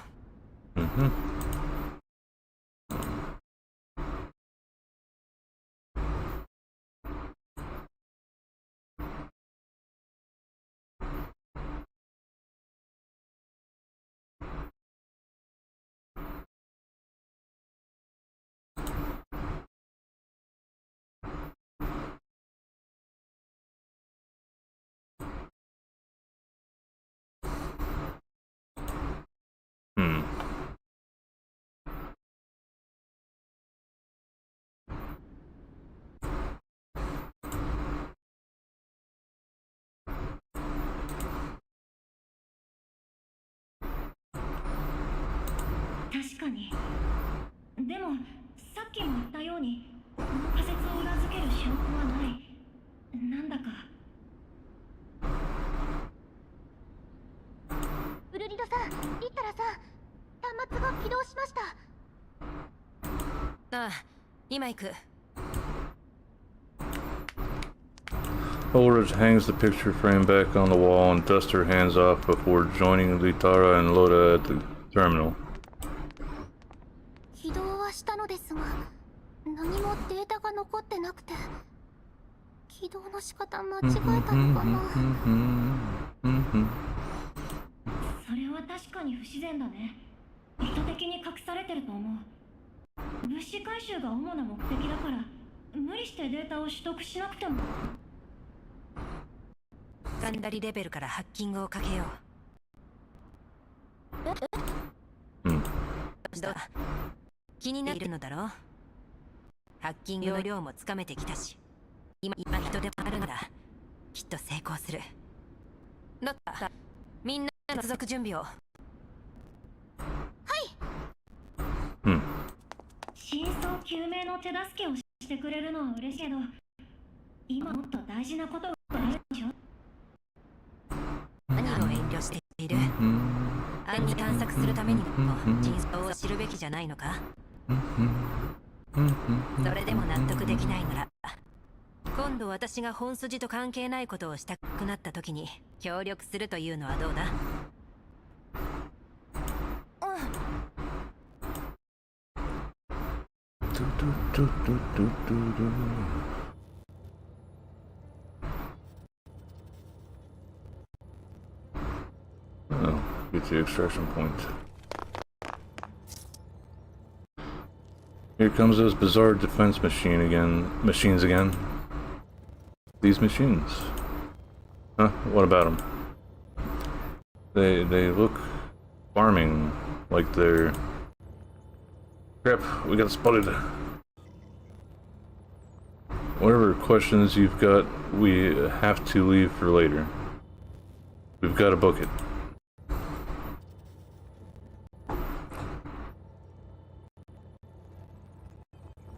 D: 確かに。でもさっきも言ったように、この仮説を裏付ける証拠はない。なんだか。
G: ウルリドさん、リッタラさん、端末が起動しました。
C: ああ、今行く。
B: Ulrich hangs the picture frame back on the wall and dusts her hands off before joining Litara and Loda at the terminal.
G: 起動はしたのですが、何もデータが残ってなくて、起動の仕方間違えたのかな。
D: それは確かに不自然だね。意図的に隠されてると思う。物資回収が主な目的だから、無理してデータを取得しなくても。
C: ガンダリレベルからハッキングをかけよう。どうだ？気になっているのだろう。ハッキングの量もつかめてきたし、今人手もあるんだ。きっと成功する。だった、みんなの接続準備を。
D: 真相究明の手助けをしてくれるのは嬉しいけど、今もっと大事なことがあるでしょ。
C: 何を遠慮している？暗に探索するためにも真相を知るべきじゃないのか？それでも納得できないなら、今度私が本筋と関係ないことをしたくなった時に協力するというのはどうだ？
B: Oh, get the extraction point. Here comes those bizarre defense machines again. These machines. Huh? What about them? They look farming, like they're... Crap, we got spotted. Whatever questions you've got, we have to leave for later. We've got to book it.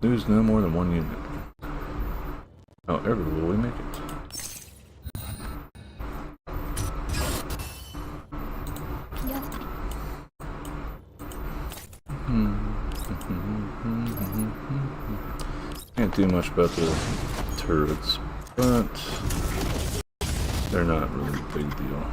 B: Lose no more than one unit. However, will we make it? Can't do much about the turrets, but they're not really a big deal.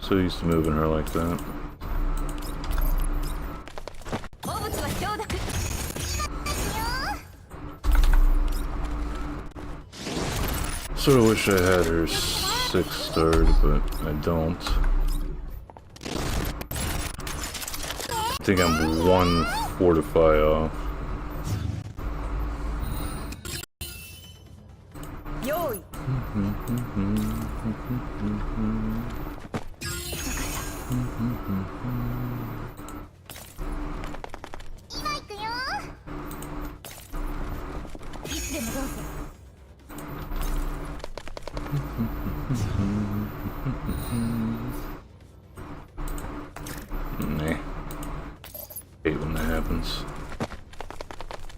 B: So used to moving her like that. Sort of wish I had her 6-starred, but I don't. I think I'm 1 fortify off. Nah. Hate when that happens.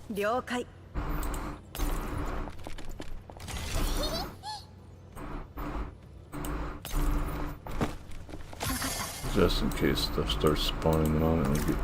E: 了解。
B: Just in case stuff starts spawning on it, we get...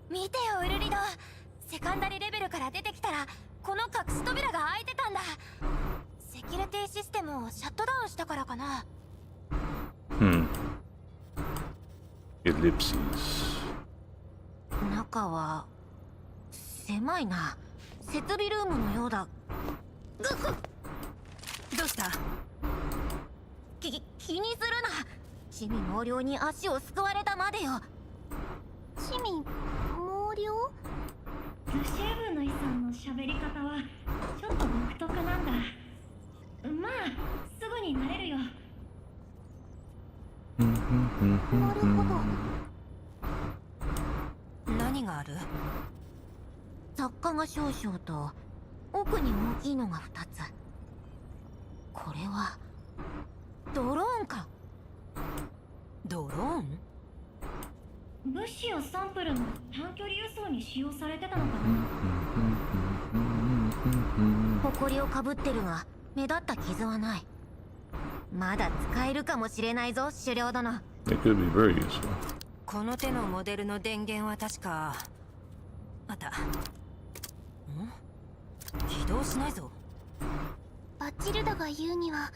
G: 見てよウルリド、セカンダリレベルから出てきたらこの隠し扉が開いてたんだ。セキュリティシステムをシャットダウンしたからかな。
B: Ellipses。
H: 中は狭いな。設備ルームのようだ。
C: どうした？
H: 気にするな。市民猛量に足をすくわれたまでよ。
G: 市民猛量？
D: ズシェーブヌイさんの喋り方はちょっと独特なんだ。まあすぐに慣れるよ。
G: なるほど。
C: 何がある？
H: 雑貨が少々と奥に大きいのが2つ。これはドローンか。
C: ドローン？
D: 物資やサンプルの短距離輸送に使用されてたのかな。
H: 埃をかぶってるが目立った傷はない。まだ使えるかもしれないぞ、狩猟殿。
B: It could be very useful.
C: この手のモデルの電源は確かあった。起動しないぞ。
G: バチルダが言うには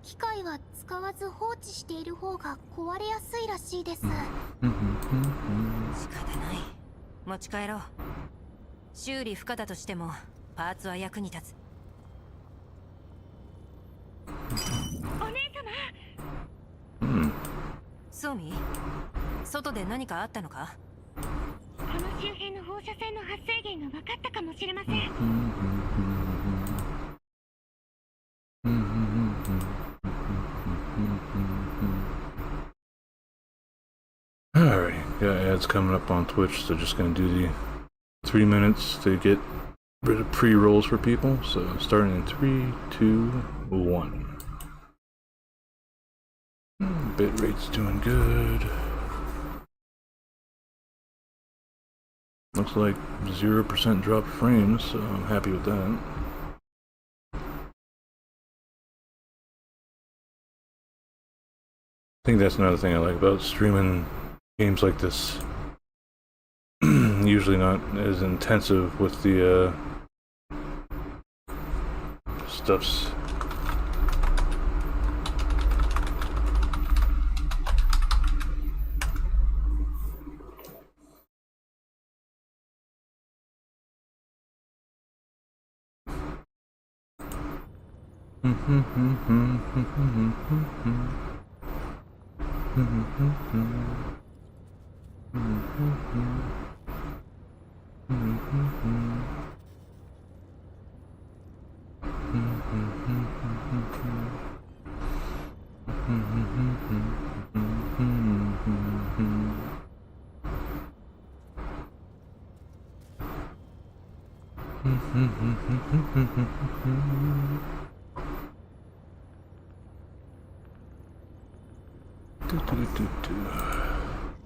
G: 機械は使わず放置している方が壊れやすいらしいです。
C: 仕方ない、持ち帰ろう。修理不可だとしてもパーツは役に立つ。
D: お姉様、
C: ソミ、外で何かあったのか？
D: この周辺の放射線の発生源が分かったかもしれません。
B: Alright, got ads coming up on Twitch, so just gonna do the 3 minutes to get rid of pre-rolls for people. So starting in 3, 2, 1. Bitrate's doing good. Looks like 0% drop frames, so I'm happy with that. I think that's another thing I like about streaming games like this. Usually not as intensive with the stuffs.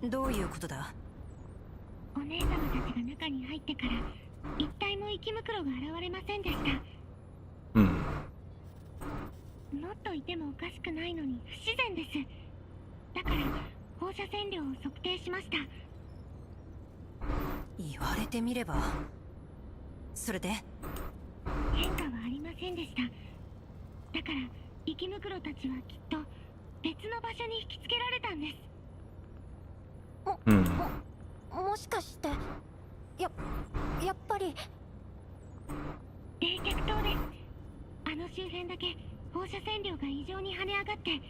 C: どういうことだ？
D: お姉様たちが中に入ってから一体も生き袋が現れませんでした。もっといてもおかしくないのに不自然です。だから放射線量を測定しました。
C: 言われてみれば。それで？
D: 変化はありませんでした。だから生き袋たちはきっと別の場所に引きつけられたんです。
G: もしかしてやっぱり
D: 冷却塔です。あの周辺だけ放射線量が異常に跳ね上がって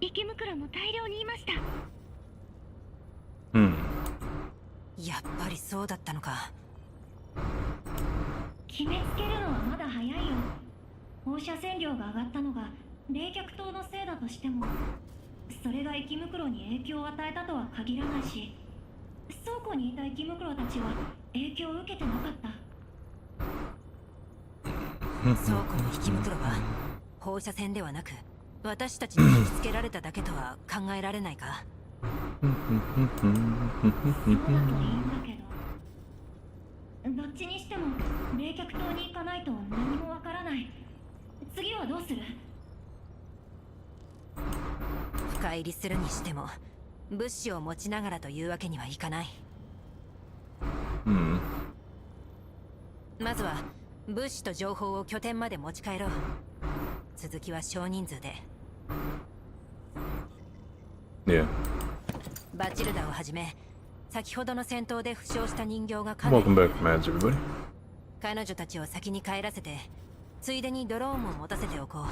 D: 生き袋も大量にいました。
C: やっぱりそうだったのか。
D: 決めつけるのはまだ早いよ。放射線量が上がったのが冷却塔のせいだとしても、それが生き袋に影響を与えたとは限らないし、倉庫にいた生き袋たちは影響を受けてなかった。
C: 倉庫の生き袋は放射線ではなく私たちに引きつけられただけとは考えられないか？
D: そうだといいんだけど、どっちにしても冷却塔に行かないと何もわからない。次はどうする？
C: 深入りするにしても物資を持ちながらというわけにはいかない。まずは物資と情報を拠点まで持ち帰ろう。続きは少人数で。バチルダをはじめ先ほどの戦闘で負傷した人形がかなり。
B: Welcome back, Mads, everybody.
C: 彼女たちを先に帰らせてついでにドローンも持たせておこう。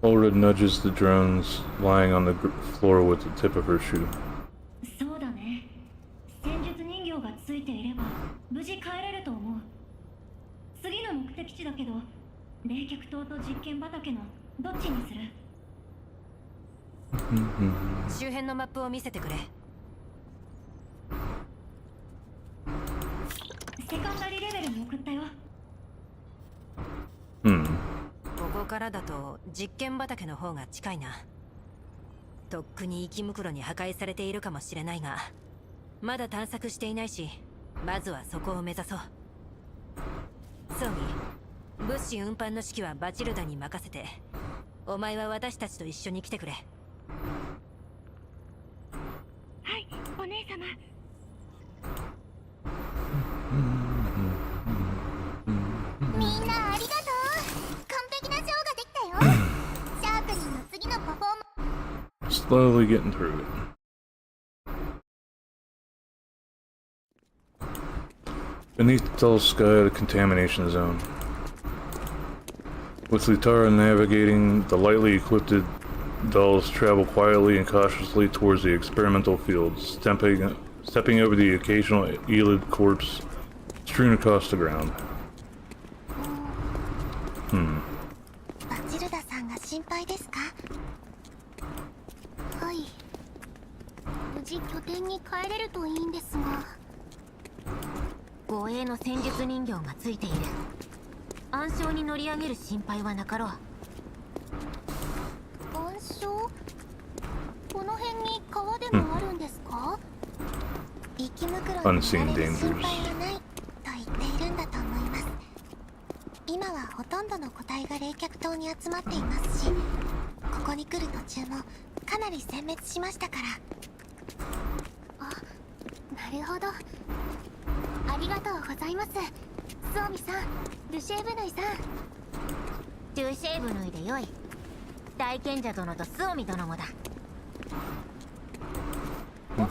B: Laura nudges the drones lying on the floor with the tip of her shoe.
D: そうだね。戦術人形がついていれば無事帰れると思う。次の目的地だけど冷却塔と実験畑のどっちにする？
C: 周辺のマップを見せてくれ。
D: セカンダリーレベルに送ったよ。
C: ここからだと実験畑の方が近いな。とっくに生き袋に破壊されているかもしれないが、まだ探索していないし、まずはそこを目指そう。ソミー、物資運搬の指揮はバチルダに任せて、お前は私たちと一緒に来てくれ。
D: はい、お姉様。
G: みんなありがとう。完璧なショーができたよ。シャープリンの次のパフォーマンス。
B: Slowly getting through it. Beneath the dull sky, the contamination zone. With Lutara navigating, the lightly equipped dolls travel quietly and cautiously towards the experimental fields, stepping over the occasional Elid corpse strewn across the ground.
G: バチルダさんが心配ですか？はい。無事拠点に帰れるといいんですが。
H: 護衛の戦術人形がついている。暗礁に乗り上げる心配はなかろう。
G: 暗礁？この辺に川でもあるんですか？生き袋になれる心配はないと言っているんだと思います。今はほとんどの個体が冷却島に集まっていますし、ここに来る途中もかなり殲滅しましたから。あ、なるほど。ありがとうございます。スオミさん、ルシェーブヌイさん。
H: ジューシェーブヌイでよい。大賢者殿とスオミ殿もだ。
D: う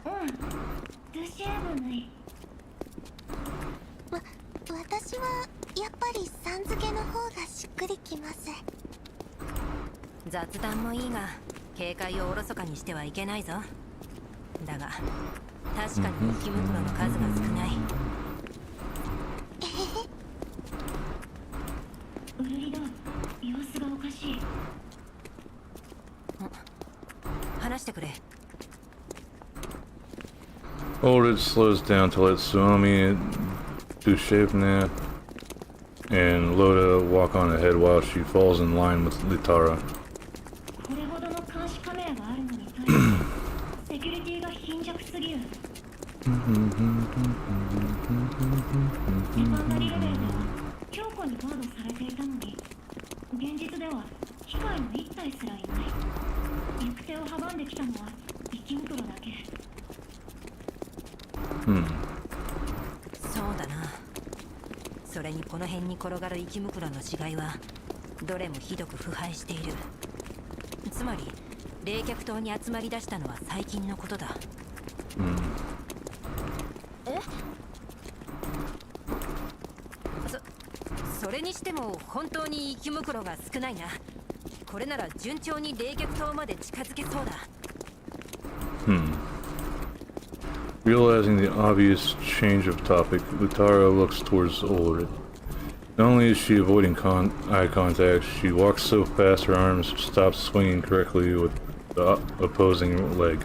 D: ん、ルシェーブヌイ。
G: 私はやっぱりさん付けの方がしっくりきます。
C: 雑談もいいが、警戒をおろそかにしてはいけないぞ。だが確かに生き袋の数が少ない。
D: ウルリだ、様子がおかしい。
C: 話してくれ。
B: Ulrich slows down to let Suomi, Dushevna, and Loda walk on ahead while she falls in line with Litara.
D: これほどの監視カメラがあるのに対してセキュリティが貧弱すぎる。セカンダリレベルでは強固にガードされていたのに、現実では機械の一体すらいない。行く手を阻んできたのは生き袋だけ。
C: そうだな。それにこの辺に転がる生き袋の死骸はどれもひどく腐敗している。つまり冷却島に集まり出したのは最近のことだ。それにしても本当に生き袋が少ないな。これなら順調に冷却島まで近づけそうだ。
B: Realizing the obvious change of topic, Lutara looks towards Ulrich. Not only is she avoiding eye contact, she walks so fast her arms stop swinging correctly with the opposing leg.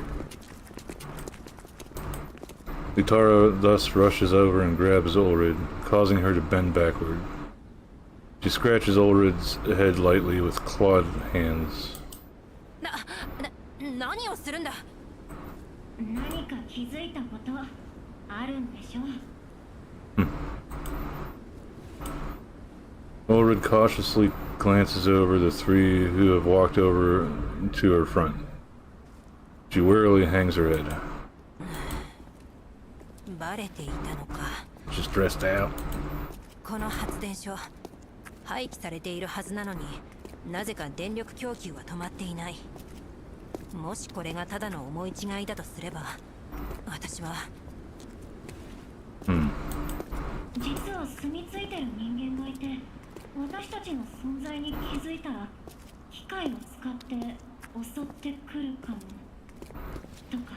B: Lutara thus rushes over and grabs Ulrich, causing her to bend backward. She scratches Ulrich's head lightly with clawed hands.
C: 何をするんだ。
D: 何か気づいたことあるんでしょ。
B: Ulrich cautiously glances over the three who have walked over to her front. She wearily hangs her head.
C: バレていたのか。
B: She's stressed out.
C: この発電所、廃棄されているはずなのになぜか電力供給は止まっていない。もしこれがただの思い違いだとすれば、私は
D: 実は住み着いてる人間がいて、私たちの存在に気づいたら機械を使って襲ってくるかもとか。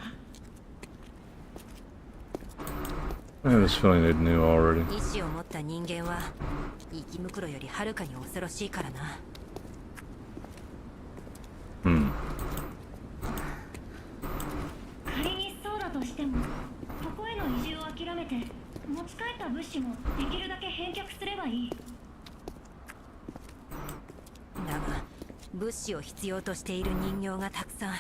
B: I have this feeling they knew already.
C: 意志を持った人間は生き袋よりはるかに恐ろしいからな。
D: 仮にそうだとしても、ここへの移住を諦めて持ち帰った物資もできるだけ返却すればいい。
C: だが物資を必要としている人形がたくさん。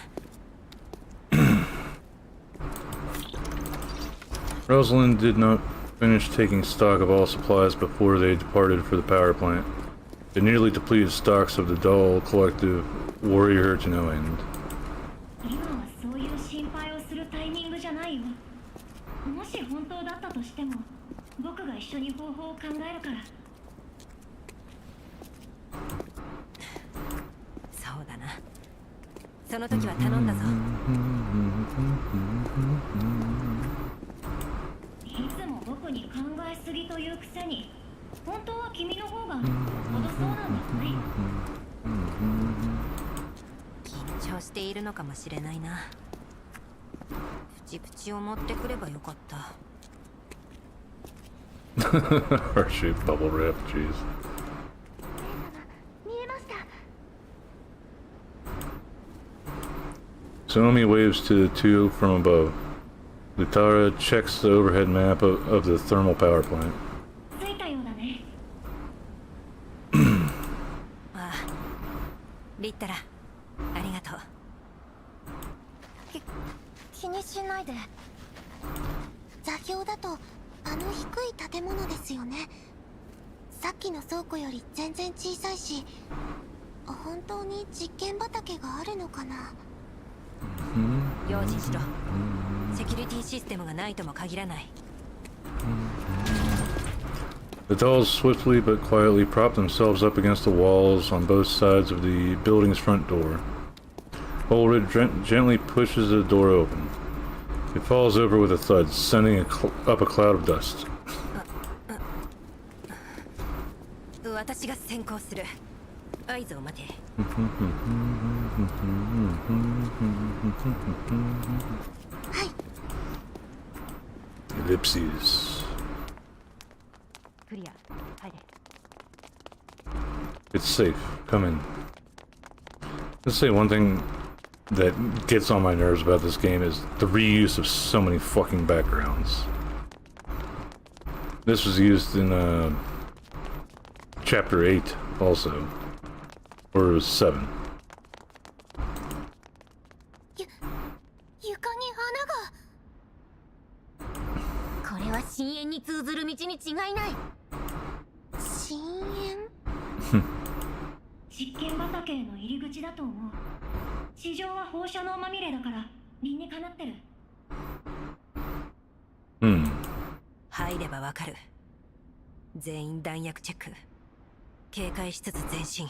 B: Rosalind did not finished taking stock of all supplies before they departed for the power plant. They nearly depleted stocks of the doll collective, worry her to no end.
D: 今はそういう心配をするタイミングじゃないよ。もし本当だったとしても、僕が一緒に方法を考えるから。
C: そうだな。その時は頼んだぞ。
D: いつも僕に考えすぎというくせに、本当は君の方が程そうなんだよね。
C: 緊張しているのかもしれないな。プチプチを持ってくればよかった。
B: Heart-shaped bubble wrap, jeez.
G: 見えました。
B: Tsunomi waves to the two from above. Lutara checks the overhead map of the thermal power plant.
D: 着いたようだね。
C: ああ、リッタラ、ありがとう。
G: 気にしないで。座標だとあの低い建物ですよね。さっきの倉庫より全然小さいし、本当に実験畑があるのかな。
C: 用心しろ。セキュリティシステムがないとも限らない。
B: The dolls swiftly but quietly prop themselves up against the walls on both sides of the building's front door. Ulrich gently pushes the door open. It falls over with a thud, sending up a cloud of dust.
C: 私が先行する。合図を待て。
G: はい。
B: Ellipses.
C: クリア。入れ。
B: It's safe. Come in. Let's say one thing that gets on my nerves about this game is the reuse of so many fucking backgrounds. This was used in Chapter 8 also. Or it was 7.
G: 床に穴が。これは深淵に通ずる道に違いない。深淵？
D: 実験畑への入り口だと思う。地上は放射能まみれだから理にかなってる。
C: 入ればわかる。全員弾薬チェック。警戒しつつ前進。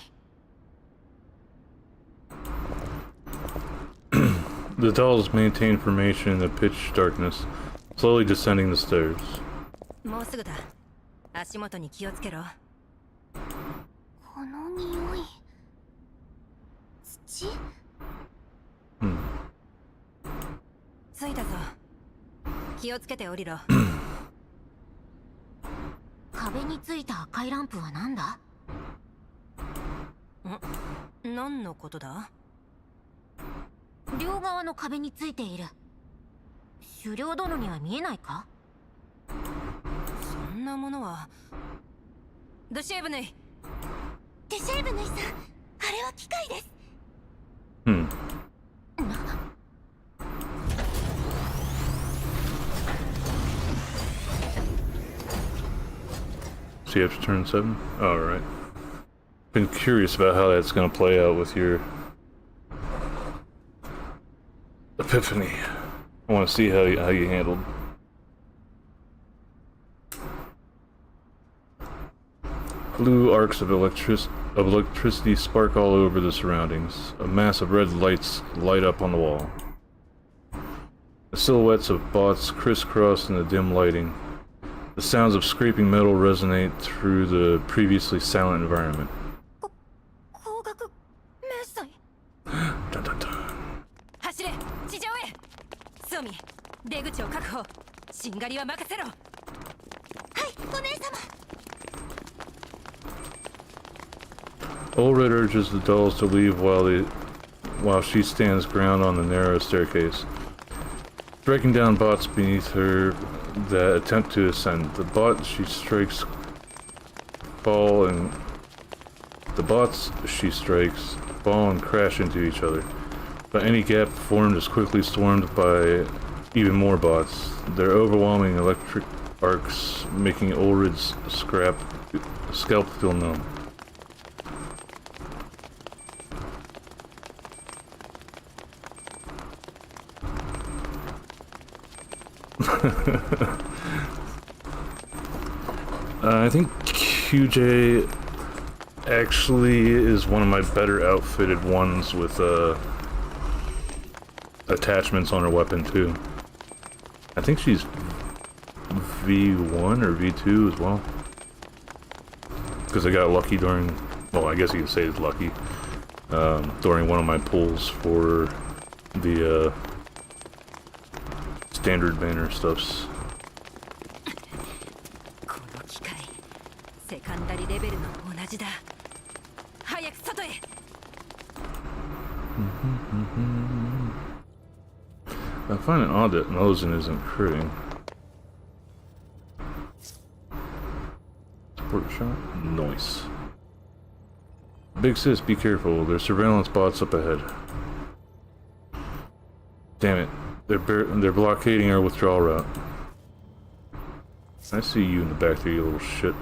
B: The dolls maintain formation in the pitch darkness, slowly descending the stairs.
C: もうすぐだ。足元に気をつけろ。
G: この匂い。土？
C: 着いたぞ。気をつけて降りろ。
H: 壁についた赤いランプは何だ？
C: 何のことだ？
H: 両側の壁についている。狩猟殿には見えないか？
C: そんなものは。ドシェーブヌイ。
G: デシェーブヌイさん、あれは機械です。
B: So you have to turn 7? Alright. Been curious about how that's gonna play out with your epiphany. I want to see how you handled. Blue arcs of electricity spark all over the surroundings. A mass of red lights light up on the wall. The silhouettes of bots crisscross in the dim lighting. The sounds of scraping metal resonate through the previously silent environment. Dun, dun, dun.
C: 走れ、地上へ。ソミ、出口を確保。しんがりは任せろ。
G: はい、お姉様。
B: Ulrich urges the dolls to leave while she stands ground on the narrow staircase, striking down bots beneath her that attempt to ascend. The bots she strikes fall and crash into each other. But any gap formed is quickly stormed by even more bots. Their overwhelming arcs, making Ulrid's scalp feel numb. I think QJ actually is one of my better outfitted ones with attachments on her weapon too. I think she's V1 or V2 as well. Because I got lucky during, well, I guess you could say it's lucky, during one of my pulls for the standard banner stuffs.
C: この機械セカンダリレベルの同じだ。早く外へ。
B: I find it odd that Mosin isn't critting. Support shot? Nice. Big sis, be careful. There's surveillance bots up ahead. Damn it. They're blockading our withdrawal route. I see you in the back there, you little shit.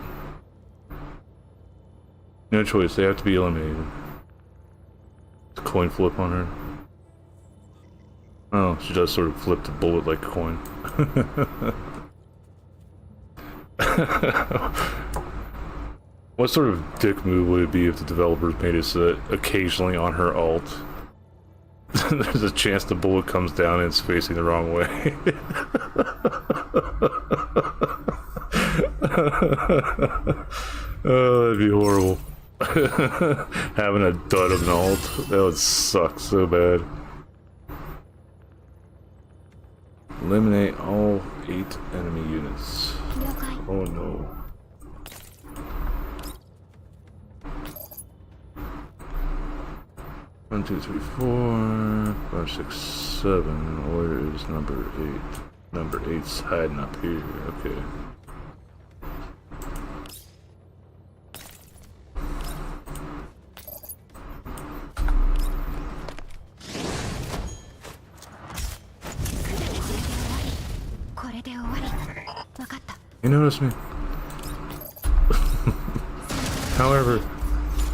B: No choice, they have to be eliminated. Coin flip on her. Oh, she does sort of flip the bullet like a coin. What sort of dick move would it be if the developers made it so that occasionally on her ult there's a chance the bullet comes down and it's facing the wrong way? Oh, that'd be horrible. Having a dud of an ult, that would suck so bad. Eliminate all 8 enemy units. Oh no. One, two, three, 4, 5, 6, 7. Where is number 8? Number 8's hiding up here. Okay. You notice me? However,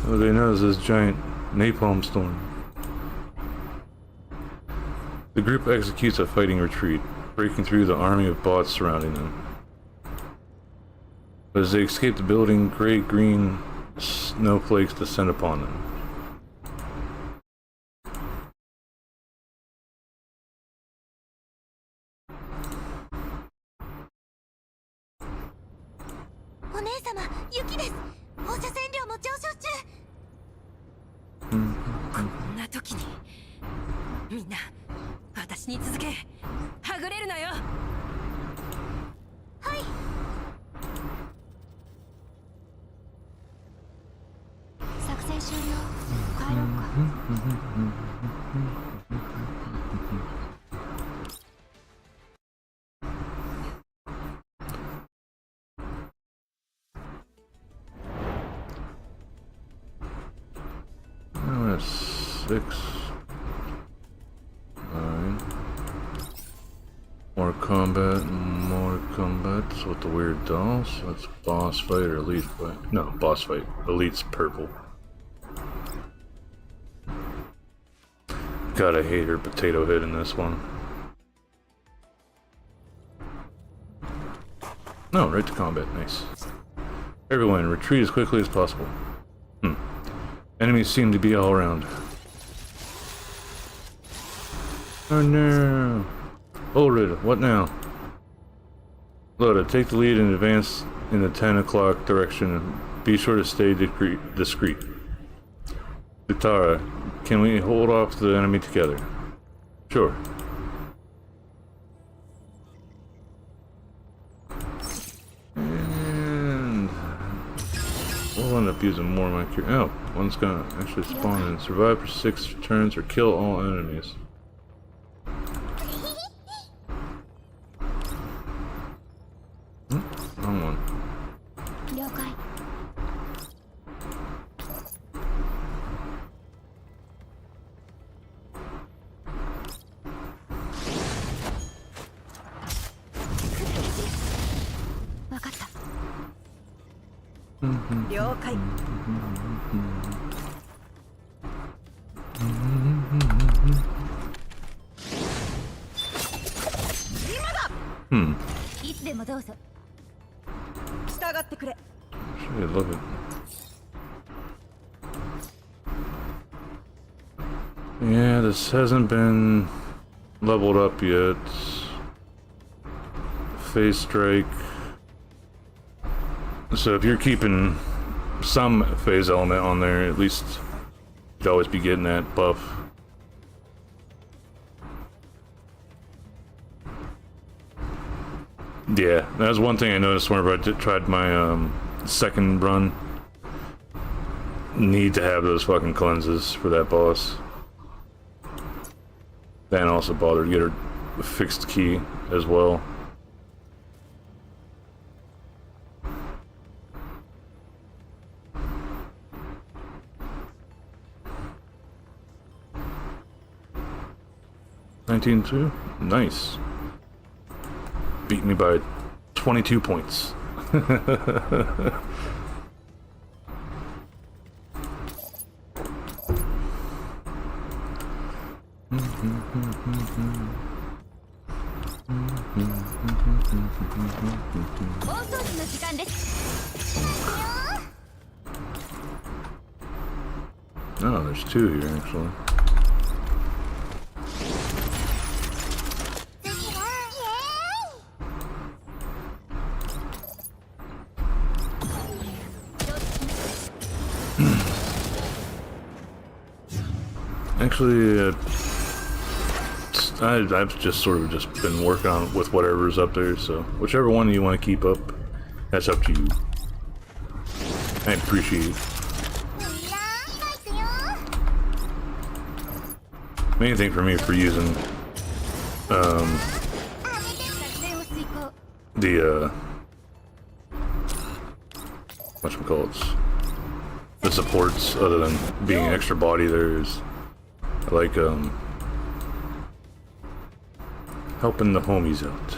B: they notice this giant napalm storm. The group executes a fighting retreat, breaking through the army of bots surrounding them. As they escape the building, gray-green snowflakes descend upon them. Oh, that's 6, 9. More combat with the weird dolls. That's boss fight or elite fight. No, boss fight. Elite's purple. Gotta hate her potato head in this one. No, right to combat. Nice. Everyone, retreat as quickly as possible. Enemies seem to be all around. Oh no! Ulrid, what now? Loda, take the lead and advance in the 10 o'clock direction. Be sure to stay discreet. Utara, can we hold off the enemy together? Sure. And we'll end up using more of my cure. Oh, one's gonna actually spawn and survive for 6 turns or kill all enemies. Wrong one.
E: 了解。
I: いつでもどうぞ。
E: 従ってくれ。
B: Shit, look at. Yeah, this hasn't been leveled up yet. Phase strike. So if you're keeping some phase element on there, at least you'd always be getting that buff. Yeah, that was one thing I noticed whenever I tried my second run. Need to have those fucking cleanses for that boss. Then also bother to get her fixed key as well. $19-2? Nice. Beat me by 22 points. Oh, there's two here actually. Actually, I've just sort of just been working on with whatever's up there, so whichever one you want to keep up, that's up to you. I appreciate it. Main thing for me for using the whatchamacallits, the supports other than being extra body there is I like helping the homies out.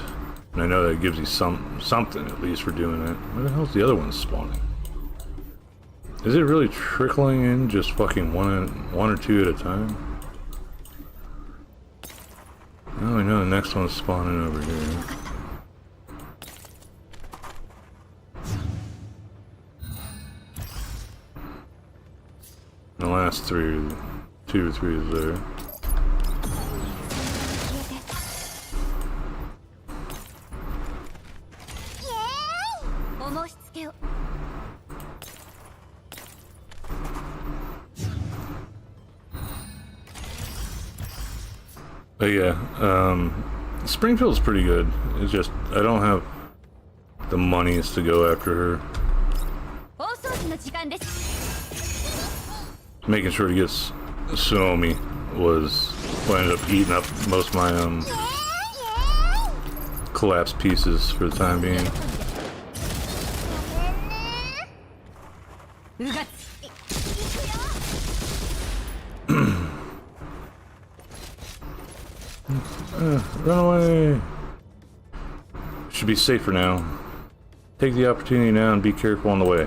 B: And I know that gives you something at least for doing that. Where the hell's the other one spawning? Is it really trickling in just fucking one or two at a time? Oh, I know the next one's spawning over here. The last two or three is there. But yeah, Springfield's pretty good. It's just I don't have the monies to go after her. Making sure to get Suomi was what ended up eating up most of my collapsed pieces for the time being. Run away! Should be safer now. Take the opportunity now and be careful on the way.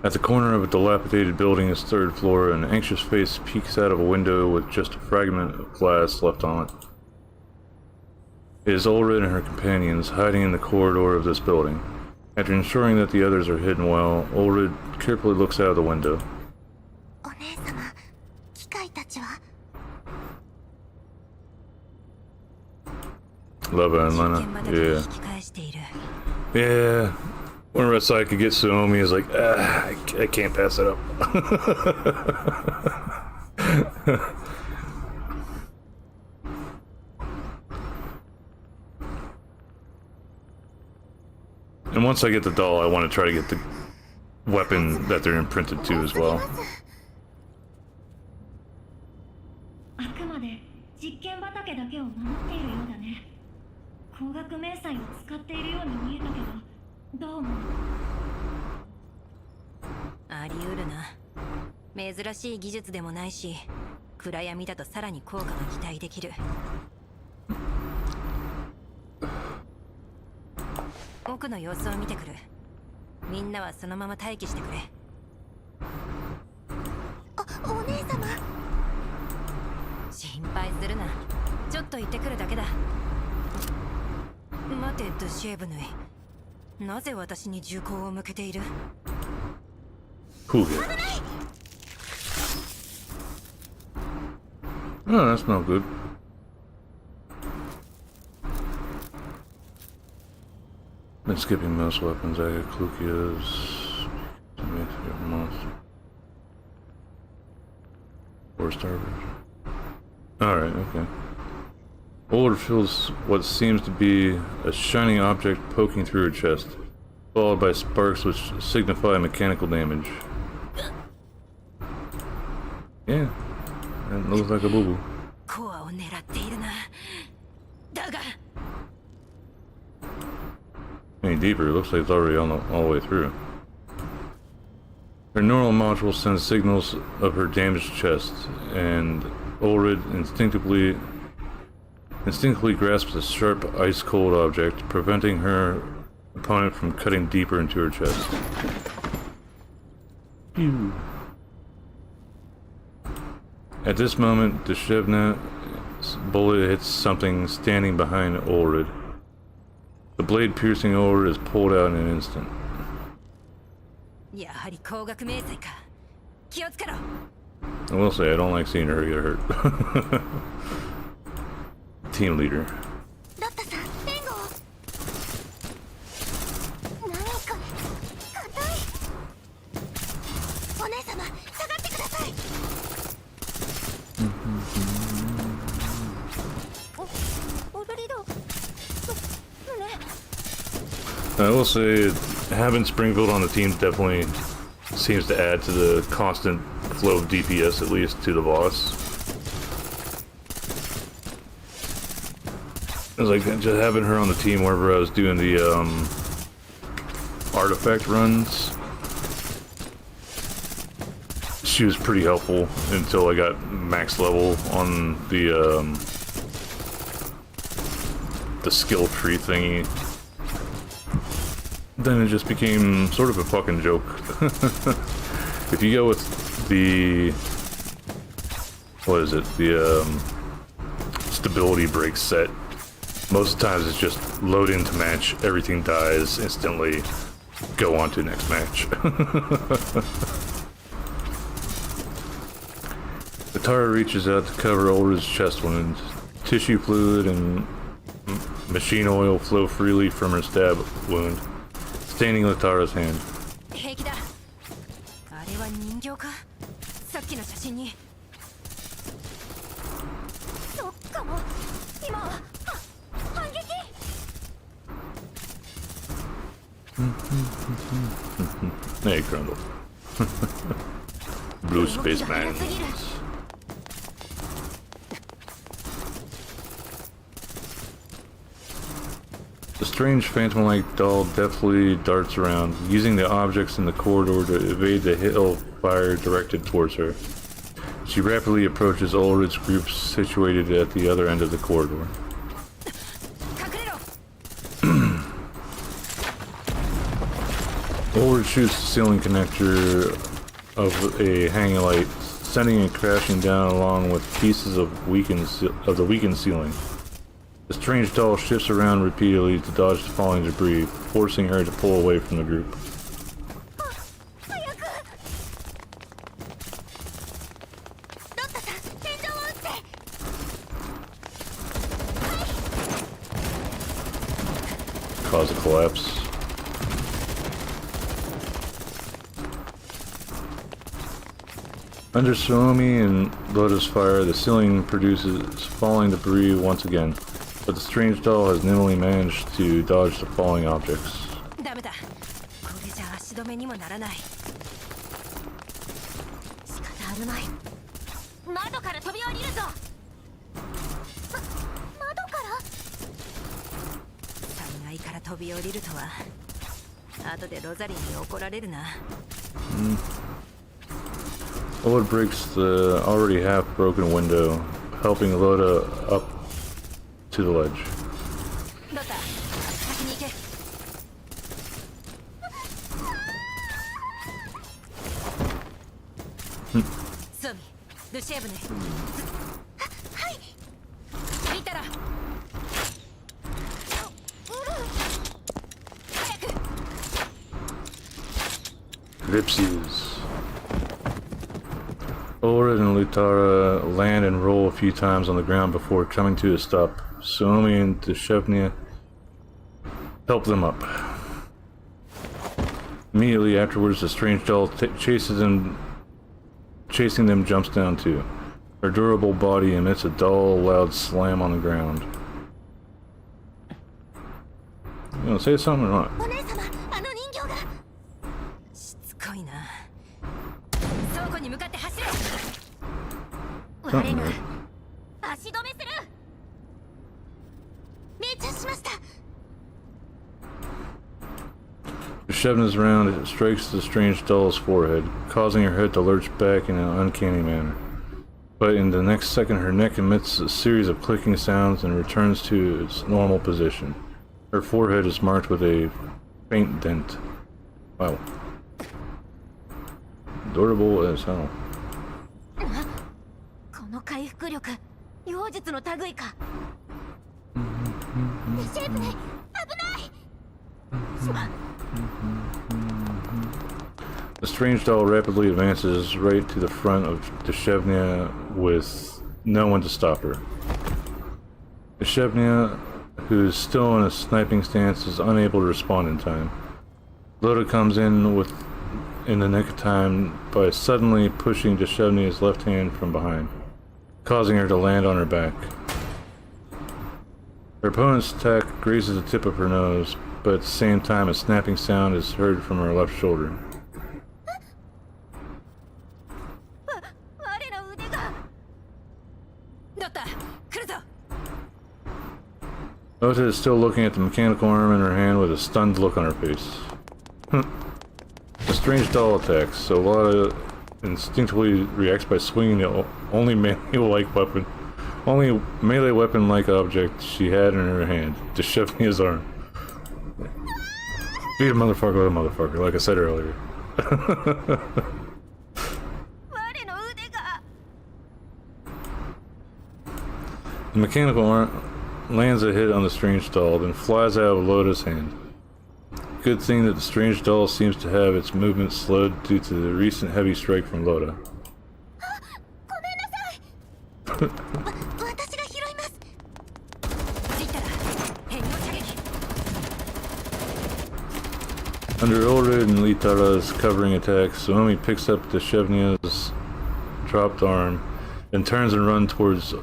B: At the corner of a dilapidated building's third floor, an anxious face peeks out of a window with just a fragment of glass left on it. It is Ulrich and her companions hiding in the corridor of this building. After ensuring that the others are hidden well, Ulrich carefully looks out of the window. Love it, Lena. Yeah. Yeah. Whenever I saw I could get Suomi, I was like, I can't pass it up. And once I get the doll, I want to try to get the weapon that they're imprinted to as well.
C: 奥の様子を見てくる。みんなはそのまま待機してくれ。
G: お姉様。
C: 心配するな。ちょっと行ってくるだけだ。待て、ドシェーブヌイ。なぜ私に銃口を向けている？
B: Who hit? Oh, that's not good. Been skipping most weapons. I got Klukia's. Four star version. Alright, okay. Older feels what seems to be a shining object poking through her chest, followed by sparks which signify mechanical damage. Yeah, that looks like a boo-boo.
C: コアを狙っているな。だが
B: Any deeper, it looks like it's already all the way through. Her neural module sends signals of her damaged chest, and Ulrid instinctively grasps a sharp, ice-cold object, preventing her opponent from cutting deeper into her chest. Phew. At this moment, Deshevna's bullet hits something standing behind Ulrid. The blade piercing Ulrid is pulled out in an instant.
C: やはり高額迷彩か。気をつけろ。
B: I will say, I don't like seeing her get hurt. Team leader.
G: ロッタさん、援護を。何これ、硬い。お姉様、下がってください。オルリド。
B: I will say, having Springfield on the team definitely seems to add to the constant flow of DPS, at least to the boss. It was like just having her on the team wherever I was doing the artifact runs. She was pretty helpful until I got max level on the skill tree thingy. Then it just became sort of a fucking joke. If you go with the... what is it? The stability break set. Most of the times it's just load into match, everything dies instantly, go on to the next match. Atara reaches out to cover Ulrid's chest wound. Tissue fluid and machine oil flow freely from her stab wound, staining Latara's hand.
C: 平気だ。あれは人形か？さっきの写真に。
G: そっかも。今は反撃。
B: Hey, Grundle. Blue Spaceman. The strange phantom-like doll deftly darts around, using the objects in the corridor to evade the hail fire directed towards her. She rapidly approaches Ulrid's group situated at the other end of the corridor. Ulrid shoots the ceiling connector of a hanging light, sending it crashing down along with pieces of the weakened ceiling. The strange doll shifts around repeatedly to dodge the falling debris, forcing her to pull away from the group. Cause a collapse. Under Suomi and Lotus Fire, the ceiling produces falling debris once again, but the strange doll has nimbly managed to dodge the falling objects.
C: ダメだ。これじゃ足止めにもならない。
H: 仕方あるまい。窓から飛び降りるぞ。
G: 窓から？
C: 3階から飛び降りるとは。後でロザリーに怒られるな。
B: Ulrid breaks the already half-broken window, helping Loda up to the ledge.
C: ロタ、先に行け。ソミルシェーブね。
G: はい。
C: 見たら早く。
B: Ellipses. Ulrich and Lutara land and roll a few times on the ground before coming to a stop. Suomi and Deshevnia help them up. Immediately afterwards, the strange doll chasing them jumps down too. Her durable body emits a dull, loud slam on the ground. You gonna say something or not?
G: お姉様、あの人形が。
C: しつこいな。倉庫に向かって走れ。
H: 我が
B: Something, right?
H: 足止めする。
G: 命中しました。
B: Shevna's round strikes the strange doll's forehead, causing her head to lurch back in an uncanny manner. But in the next second, her neck emits a series of clicking sounds and returns to its normal position. Her forehead is marked with a faint dent. Wow. Durable as hell.
H: この回復力、妖術の類か。シェープね、危ない。
B: The strange doll rapidly advances right to the front of Deshevnia with no one to stop her. Deshevnia, who is still in a sniping stance, is unable to respond in time. Loda comes in the nick of time by suddenly pushing Deshevnia's left hand from behind, causing her to land on her back. Her opponent's attack grazes the tip of her nose, but at the same time a snapping sound is heard from her left shoulder.
C: 我の腕が。ドッター、来るぞ。
B: Ota is still looking at the mechanical arm in her hand with a stunned look on her face. A strange doll attacks, so Lotta instinctively reacts by swinging the only melee-like object she had in her hand, Deshevnia's arm. Beat a motherfucker with a motherfucker, like I said earlier.
C: 我の腕が。
B: The mechanical arm lands a hit on the strange doll, then flies out of Loda's hand. Good thing that the strange doll seems to have its movement slowed due to the recent heavy strike from Loda.
G: ごめんなさい。私が拾います。
C: リタラ、変容射撃。
B: Under Ulrich and Litara's covering attack, Suomi picks up Deshevnia's dropped arm and turns and runs towards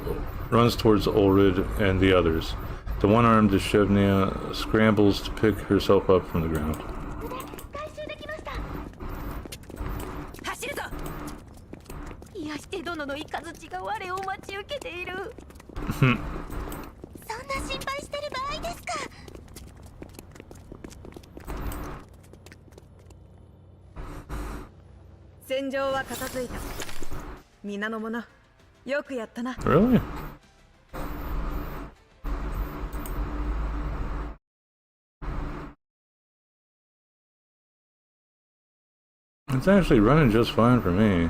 B: Ulrich and the others. The one-armed Deshevnia scrambles to pick herself up from the ground.
G: 回収できました。
C: 走るぞ。
F: 癒して殿の雷が我を待ち受けている。
G: そんな心配してる場合ですか。
E: 戦場は片付いた。皆の者、よくやったな。
B: Really? It's actually running just fine for me.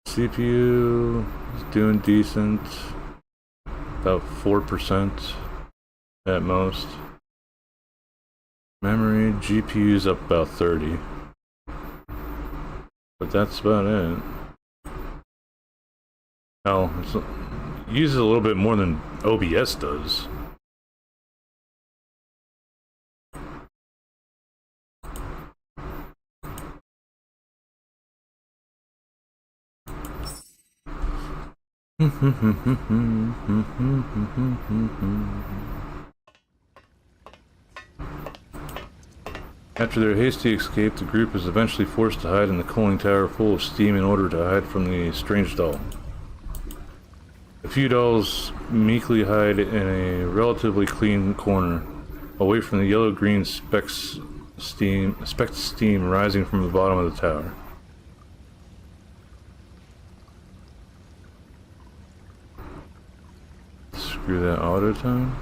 B: CPU is doing decent. About 4% at most. Memory, GPU's up about 30. But that's about it. Hell, it uses a little bit more than OBS does. After their hasty escape, the group is eventually forced to hide in the cooling tower full of steam in order to hide from the strange doll. A few dolls meekly hide in a relatively clean corner, away from the yellow-green specked steam rising from the bottom of the tower. Screw that auto tone.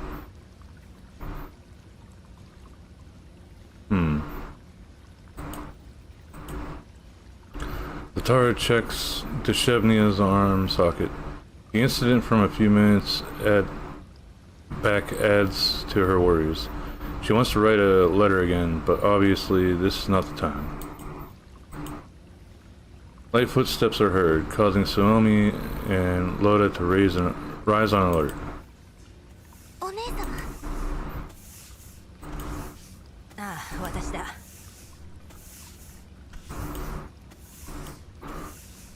B: Latara checks Deshevnia's arm socket. The incident from a few minutes back adds to her worries. She wants to write a letter again, but obviously this is not the time. Light footsteps are heard, causing Suomi and Loda to rise on alert.
G: お姉様。
C: ああ、私だ。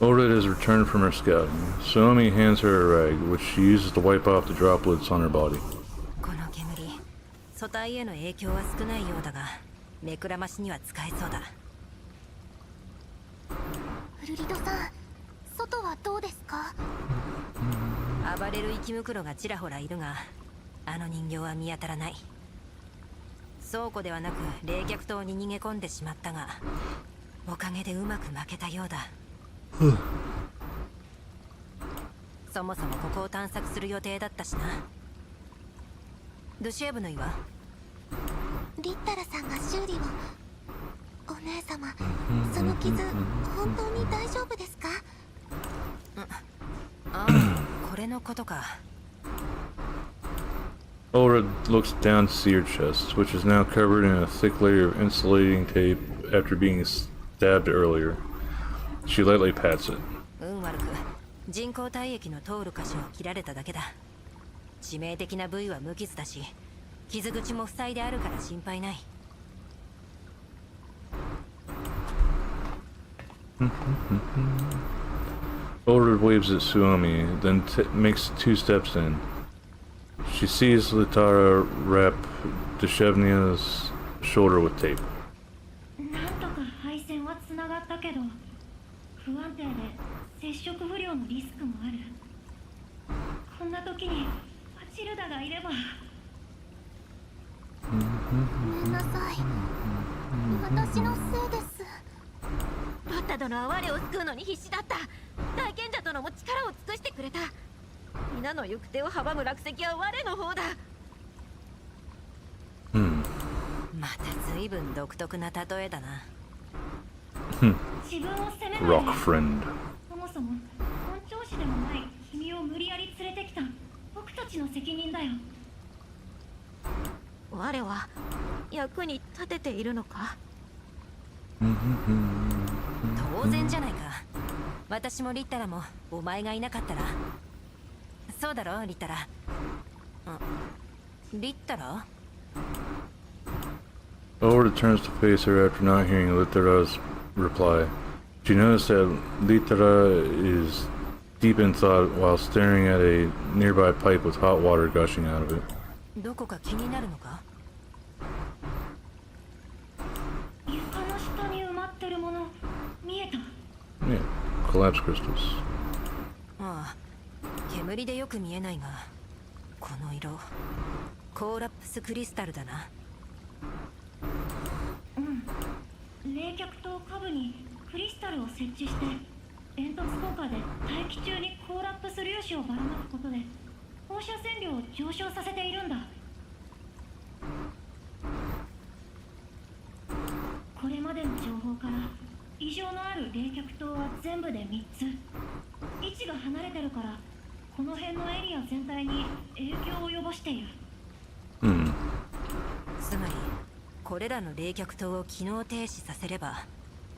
B: Oda has returned from her scouting. Suomi hands her a rag, which she uses to wipe off the droplets on her body.
C: この煙、素体への影響は少ないようだが、目くらましには使えそうだ。
G: フルリドさん、外はどうですか？
C: 暴れる生き袋がちらほらいるが、あの人形は見当たらない。倉庫ではなく冷却塔に逃げ込んでしまったが、おかげでうまく負けたようだ。そもそもここを探索する予定だったしな。ドシエブの岩？
G: リッタラさんが修理を。お姉様、その傷、本当に大丈夫ですか？
C: ああ、これのことか。
B: Oda looks down to see her chest, which is now covered in a thick layer of insulating tape after being stabbed earlier. She lightly pats it.
C: 運悪く人工体液の通る箇所を切られただけだ。致命的な部位は無傷だし、傷口も塞いであるから心配ない。
B: Oda waves at Suomi, then makes 2 steps in. She sees Latara wrap Deshevnia's shoulder with tape.
D: なんとか配線はつながったけど、不安定で接触不良のリスクもある。こんな時にマチルダがいれば。
G: ごめんなさい。私のせいです。
H: バッタ殿は我を救うのに必死だった。大賢者殿も力を尽くしてくれた。皆の行く手を阻む落石は我の方だ。
C: また随分独特な例えだな。
D: 自分を責めないで。
B: Rock friend.
D: そもそも本調子でもない君を無理やり連れてきた僕たちの責任だよ。
H: 我は役に立てているのか？
C: 当然じゃないか。私もリッタラもお前がいなかったら。そうだろリッタラ。リッタラ？
B: Oda turns to face her after not hearing Litara's reply. She noticed that Litara is deep in thought while staring at a nearby pipe with hot water gushing out of it.
C: どこか気になるのか？
D: 床の下に埋まってるもの見えた。
B: Yeah, collapse crystals.
C: ああ、煙でよく見えないが、この色、コーラップスクリスタルだな。
D: 冷却塔下部にクリスタルを設置して煙突効果で大気中にコーラップス粒子をばらまくことで放射線量を上昇させているんだ。これまでの情報から異常のある冷却塔は全部で3つ。位置が離れてるからこの辺のエリア全体に影響を及ぼしている。
C: つまりこれらの冷却塔を機能停止させれば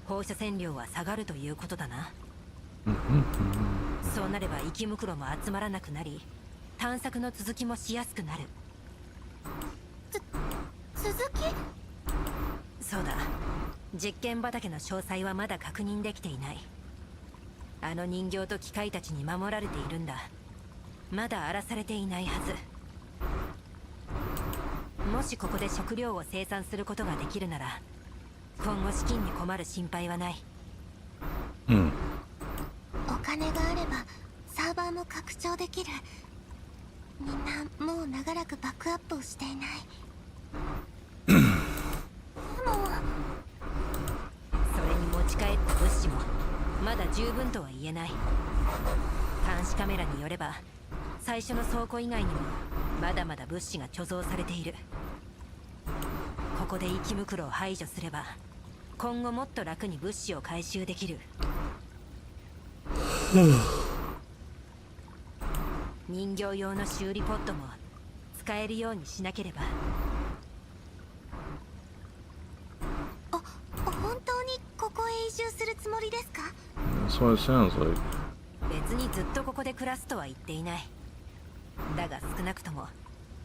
C: 放射線量は下がるということだな。そうなれば生きむくろも集まらなくなり、探索の続きもしやすくなる。
G: 続き？
C: そうだ。実験畑の詳細はまだ確認できていない。あの人形と機械たちに守られているんだ。まだ荒らされていないはず。もしここで食料を生産することができるなら、今後資金に困る心配はない。
G: お金があればサーバーも拡張できる。みんなもう長らくバックアップをしていない。でも
C: それに持ち帰った物資もまだ十分とは言えない。監視カメラによれば最初の倉庫以外にもまだまだ物資が貯蔵されている。ここで生き袋を排除すれば今後もっと楽に物資を回収できる。人形用の修理ポットも使えるようにしなければ。
G: 本当にここへ移住するつもりですか？
B: That's what it sounds like.
C: 別にずっとここで暮らすとは言っていない。だが少なくとも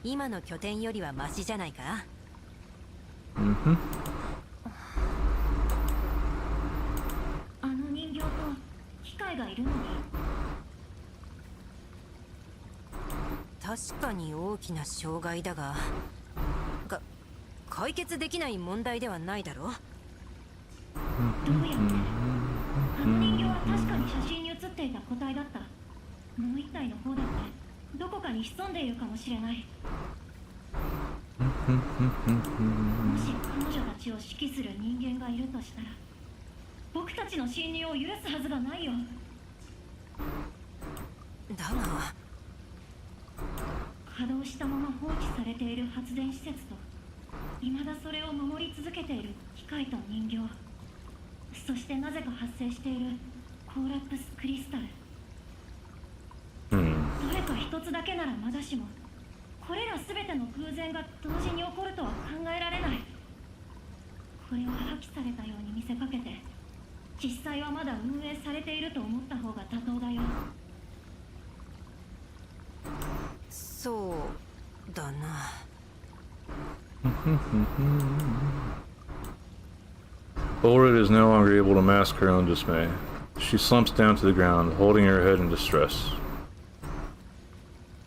C: 今の拠点よりはマシじゃないか。
D: あの人形と機械がいるのに。
C: 確かに大きな障害だが、解決できない問題ではないだろう。
D: どうやって？あの人形は確かに写真に写っていた個体だった。もう一体の方だってどこかに潜んでいるかもしれない。もし彼女たちを指揮する人間がいるとしたら、僕たちの侵入を許すはずがないよ。
C: だが
D: 稼働したまま放置されている発電施設と、未だそれを守り続けている機械と人形、そしてなぜか発生しているコーラプスクリスタル。どれか一つだけならまだしも、これら全ての偶然が同時に起こるとは考えられない。これは破棄されたように見せかけて、実際はまだ運営されていると思った方が妥当だよ。
C: そうだな。
B: Ulrich is no longer able to mask her own dismay. She slumps down to the ground, holding her head in distress.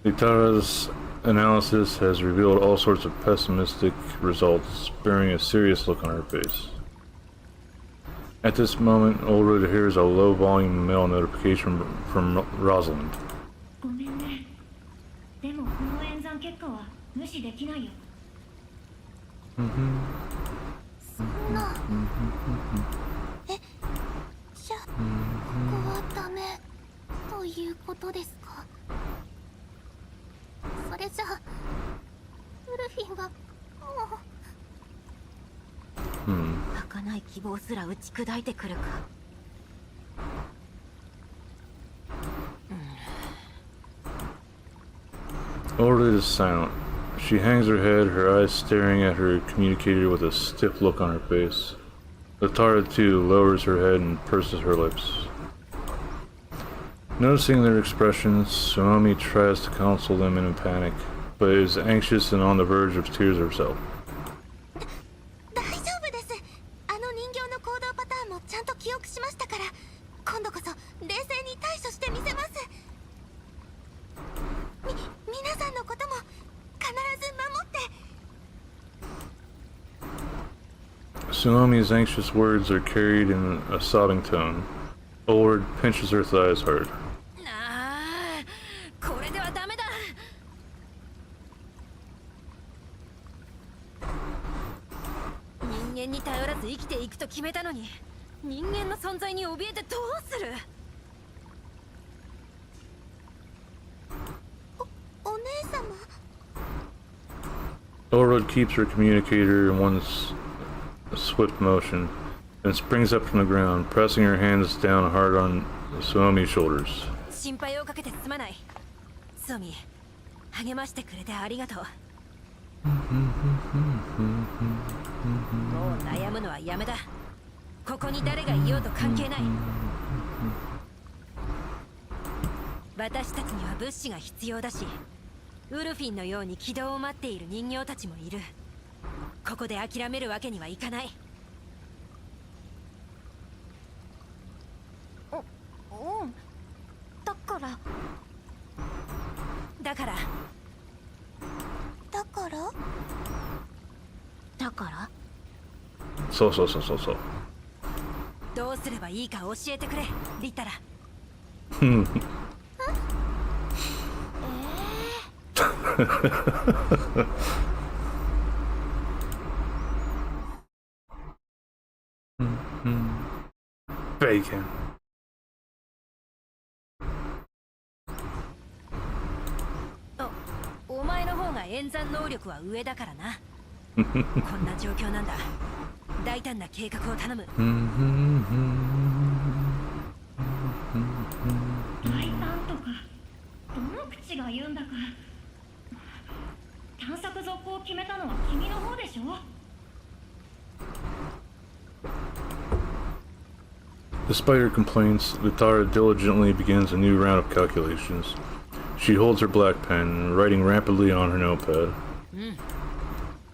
B: Litara's analysis has revealed all sorts of pessimistic results, bearing a serious look on her face. At this moment, Ulrich hears a low-volume mail notification from Rosalind.
D: ごめんね。でもこの演算結果は無視できないよ。
G: そんな。じゃあここはダメということですか？それじゃあウルフィンはもう
H: 儚い希望すら打ち砕いてくるか。
B: Ulrich is silent. She hangs her head, her eyes staring at her communicator with a stiff look on her face. Latara, too, lowers her head and purses her lips. Noticing their expressions, Suomi tries to console them in a panic, but is anxious and on the verge of tears herself.
G: 大丈夫です。あの人形の行動パターンもちゃんと記憶しましたから、今度こそ冷静に対処してみせます。皆さんのことも必ず守って。
B: Suomi's anxious words are carried in a sobbing tone. Ulrich pinches her thighs hard.
C: これではダメだ。人間に頼らず生きていくと決めたのに、人間の存在に怯えてどうする。
G: お姉様。
B: Ulrich keeps her communicator in one swift motion, then springs up from the ground, pressing her hands down hard on Suomi's shoulders.
C: 心配をかけてすまない。ソミ、励ましてくれてありがとう。もう悩むのはやめだ。ここに誰がいようと関係ない。私たちには物資が必要だし、ウルフィンのように軌道を待っている人形たちもいる。ここで諦めるわけにはいかない。
G: だから。
C: だから
B: そう。
C: どうすればいいか教えてくれ、リタラ。
B: Bacon.
C: お前の方が演算能力は上だからな。こんな状況なんだ。大胆な計画を頼む。
D: ちが言うんだか。探索続行を決めたのは君の方でしょ。
B: Despite her complaints, Litara diligently begins a new round of calculations. She holds her black pen, writing rapidly on her notepad.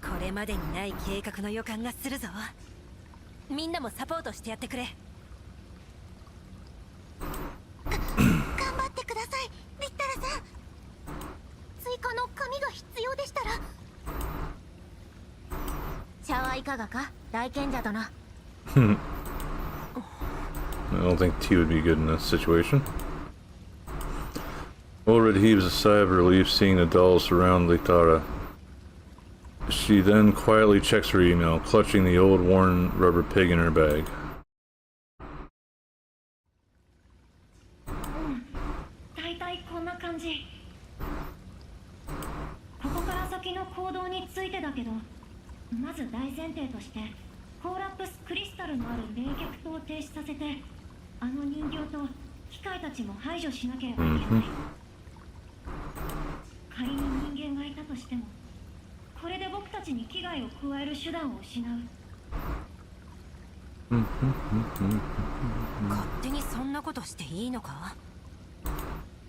C: これまでにない計画の予感がするぞ。みんなもサポートしてやってくれ。
G: 頑張ってください、リッタラさん。追加の紙が必要でしたら。
H: 茶はいかがか、大賢者殿。
B: I don't think tea would be good in this situation. Ulrid heaves a sigh of relief seeing the dolls surround Litara. She then quietly checks her email, clutching the old worn rubber pig in her bag.
D: 大体こんな感じ。ここから先の行動についてだけど、まず大前提としてコーラプスクリスタルのある冷却塔を停止させて、あの人形と機械たちも排除しなければいけない。仮に人間がいたとしても、これで僕たちに危害を加える手段を失う。
C: 勝手にそんなことしていいのか？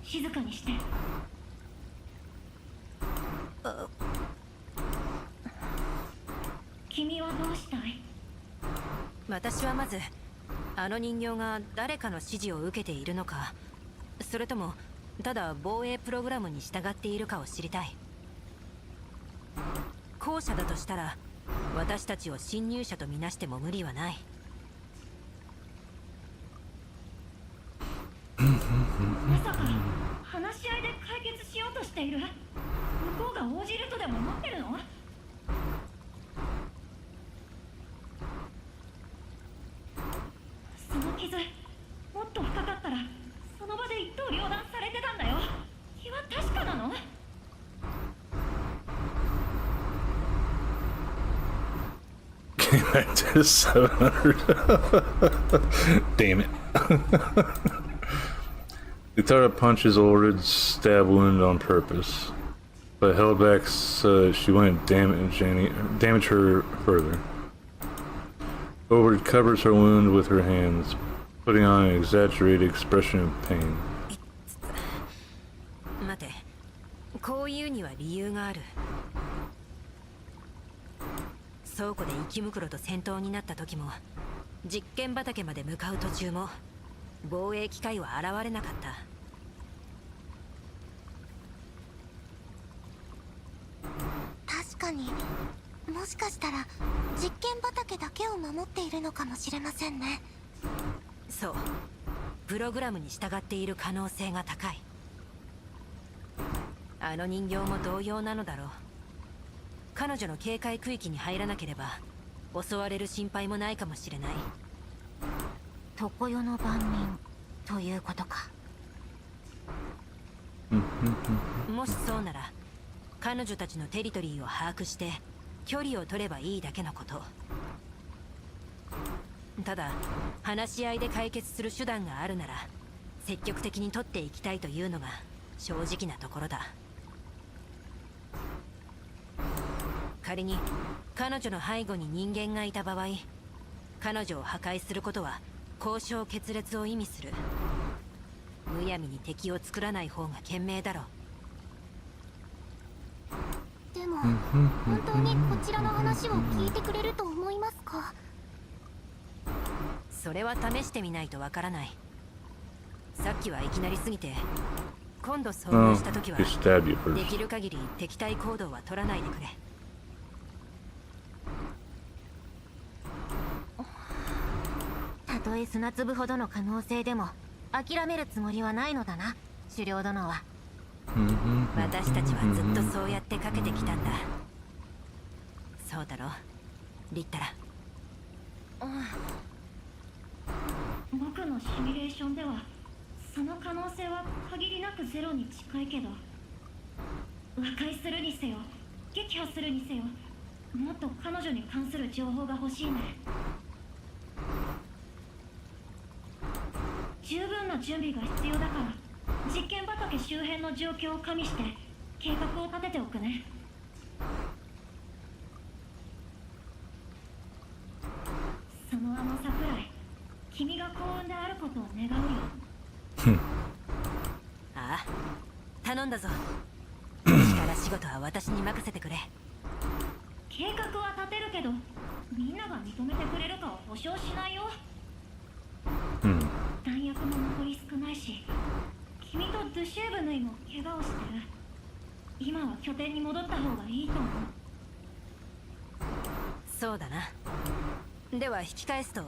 D: 静かにして。君はどうしたい？
C: 私はまずあの人形が誰かの指示を受けているのか、それともただ防衛プログラムに従っているかを知りたい。後者だとしたら私たちを侵入者とみなしても無理はない。
D: まさか話し合いで解決しようとしている？向こうが応じるとでも思ってるの？その傷もっと深かったらその場で一刀両断されてたんだよ。気は確かなの
B: Came back to 700. Damn it. Litara punches Ulrid's stab wound on purpose, but held back so she wouldn't damage her further. Ulrid covers her wound with her hands, putting on an exaggerated expression of pain.
C: 待て、こういうには理由がある。倉庫で生き袋と戦闘になった時も、実験畑まで向かう途中も防衛機械は現れなかった。
G: 確かに、もしかしたら実験畑だけを守っているのかもしれませんね。
C: そう、プログラムに従っている可能性が高い。あの人形も同様なのだろう。彼女の警戒区域に入らなければ襲われる心配もないかもしれない。
H: 常世の番人ということか。
C: もしそうなら彼女たちのテリトリーを把握して距離を取ればいいだけのこと。ただ話し合いで解決する手段があるなら積極的に取っていきたいというのが正直なところだ。仮に彼女の背後に人間がいた場合、彼女を破壊することは交渉決裂を意味する。むやみに敵を作らない方が賢明だろう。
G: でも本当にこちらの話を聞いてくれると思いますか？
C: それは試してみないとわからない。さっきはいきなりすぎて、今度遭遇した時はできる限り敵対行動は取らないでくれ。
H: たとえ砂粒ほどの可能性でも諦めるつもりはないのだな、狩猟殿は。
C: 私たちはずっとそうやってかけてきたんだ。そうだろ、リッタラ。
D: 僕のシミュレーションではその可能性は限りなくゼロに近いけど、和解するにせよ撃破するにせよ、もっと彼女に関する情報が欲しいね。十分な準備が必要だから実験畑周辺の状況を加味して計画を立てておくね。その桜井、君が幸運であることを願うよ。
C: ああ、頼んだぞ。力仕事は私に任せてくれ。
D: 計画は立てるけど、みんなが認めてくれるかは保証しないよ。弾薬も残り少ないし、君とドゥシェーブヌイも怪我をしてる。今は拠点に戻った方がいいと思う。
C: そうだな。では引き返すと。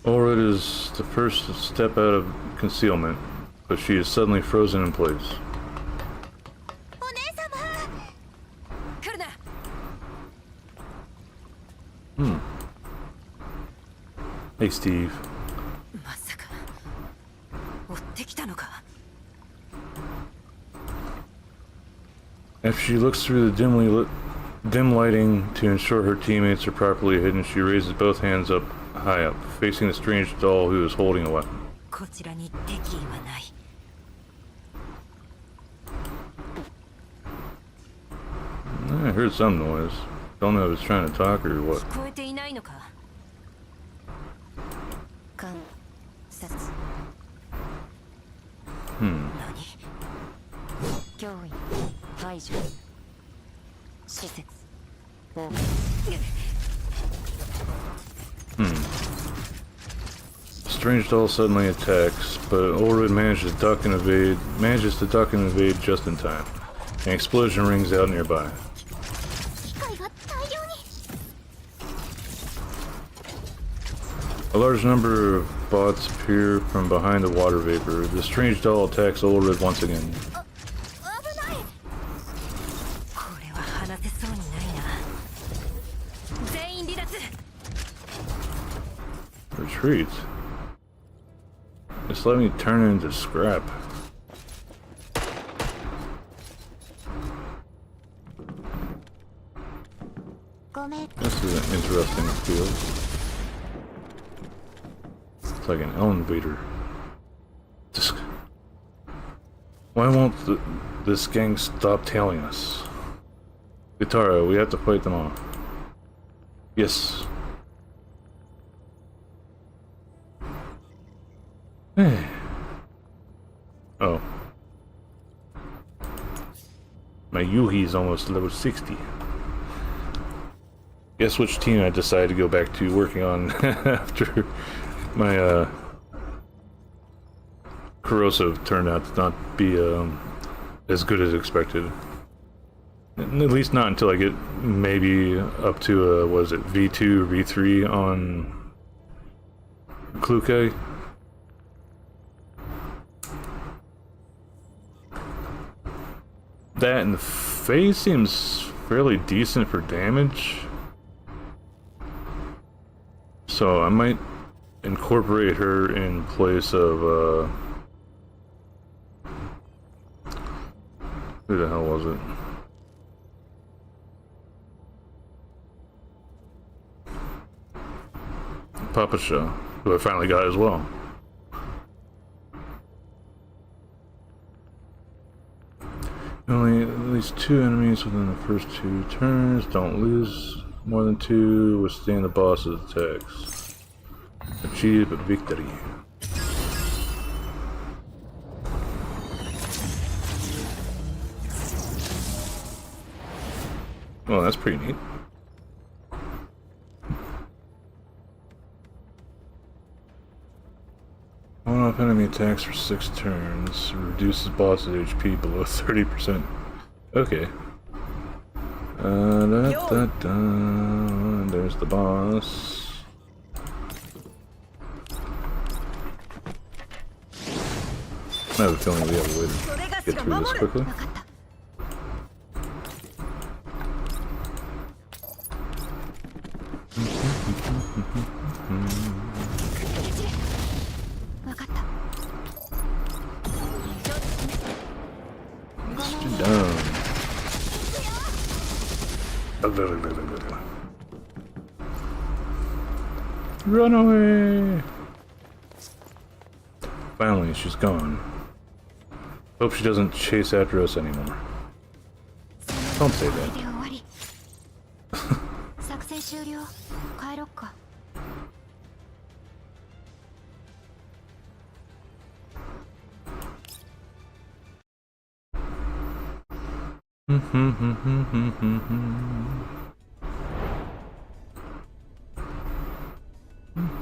B: Aura is the first to step out of concealment, but she is suddenly frozen in place.
G: お姉様。
C: 来るな。
B: Hey, Steve.
C: まさか追ってきたのか。
B: After she looks through the dim lighting to ensure her teammates are properly hidden, she raises both hands up high up, facing the strange doll who is holding a weapon.
C: こちらに敵意はない。
B: I heard some noise. Don't know if it's trying to talk or what.
C: 聞こえていないのか。
H: 観察。
C: 何？
H: 脅威排除。施設崩壊。
B: Strange doll suddenly attacks, but Ulrud manages to duck and evade just in time. An explosion rings out nearby.
G: 機械が大量に。
B: A large number of bots appear from behind the water vapor. The strange doll attacks Ulrud once again.
G: 危ない。
C: これは話せそうにないな。全員離脱。
B: Retreat. Just let me turn it into scrap. This is an interesting field. It's like an elevator. Why won't this gang stop tailing us? Guitarra, we have to fight them off. Yes. Oh. My Yuhi's almost level 60. Guess which team I decided to go back to working on after my corrosive turned out to not be as good as expected. At least not until I get maybe up to was it V2 or V3 on Kluke. That in the face seems fairly decent for damage. So I might incorporate her in place of who the hell was it? Papa Shaw, who I finally got as well. Only at least 2 enemies within the first 2 turns. Don't lose more than 2. Withstand the boss's attacks. Achieve a victory. Well, that's pretty neat. One-off enemy attacks for 6 turns. Reduces boss's HP below 30%. Okay. There's the boss. I have a feeling we have a way to get through this quickly. Run away! Finally, she's gone. Hope she doesn't chase after us anymore. Don't say that.
I: 終わり作戦終了帰ろっか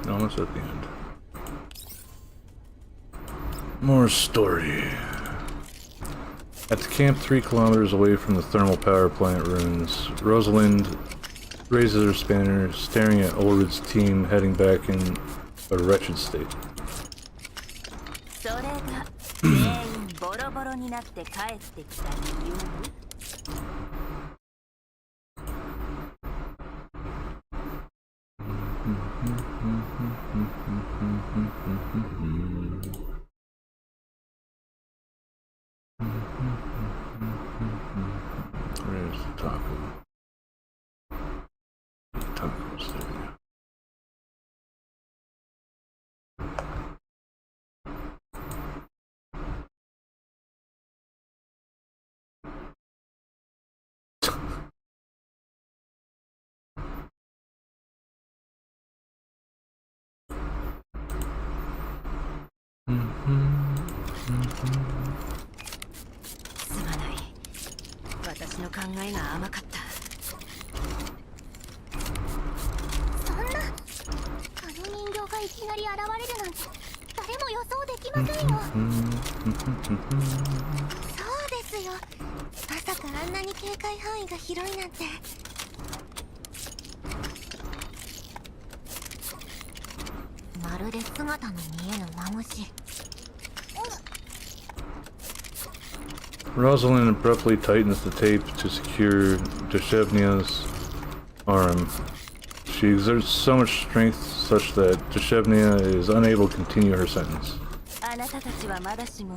B: Almost at the end. More story. At the camp 3 kilometers away from the thermal power plant ruins, Rosalind raises her spanner, staring at Ulrid's team heading back in a wretched state.
F: それが全員ボロボロになって帰ってきた理由。
B: Where's the taco? Tacos, there we go. Rosalind abruptly tightens the tape to secure Deshevnia's arm. She exerts so much strength such that Deshevnia is unable to continue her sentence.
F: あなたたちはまだしも、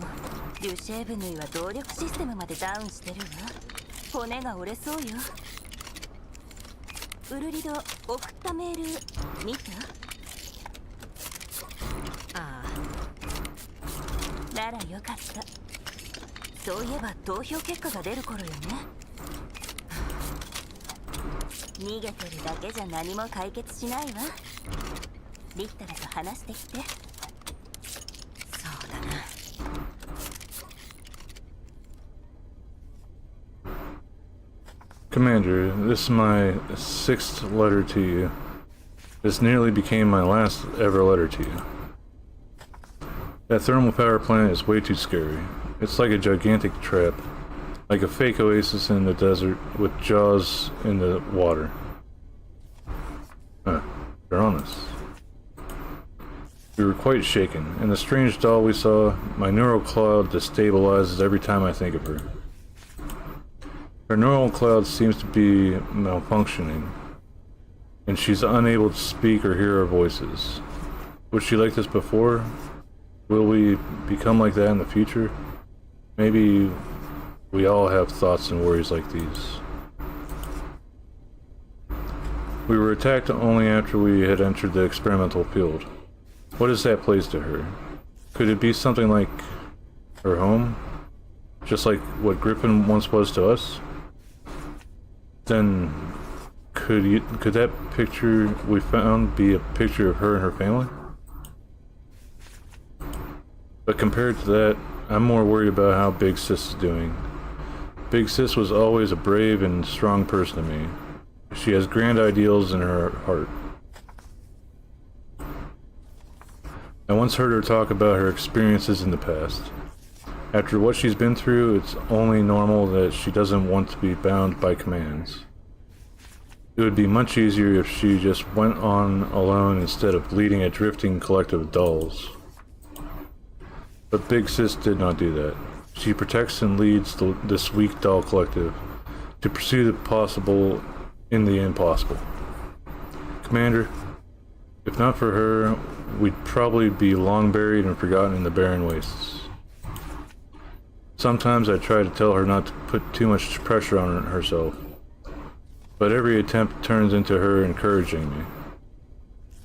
F: デュシェーブヌイは動力システムまでダウンしてるわ。骨が折れそうよ。ウルリド、送ったメール見た？ああ。ならよかった。そういえば投票結果が出る頃よね。逃げてるだけじゃ何も解決しないわ。リッタラと話してきて。そうだな。
B: Commander, this is my 6th letter to you. This nearly became my last ever letter to you. That thermal power plant is way too scary. It's like a gigantic trap, like a fake oasis in the desert with jaws in the water. They're on us. We were quite shaken, and the strange doll we saw, my neural cloud destabilizes every time I think of her. Her neural cloud seems to be malfunctioning, and she's unable to speak or hear our voices. Was she like this before? Will we become like that in the future? Maybe we all have thoughts and worries like these. We were attacked only after we had entered the experimental field. What is that place to her? Could it be something like her home? Just like what Griffin once was to us? Then could that picture we found be a picture of her and her family? But compared to that, I'm more worried about how Big Sis is doing. Big Sis was always a brave and strong person to me. She has grand ideals in her heart. I once heard her talk about her experiences in the past. After what she's been through, it's only normal that she doesn't want to be bound by commands. It would be much easier if she just went on alone instead of leading a drifting collective of dolls. But Big Sis did not do that. She protects and leads this weak doll collective to pursue the possible in the impossible. Commander, if not for her, we'd probably be long buried and forgotten in the barren wastes. Sometimes I try to tell her not to put too much pressure on herself, but every attempt turns into her encouraging me.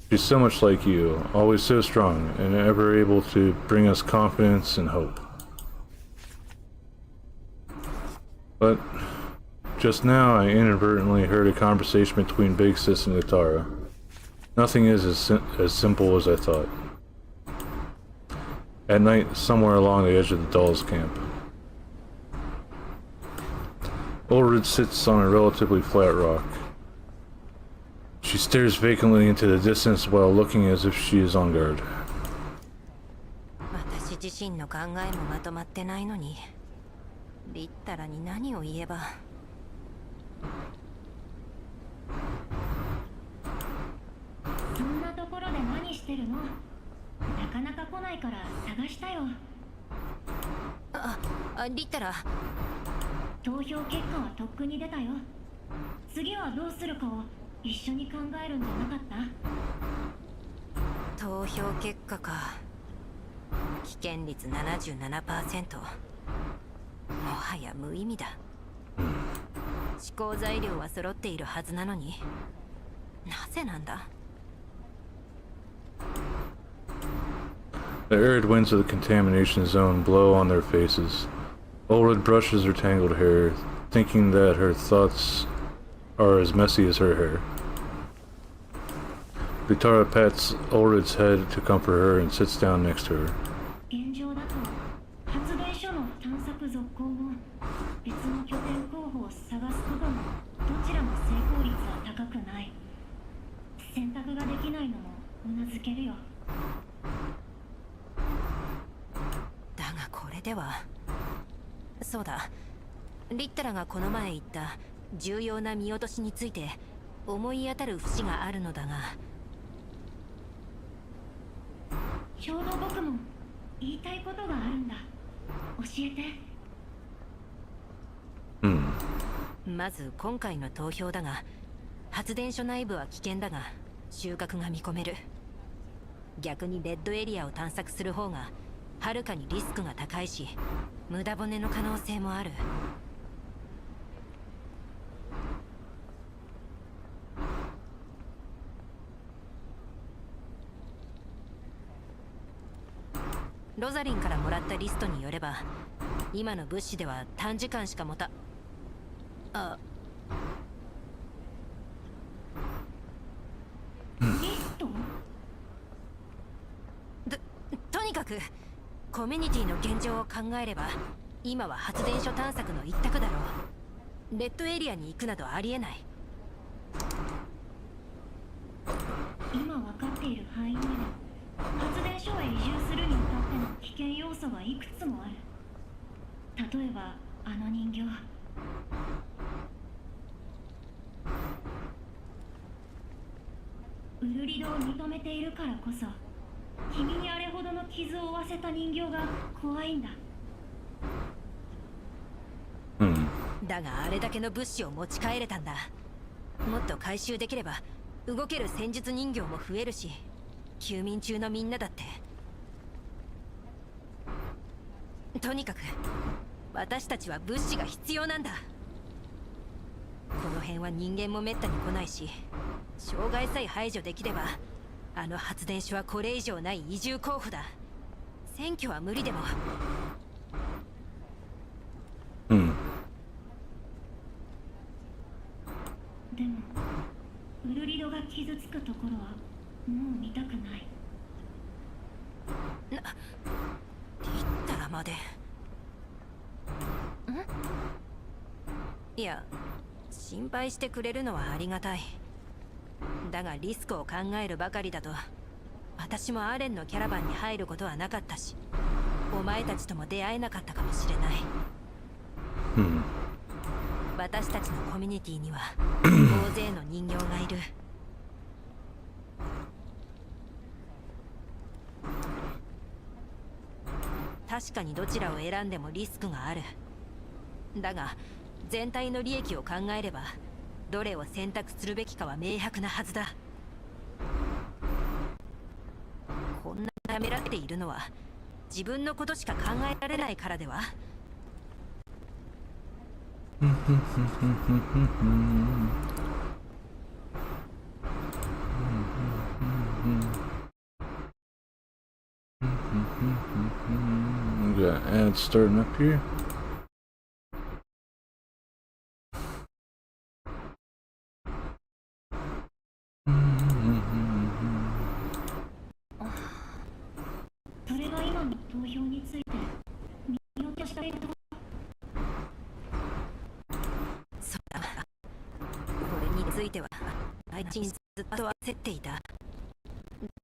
B: She's so much like you, always so strong, and ever able to bring us confidence and hope. But just now I inadvertently heard a conversation between Big Sis and Utara. Nothing is as simple as I thought. At night, somewhere along the edge of the Dolls' camp, Ulrich sits on a relatively flat rock. She stares vacantly into the distance while looking as if she is on guard.
C: 私自身の考えもまとまってないのに、リッタラに何を言えば。
D: そんなところで何してるの？なかなか来ないから探したよ。
C: リッタラ。
D: 投票結果はとっくに出たよ。次はどうするかを一緒に考えるんじゃなかった？
C: 投票結果か。危険率 77%。もはや無意味だ。思考材料は揃っているはずなのに、なぜなんだ？
B: The arid winds of the contamination zone blow on their faces. Ulrich brushes her tangled hair, thinking that her thoughts are as messy as her hair. Utara pats Ulrich's head to comfort her and sits down next to her.
D: 現状だと発電所の探索続行も別の拠点候補を探すこともどちらも成功率は高くない。選択ができないのもうなずけるよ。
C: だがこれでは。そうだ、リッタラがこの前言った重要な見落としについて思い当たる節があるのだが。
D: ちょうど僕も言いたいことがあるんだ。教えて。
C: まず今回の投票だが、発電所内部は危険だが収穫が見込める。逆にレッドエリアを探索する方がはるかにリスクが高いし、無駄骨の可能性もある。ロザリンからもらったリストによれば、今の物資では短時間しか持た
D: リスト？
C: とにかくコミュニティの現状を考えれば今は発電所探索の一択だろう。レッドエリアに行くなどありえない。
D: 今分かっている範囲内で発電所へ移住するに至っての危険要素はいくつもある。例えばあの人形、ウルリドを認めているからこそ君にあれほどの傷を負わせた人形が怖いんだ。
C: だがあれだけの物資を持ち帰れたんだ。もっと回収できれば動ける戦術人形も増えるし、休眠中のみんなだって。とにかく私たちは物資が必要なんだ。この辺は人間もめったに来ないし、障害さえ排除できればあの発電所はこれ以上ない移住候補だ。選挙は無理でも。
D: でもウルリドが傷つくところはもう見たくない。
C: リッタラまで。いや、心配してくれるのはありがたい。だがリスクを考えるばかりだと私もアレンのキャラバンに入ることはなかったし、お前たちとも出会えなかったかもしれない。私たちのコミュニティには大勢の人形がいる。確かにどちらを選んでもリスクがある。だが全体の利益を考えればどれを選択するべきかは明白なはずだ。こんなためられているのは自分のことしか考えられないからでは。
B: got ads starting up here.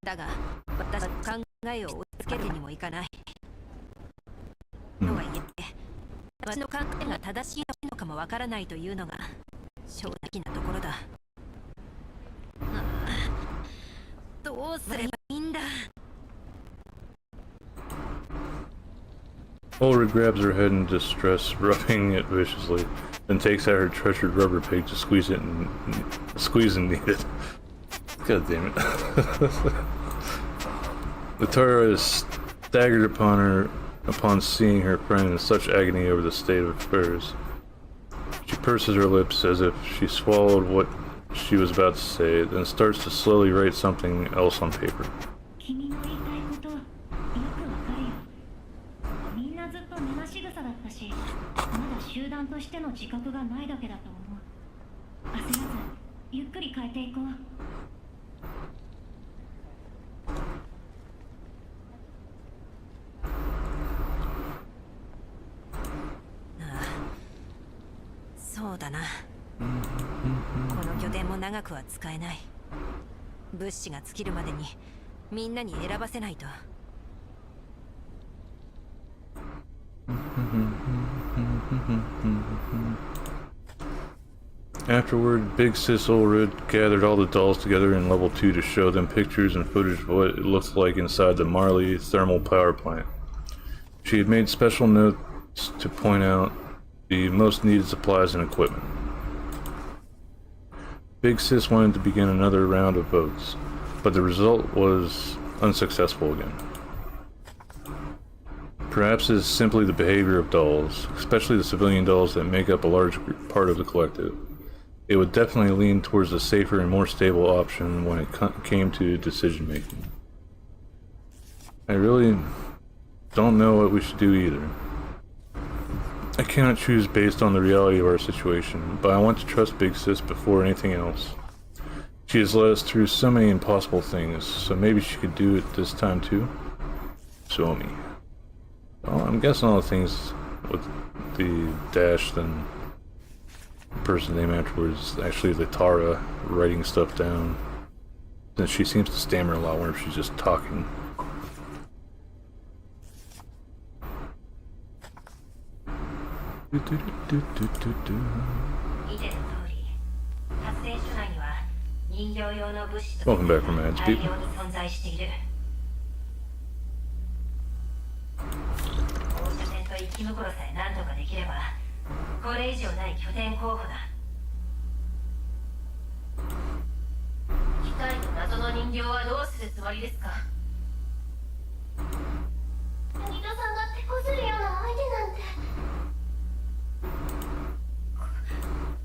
C: だが私は考えを押し付けるにもいかない。とはいえ、私の考えが正しいのかもわからないというのが正直なところだ。どうすればいいんだ。
B: Ulrich grabs her head in distress, rubbing it viciously, then takes out her treasured rubber pig to squeeze and knead it. God damn it. Latara is staggered upon seeing her friend in such agony over the state of affairs. She purses her lips as if she swallowed what she was about to say, then starts to slowly write something else on paper.
D: 君の言いたいことよくわかるよ。みんなずっと根なし草だったし、まだ集団としての自覚がないだけだと思う。焦らずゆっくり変えていこう。
C: そうだな。この拠点も長くは使えない。物資が尽きるまでにみんなに選ばせないと。
B: Afterward, Big Sis Ulrich gathered all the dolls together in level 2 to show them pictures and footage of what it looked like inside the Marley thermal power plant. She had made special notes to point out the most needed supplies and equipment. Big Sis wanted to begin another round of votes, but the result was unsuccessful again. Perhaps it is simply the behavior of dolls, especially the civilian dolls that make up a large part of the collective. It would definitely lean towards a safer and more stable option when it came to decision making. I really don't know what we should do either. I cannot choose based on the reality of our situation, but I want to trust Big Sis before anything else. She has led us through so many impossible things, so maybe she could do it this time too? Suomi. Well, I'm guessing all the things with the dash, then the person name afterwards, actually Latara writing stuff down. Since she seems to stammer a lot whenever she's just talking. Welcome back from ads, people.
C: 生き残るさえ何とかできればこれ以上ない拠点候補だ。機械の謎の人形はどうするつもりですか。
G: 柳田さんが手こずるような相手なんて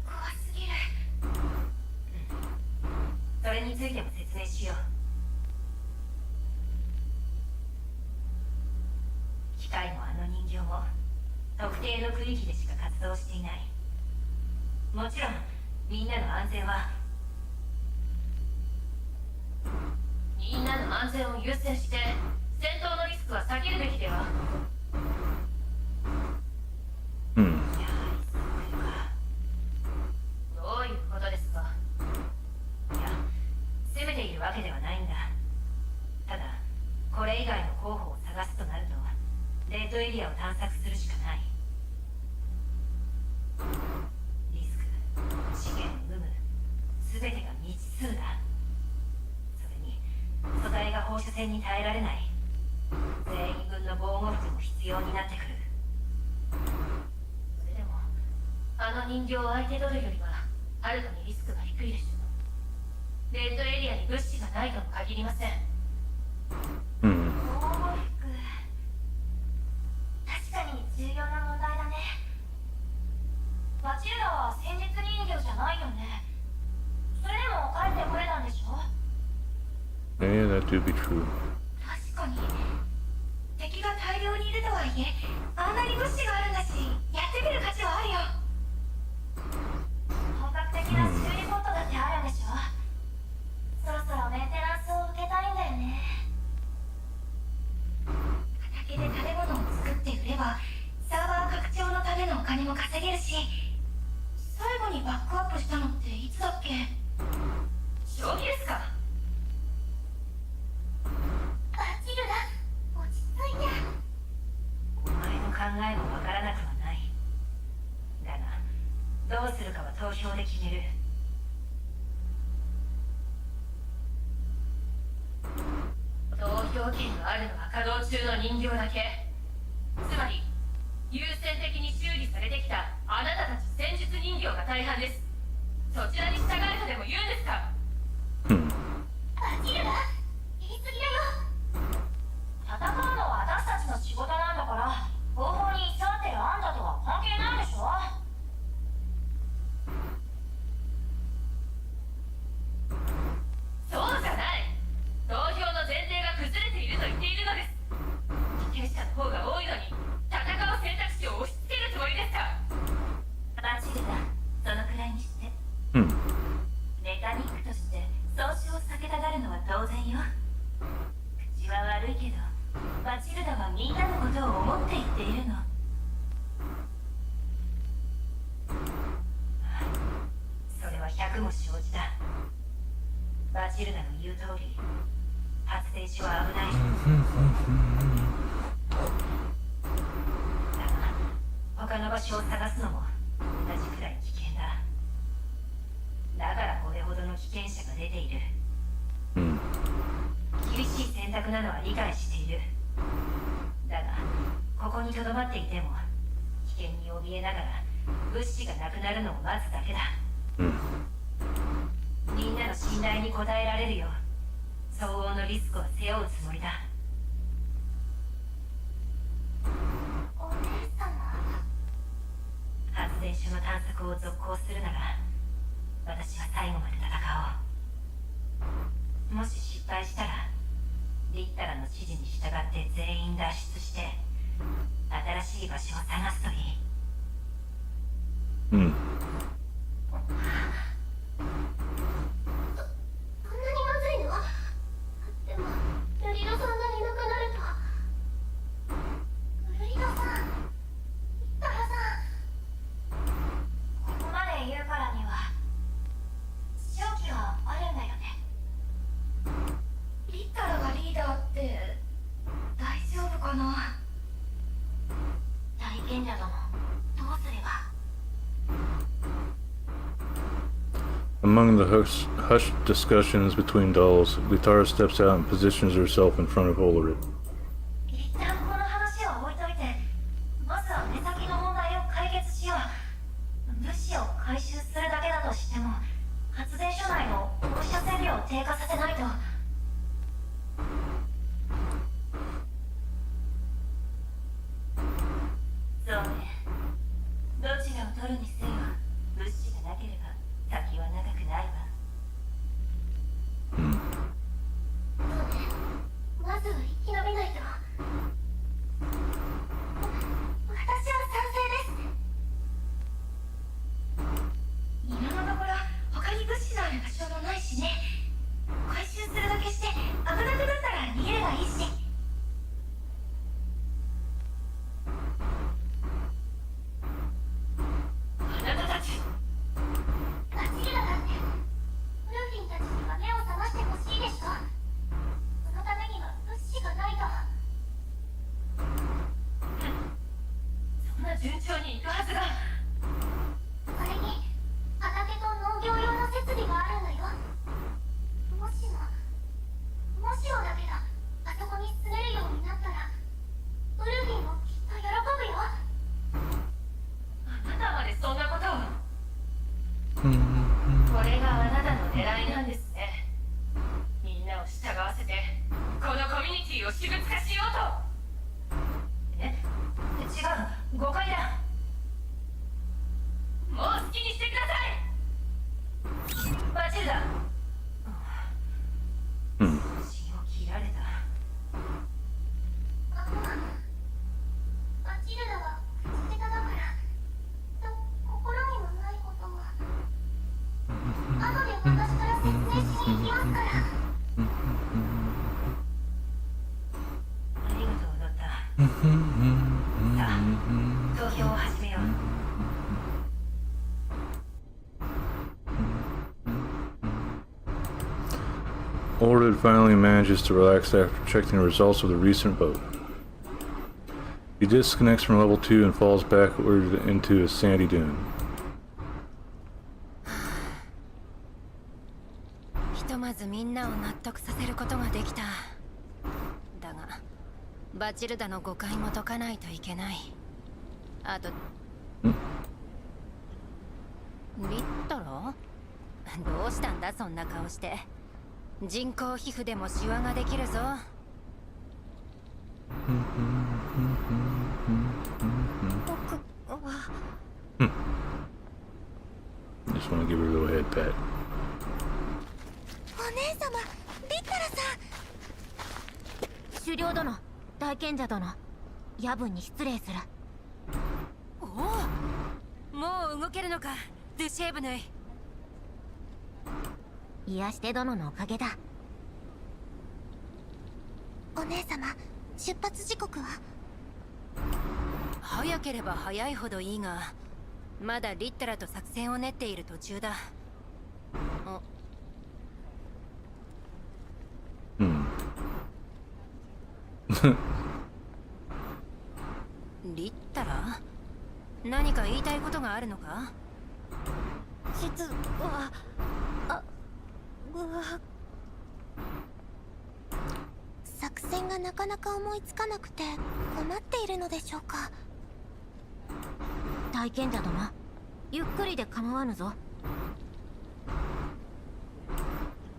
G: 怖すぎる。
C: それについても説明しよう。機械もあの人形も特定の区域でしか活動していない。もちろんみんなの安全はを優先して戦闘のリスクは避けるべきでは。どういうことですか。いや、責めているわけではないんだ。ただこれ以外の候補を探すとなるとレッドエリアを探索するしかない。リスク、資源の有無、全てが未知数だ。それに素材が放射線に耐えられない。全員分の防護服も必要になってくる。それでもあの人形を相手取るよりははるかにリスクが低いでしょう。レッドエリアに物資がないとも限りません。防護服、確かに重要な問題だね。マチルダは戦術人形じゃないよね。それでも帰ってこれたんでしょ。
B: Yeah, that do be true.
C: 確かに敵が大量にいるとは
D: はいえあんなに物資があるんだしやってみる価値はあるよ。本格的な修理ポットだってあるんでしょ。そろそろメンテナンスを受けたいんだよね。畑で食べ物を作って売ればサーバー拡張のためのお金も稼げるし、最後にバックアップしたのっていつだっけ？将棋ですか？バチルだ、落ち着いて。お前の考えもわからなくはない。だがどうするかは投票で決める。投票権があるのは稼働中の人形だけ。つまり優先的に修理されてきたあなたたち戦術人形が大半です。そちらに従えとでも言うんですか？バチルだ、言い過ぎだよ。戦うのは私たちの仕事なんだから、方法に居座ってるあんたとは関係ないでしょ。そうじゃない。投票の前提が崩れていると言っているのです。被験者の方が多いのに戦う選択肢を押し付けるつもりですか？バチルだ、そのくらいにして。メカニックとして損傷を避けたがるのは当然よ。口は悪いけどバチルダはみんなのことを思って言っているの。それは100も承知だ。バチルダの言う通り発電所は危ない。だが他の場所を探すのも同じくらい危険だ。だからこれほどの危険者が出ている。厳しい選択なのは理解している。だがここにとどまっていても危険に怯えながら物資がなくなるのを待つだけだ。みんなの信頼に応えられるよう相応のリスクは背負うつもりだ。お姉様、発電所の探索を続行するなら私は最後まで戦おう。もし失敗したらリッタラの指示に従って全員脱出して新しい場所を探すといい。そんなにまずいの？でもルリドさんがいなくなると。ルリドさん、リッタラさん、ここまで言うからには勝機はあるんだよね。リッタラがリーダーって大丈夫かな？大賢者殿、どうすれば？
B: Among the hushed discussions between dolls, Litara steps out and positions herself in front of Ulrich.
D: 一旦この話は置いといて、まずは目先の問題を解決しよう。物資を回収するだけだとしても発電所内の放射線量を低下させないと。そうね、どちらを取るにせよ物資がなければ先は長くないわ。そうね、まずは生き延びないと。私は賛成です。今のところ他に物資のある場所もないしね。回収するだけして危なくなったら逃げればいいし。あなたたち、バチルダだってルーフィンたちには目を覚ましてほしいでしょ。そのためには物資がないと。そんな順調にいくはずが。それに畑と農業用の設備があるんだよ。もしもだけどあそこに住めるようになったらウルフィンもきっと喜ぶよ。あなたまでそんなことを。これがあなたの狙いなんですね。みんなを従わせてこのコミュニティを私物化しようと。違う、誤解だ。もう好きにしてください。バチルダ。信を切られた。
B: Orrid finally manages to relax after checking the results of the recent vote. He disconnects from level 2 and falls backward into a sandy dune.
C: ひとまずみんなを納得させることができた。だがバチルダの誤解も解かないといけない。あとリッタラ？どうしたんだそんな顔して。人工皮膚でもシワができるぞ。
B: Just want to give her a little head pat.
G: お姉様、リッタラさん。
H: 狩猟殿、大賢者殿、夜分に失礼する。
C: おお、もう動けるのか、ドゥシェーブヌイ。
H: 癒して殿のおかげだ。
G: お姉様、出発時刻は？
C: 早ければ早いほどいいが、まだリッタラと作戦を練っている途中だ。リッタラ？何か言いたいことがあるのか？
G: 実は、作戦がなかなか思いつかなくて困っているのでしょうか。
H: 大賢者殿、ゆっくりで構わぬぞ。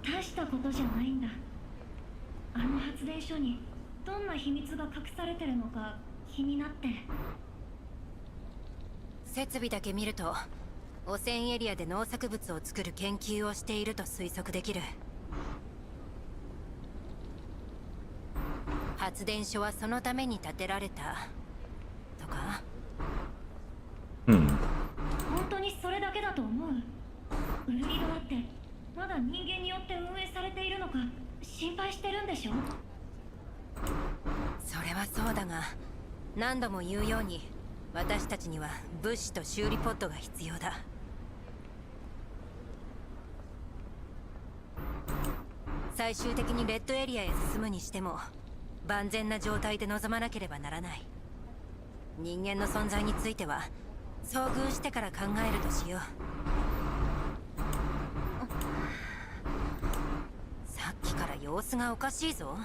D: 大したことじゃないんだ。あの発電所にどんな秘密が隠されてるのか気になって。
C: 設備だけ見ると汚染エリアで農作物を作る研究をしていると推測できる。発電所はそのために建てられたとか。
D: 本当にそれだけだと思う。ウルリドだってまだ人間によって運営されているのか心配してるんでしょ？
C: それはそうだが、何度も言うように私たちには物資と修理ポッドが必要だ。最終的にレッドエリアへ進むにしても万全な状態で臨まなければならない。人間の存在については遭遇してから考えるとしよう。さっきから様子がおかしいぞ。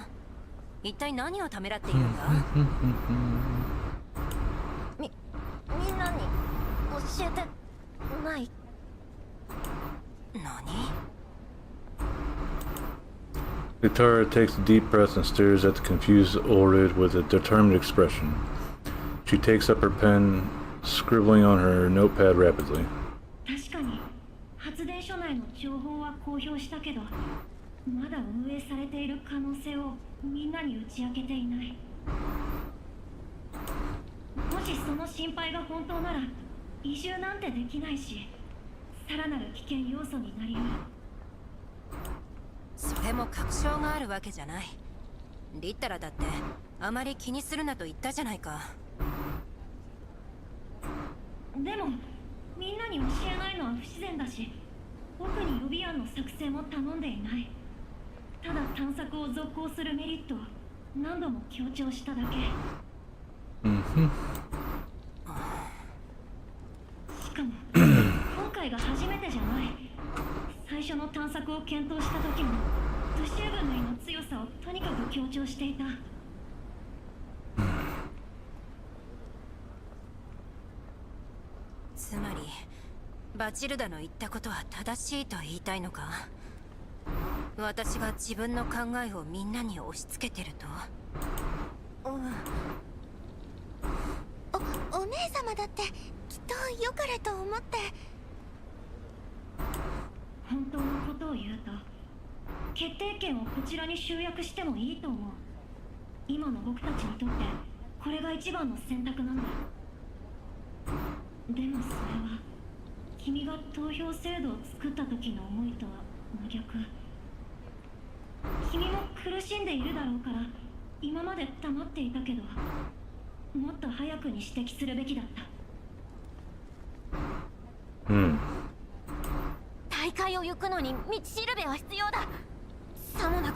C: 一体何をためらっているんだ？
G: みんなに教えてない。
C: 何
B: Vitara takes a deep breath and stares at the confused Orrid with a determined expression. She takes up her pen, scribbling on her notepad rapidly.
D: 確かに発電所内の情報は公表したけど、まだ運営されている可能性をみんなに打ち明けていない。もしその心配が本当なら移住なんてできないし、さらなる危険要素になりうる。
C: それも確証があるわけじゃない。リッタラだってあまり気にするなと言ったじゃないか。
D: でもみんなに教えないのは不自然だし、僕に予備案の作戦も頼んでいない。ただ探索を続行するメリットを何度も強調しただけ。しかも今回が初めてじゃない。最初の探索を検討した時もドゥシューブヌイの強さをとにかく強調していた。
C: つまりバチルダの言ったことは正しいと言いたいのか？私が自分の考えをみんなに押し付けてると？
G: お姉様だってきっと良かれと思って。
D: 本当のことを言うと、決定権をこちらに集約してもいいと思う。今の僕たちにとってこれが一番の選択なんだ。でもそれは君が投票制度を作った時の思いとは真逆。君も苦しんでいるだろうから今まで黙っていたけど、もっと早くに指摘するべきだった。
H: 大会を行くのに道しるべは必要だ。さもなく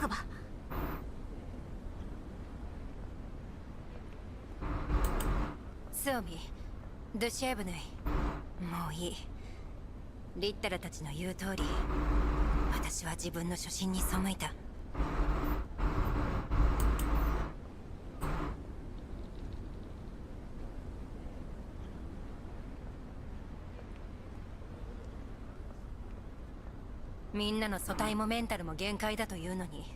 C: スオミ、ドゥシェーブヌイ、もういい。リッタラたちの言う通り、私は自分の初心に背いた。みんなの素体もメンタルも限界だというのに、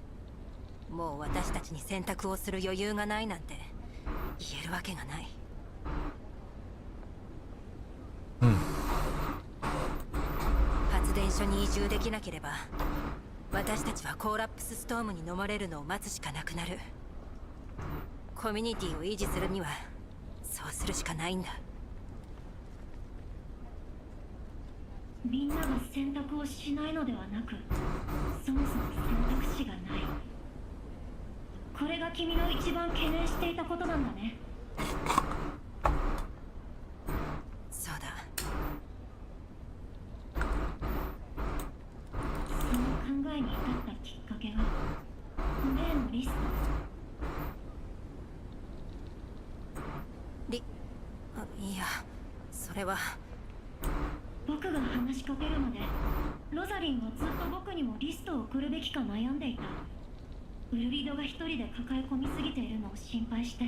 C: もう私たちに選択をする余裕がないなんて言えるわけがない。発電所に移住できなければ、私たちはコーラップスストームに飲まれるのを待つしかなくなる。コミュニティを維持するにはそうするしかないんだ。
D: みんなが選択をしないのではなく、そもそも選択肢がない。これが君の一番懸念していたことなんだね。
C: そうだ。
D: その考えに至ったきっかけが例のリスト。
C: いや、それは
D: 僕が話しかけるまでロザリンはずっと僕にもリストを送るべきか悩んでいた。ウルリドが一人で抱え込みすぎているのを心配して。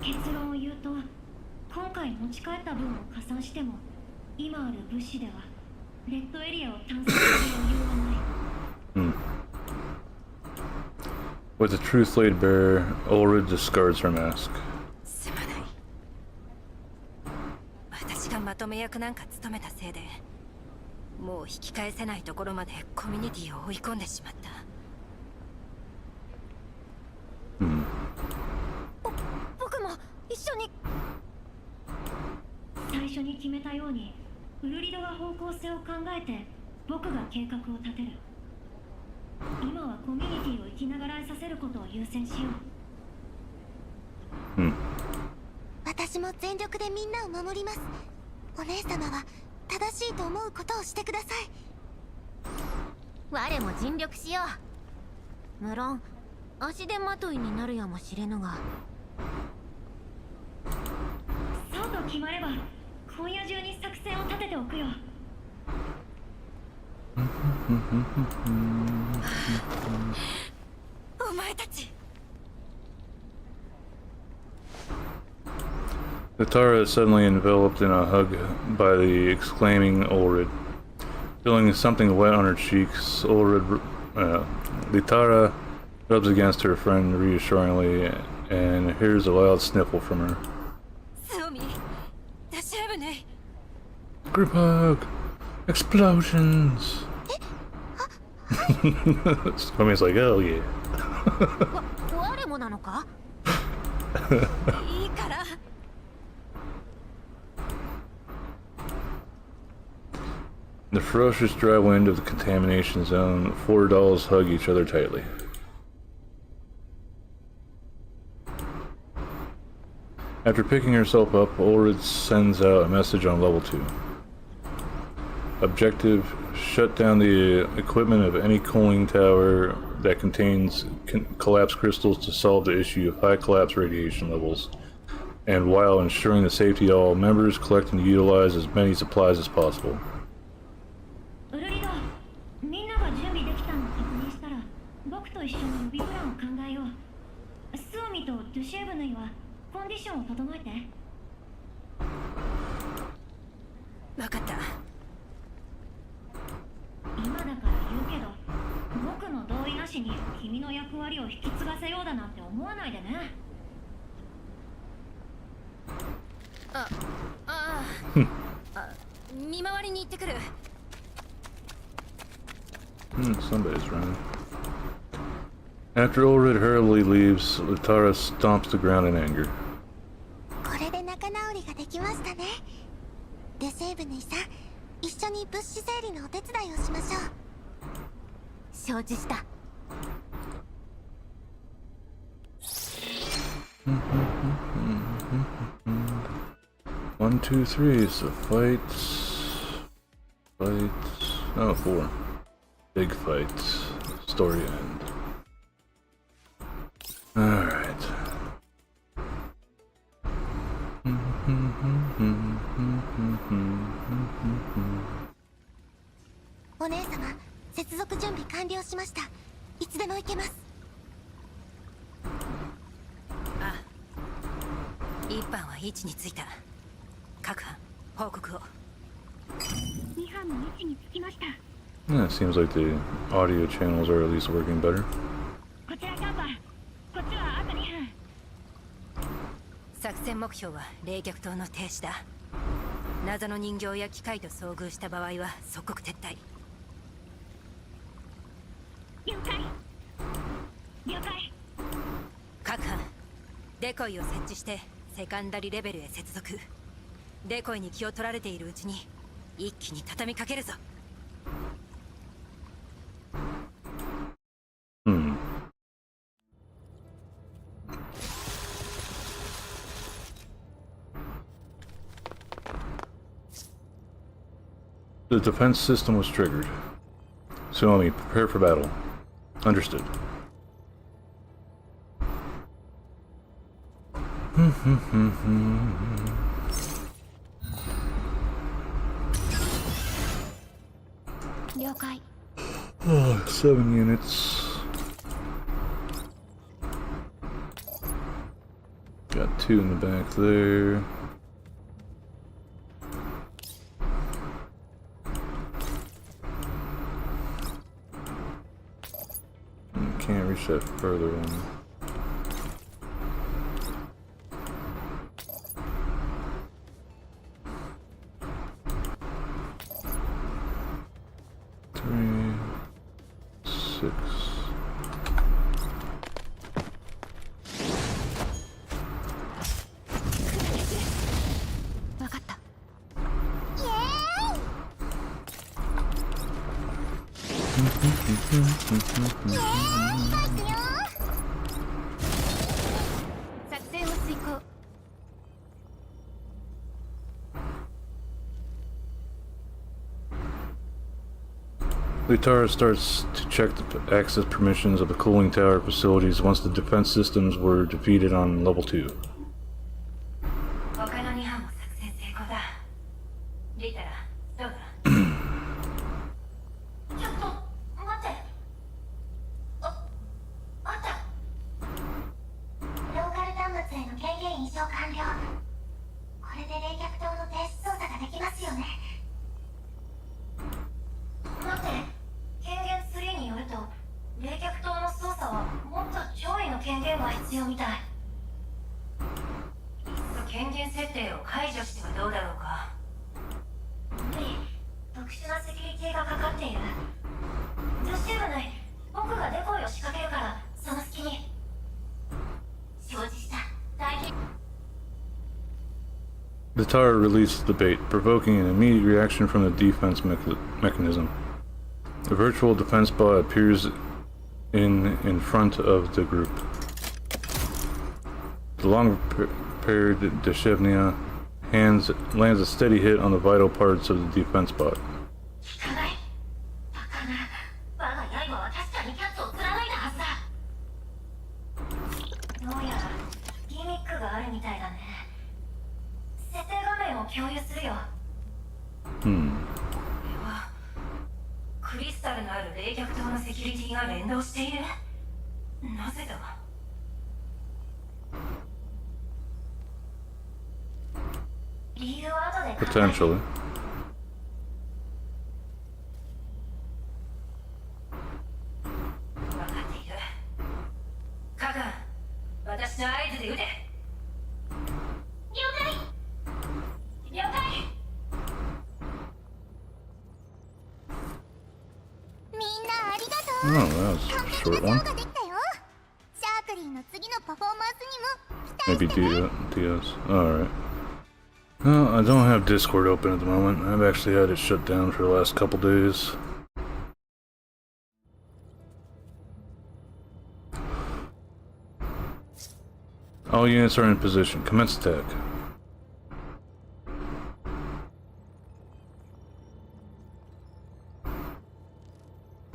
D: 結論を言うと、今回持ち帰った分を加算しても今ある物資ではレッドエリアを探索する余裕はない。
B: With the truth laid bare, Ulrich discards her mask.
C: すまない。私がまとめ役なんか務めたせいで、もう引き返せないところまでコミュニティを追い込んでしまった。
G: 僕も一緒に。
D: 最初に決めたようにウルリドが方向性を考えて僕が計画を立てる。今はコミュニティを生きながらえさせることを優先しよう。
G: 私も全力でみんなを守ります。お姉様は正しいと思うことをしてください。我も尽力しよう。無論足手まといになるやもしれぬが。
D: そうと決まれば今夜中に作戦を立てておくよ。
C: お前たち。
B: Litara is suddenly enveloped in a hug by the exclaiming Ulrich. Feeling something wet on her cheeks, Litara rubs against her friend reassuringly and hears a loud sniffle from her.
C: スオミ、ダシャブネ。
B: Group hug! Explosions! Swami's like, oh yeah.
H: 我もなのか？
C: いいから。
B: In the ferocious dry wind of the contamination zone, four dolls hug each other tightly. After picking herself up, Ulrich sends out a message on level 2. Objective: shut down the equipment of any cooling tower that contains collapse crystals to solve the issue of high collapse radiation levels, and while ensuring the safety of all members, collect and utilize as many supplies as possible.
D: ウルリド、みんなが準備できたのを確認したら僕と一緒に予備プランを考えよう。スオミとドゥシェーブヌイはコンディションを整えて。
C: 分かった。
D: 今だから言うけど、僕の同意なしに君の役割を引き継がせようだなんて思わないでね。
C: 見回りに行ってくる。
B: Somebody's running. After Ulrich hurriedly leaves, Litara stomps the ground in anger.
G: これで仲直りができましたね。デセーブヌイさん、一緒に物資整理のお手伝いをしましょう。承知した。
B: One, two, three. So fights. Oh, 4. Big fights. Story end. Alright.
G: 接続準備完了しました。いつでも行けます。
C: ああ、一班は位置についた。各班報告を。
D: 2班も位置につきました。
B: Yeah, it seems like the audio channels are at least working better.
D: こちら3番、こっちはあと2班。
C: 作戦目標は冷却塔の停止だ。謎の人形や機械と遭遇した場合は即刻撤退。
D: 了解了解。
C: 各班デコイを設置してセカンダリレベルへ接続。デコイに気を取られているうちに一気に畳みかけるぞ。
B: The defense system was triggered. Suomi, prepare for battle. Understood. Oh, 7 units. Got 2 in the back there. Can't reach that further one. Three, 6. Lutara starts to check the access permissions of the cooling tower facilities once the defense systems were defeated on level 2.
C: 他の2班も作戦成功だ。リタラ、どうだ？ちょっと待って。あった。
G: ローカル端末への権限移譲完了。これで冷却塔の停止操作ができますよね。
C: 待って。権限3によると冷却塔の操作はもっと上位の権限が必要みたい。いっそ権限設定を解除してはどうだろうか。無理、特殊なセキュリティがかかっている。女子部内、僕がデコイを仕掛けるからその隙に。承知した。大変。
B: The tower released the bait, provoking an immediate reaction from the defense mechanism. A virtual defense bot appears in front of the group. The long-prepared Deshevnia lands a steady hit on the vital parts of the defense bot.
C: どうやらギミックがあるみたいだね。設定画面を共有するよ。これはクリスタルのある冷却塔のセキュリティが連動している。なぜだ？理由は後で考える。
B: Potentially.
C: 分かっている。カガン、私の合図で撃て。了解。了解。
G: みんなありがと
B: Oh,
G: う。
B: that was a short one.
G: ができたよ。シャークリーの次のパフォーマンスにも期
B: Maybe
G: 待してね。
B: DS. Alright. Well, I don't have Discord open at the moment. I've actually had it shut down for the last couple days. All units are in position. Commence attack.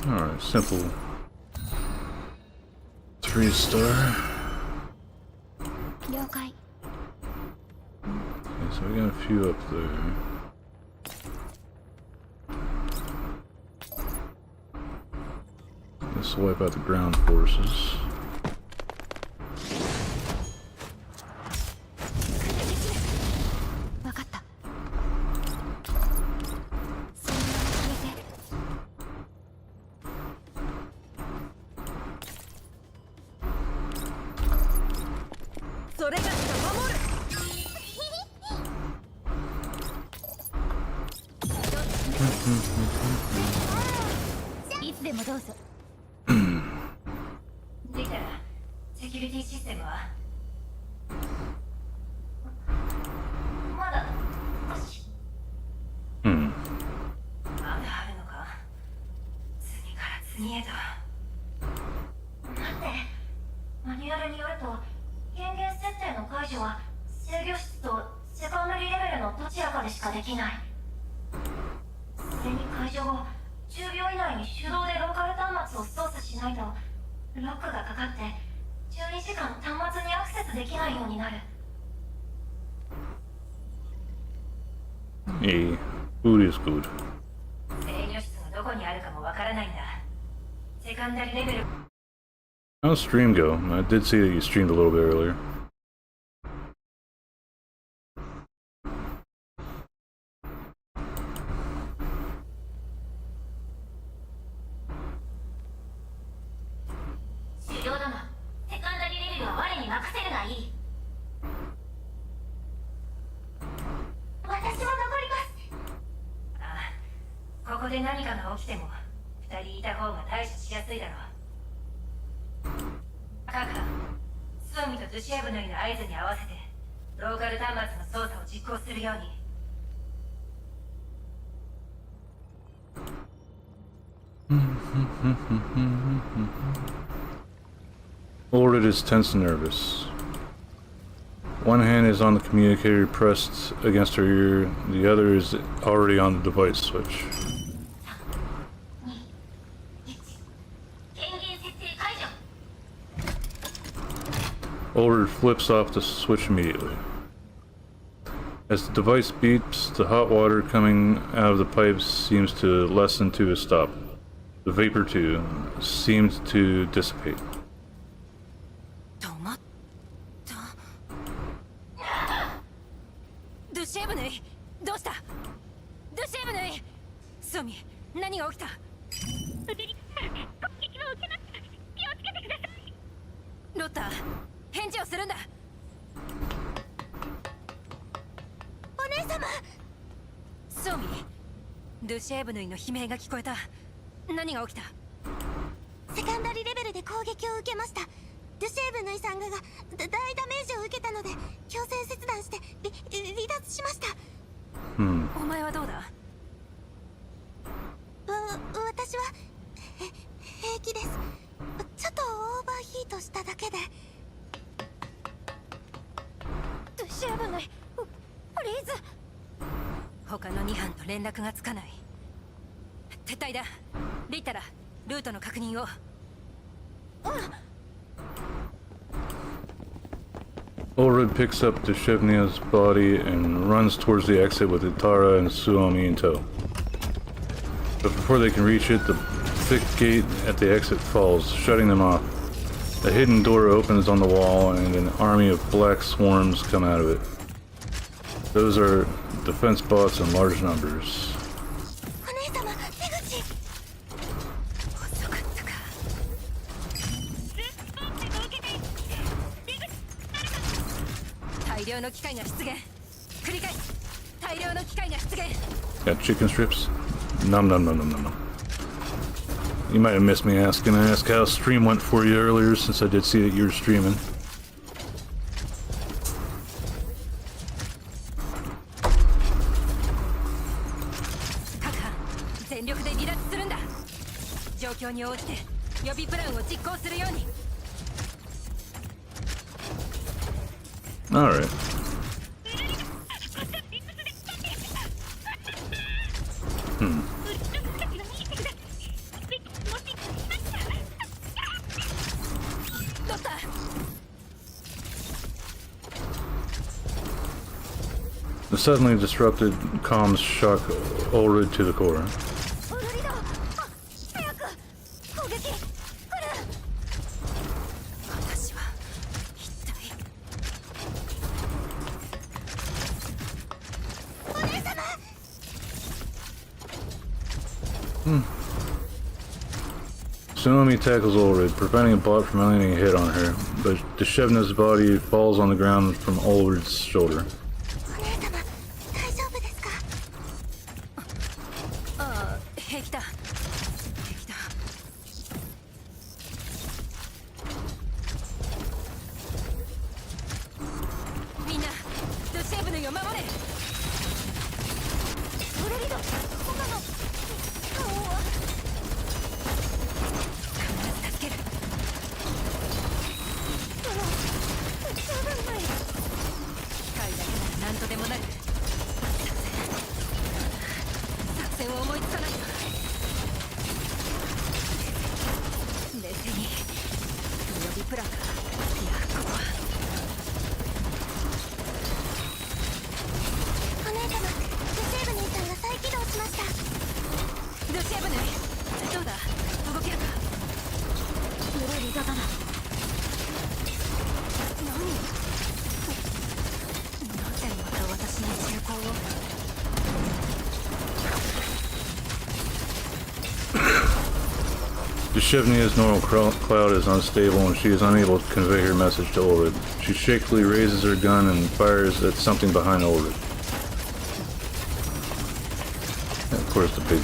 B: Alright, simple 3-star.
G: 了解。
B: Okay, so we got a few up there. This will wipe out the ground forces. Hey, food is good. How's stream go? I did see that you streamed a little bit earlier. Ulrid is tense and nervous. One hand is on the communicator pressed against her ear, the other is already on the device switch. Ulrid flips off the switch immediately. As the device beeps, the hot water coming out of the pipes seems to lessen to a stop. The vapor, too, seems to dissipate. Ulrid picks up Deshevnia's body and runs towards the exit with Itara and Suomi in tow. But before they can reach it, the thick gate at the exit falls, shutting them off. A hidden door opens on the wall and an army of black swarms come out of it. Those are defense bots in large numbers. Got chicken strips? Nom nom nom nom nom nom. You might have missed me asking. I asked how stream went for you earlier since I did see that you were streaming. Alright. The suddenly disrupted comms shock Ulrid to the core.
C: 私は一体。
G: お姉様。
B: Tsunami tackles Ulrich, preventing a bot from landing a hit on her, but Deshevna's body falls on the ground from Ulrich's shoulder.
G: お姉様、大丈夫ですか？
C: ああ、平気だ。平気だ。みんな、ドシェーブヌイを守れ。
G: オレリド、今の顔は。
C: 助ける。
G: 普通分ない。
C: 機械だけなら何とでもなる。作戦を思いつかないと。冷静に。予備プランか。いや、ここは。
G: お姉様、ドシェーブニーさんが再起動しました。
C: ドシェーブヌイ、どうだ、動けるか。
H: ゆるりだだな。
C: 何？なぜまた私に銃口を。
B: Deshevna's neural cloud is unstable and she is unable to convey her message to Ulrich. She shakily raises her gun and fires at something behind Ulrich. And of course the big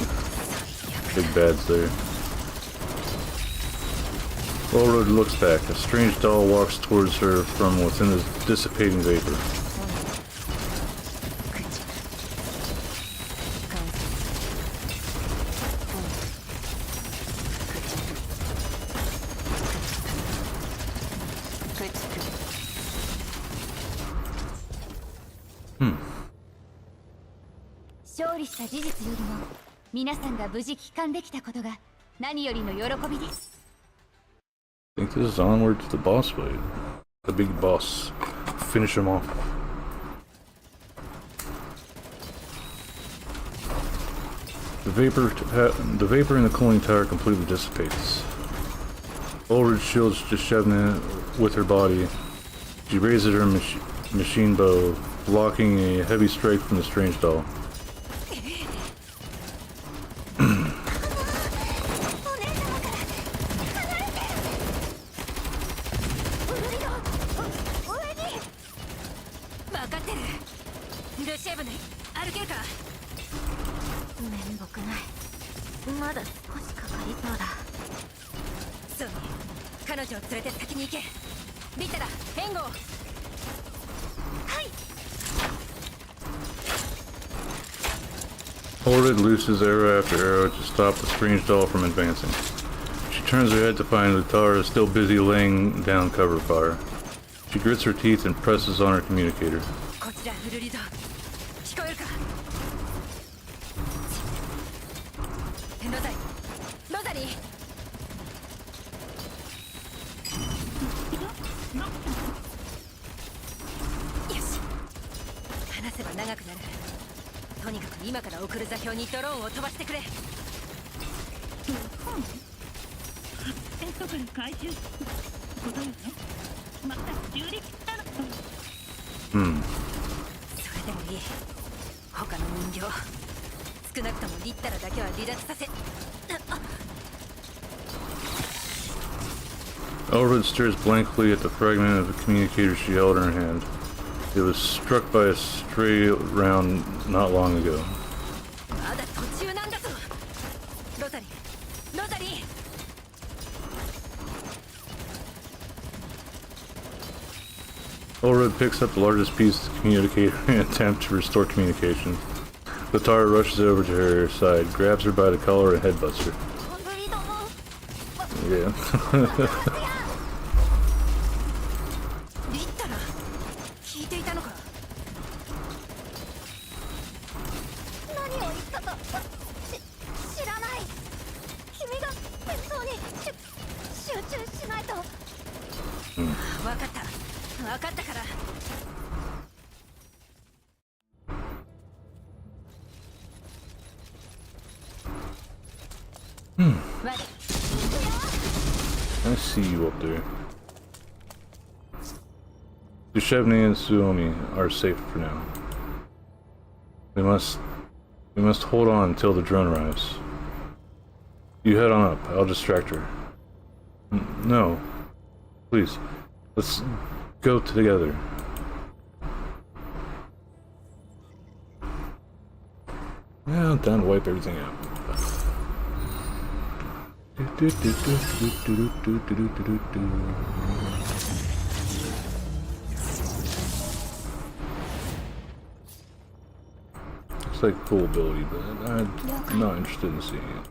B: bad's there. Ulrich looks back. A strange doll walks towards her from within the dissipating vapor. Hmm.
I: 勝利した事実よりも皆さんが無事帰還できたことが何よりの喜びです。
B: I think this is onward to the boss fight. The big boss. Finish him off. The vapor in the cooling tower completely dissipates. Ulrich shields Deshevna with her body. She raises her machine bow, blocking a heavy strike from the strange doll.
H: まだ少しかかりそうだ。
C: そう、彼女を連れて先に行け。リタラ、援護を。はい。
B: Ulrich looses arrow after arrow to stop the strange doll from advancing. She turns her head to find Lutara still busy laying down cover fire. She grits her teeth and presses on her communicator.
C: こちらフルリド、聞こえるか。ロザリー、ロザリー。よし、話せば長くなる。とにかく今から送る座標にドローンを飛ばしてくれ。
D: テストから回収ことよね。また中立したの。
B: うん。
C: それでもいい。他の人形、少なくともリッタラだけは離脱させ。
B: Ulrich stares blankly at the fragment of a communicator she held in her hand. It was struck by a stray round not long ago.
C: まだ途中なんだぞ。ロザリー、ロザリー。
B: Ulrich picks up the largest piece of the communicator in an attempt to restore communication. Latara rushes over to her side, grabs her by the collar and headbutts her. Yeah.
C: リッタラ、聞いていたのか。
G: 何を言ったか知らない。君が戦闘に集中しないと。
C: 分かった、分かったから。
B: I see you up there. Dushevny and Suomi are safe for now. We must hold on until the drone arrives. You head on up. I'll distract her. No. Please. Let's go together. Yeah, time to wipe everything out. It's like a cool ability, but I'm not interested in seeing it.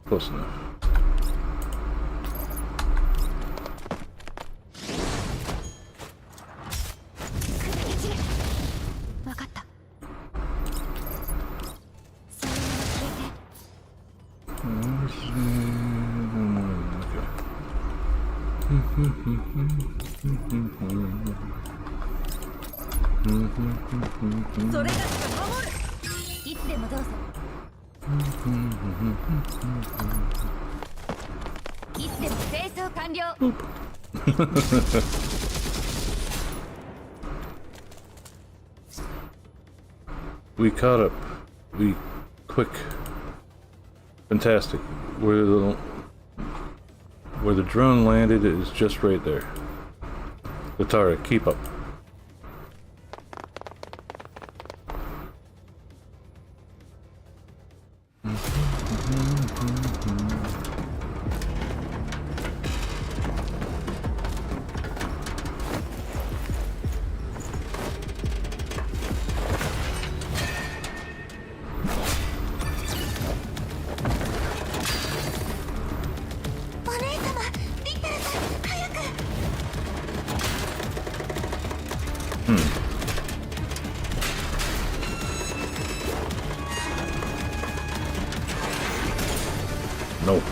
B: Close enough. We caught up. Quick. Fantastic. Where the drone landed is just right there. Latara, keep up. No.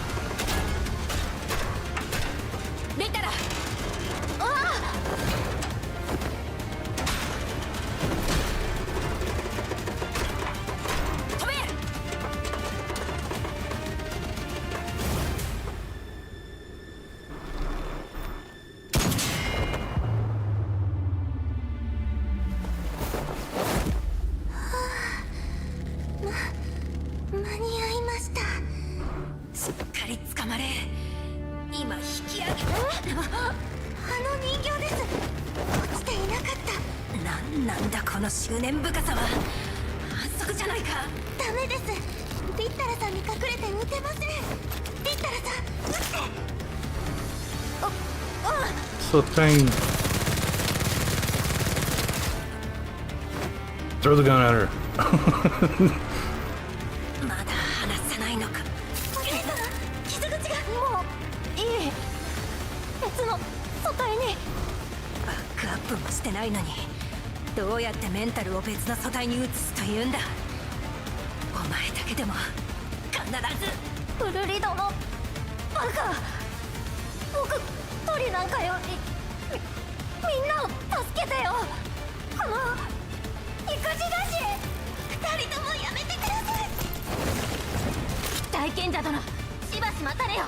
B: So tiny. Throw the gun at her.
C: どうやってメンタルを別の素体に移すというんだ。お前だけでも必ず。
G: ウルリ殿、バカ。僕鳥なんかよりみんなを助けてよ。この育児だし、二人ともやめてください。大賢者殿、しばし待たれよ。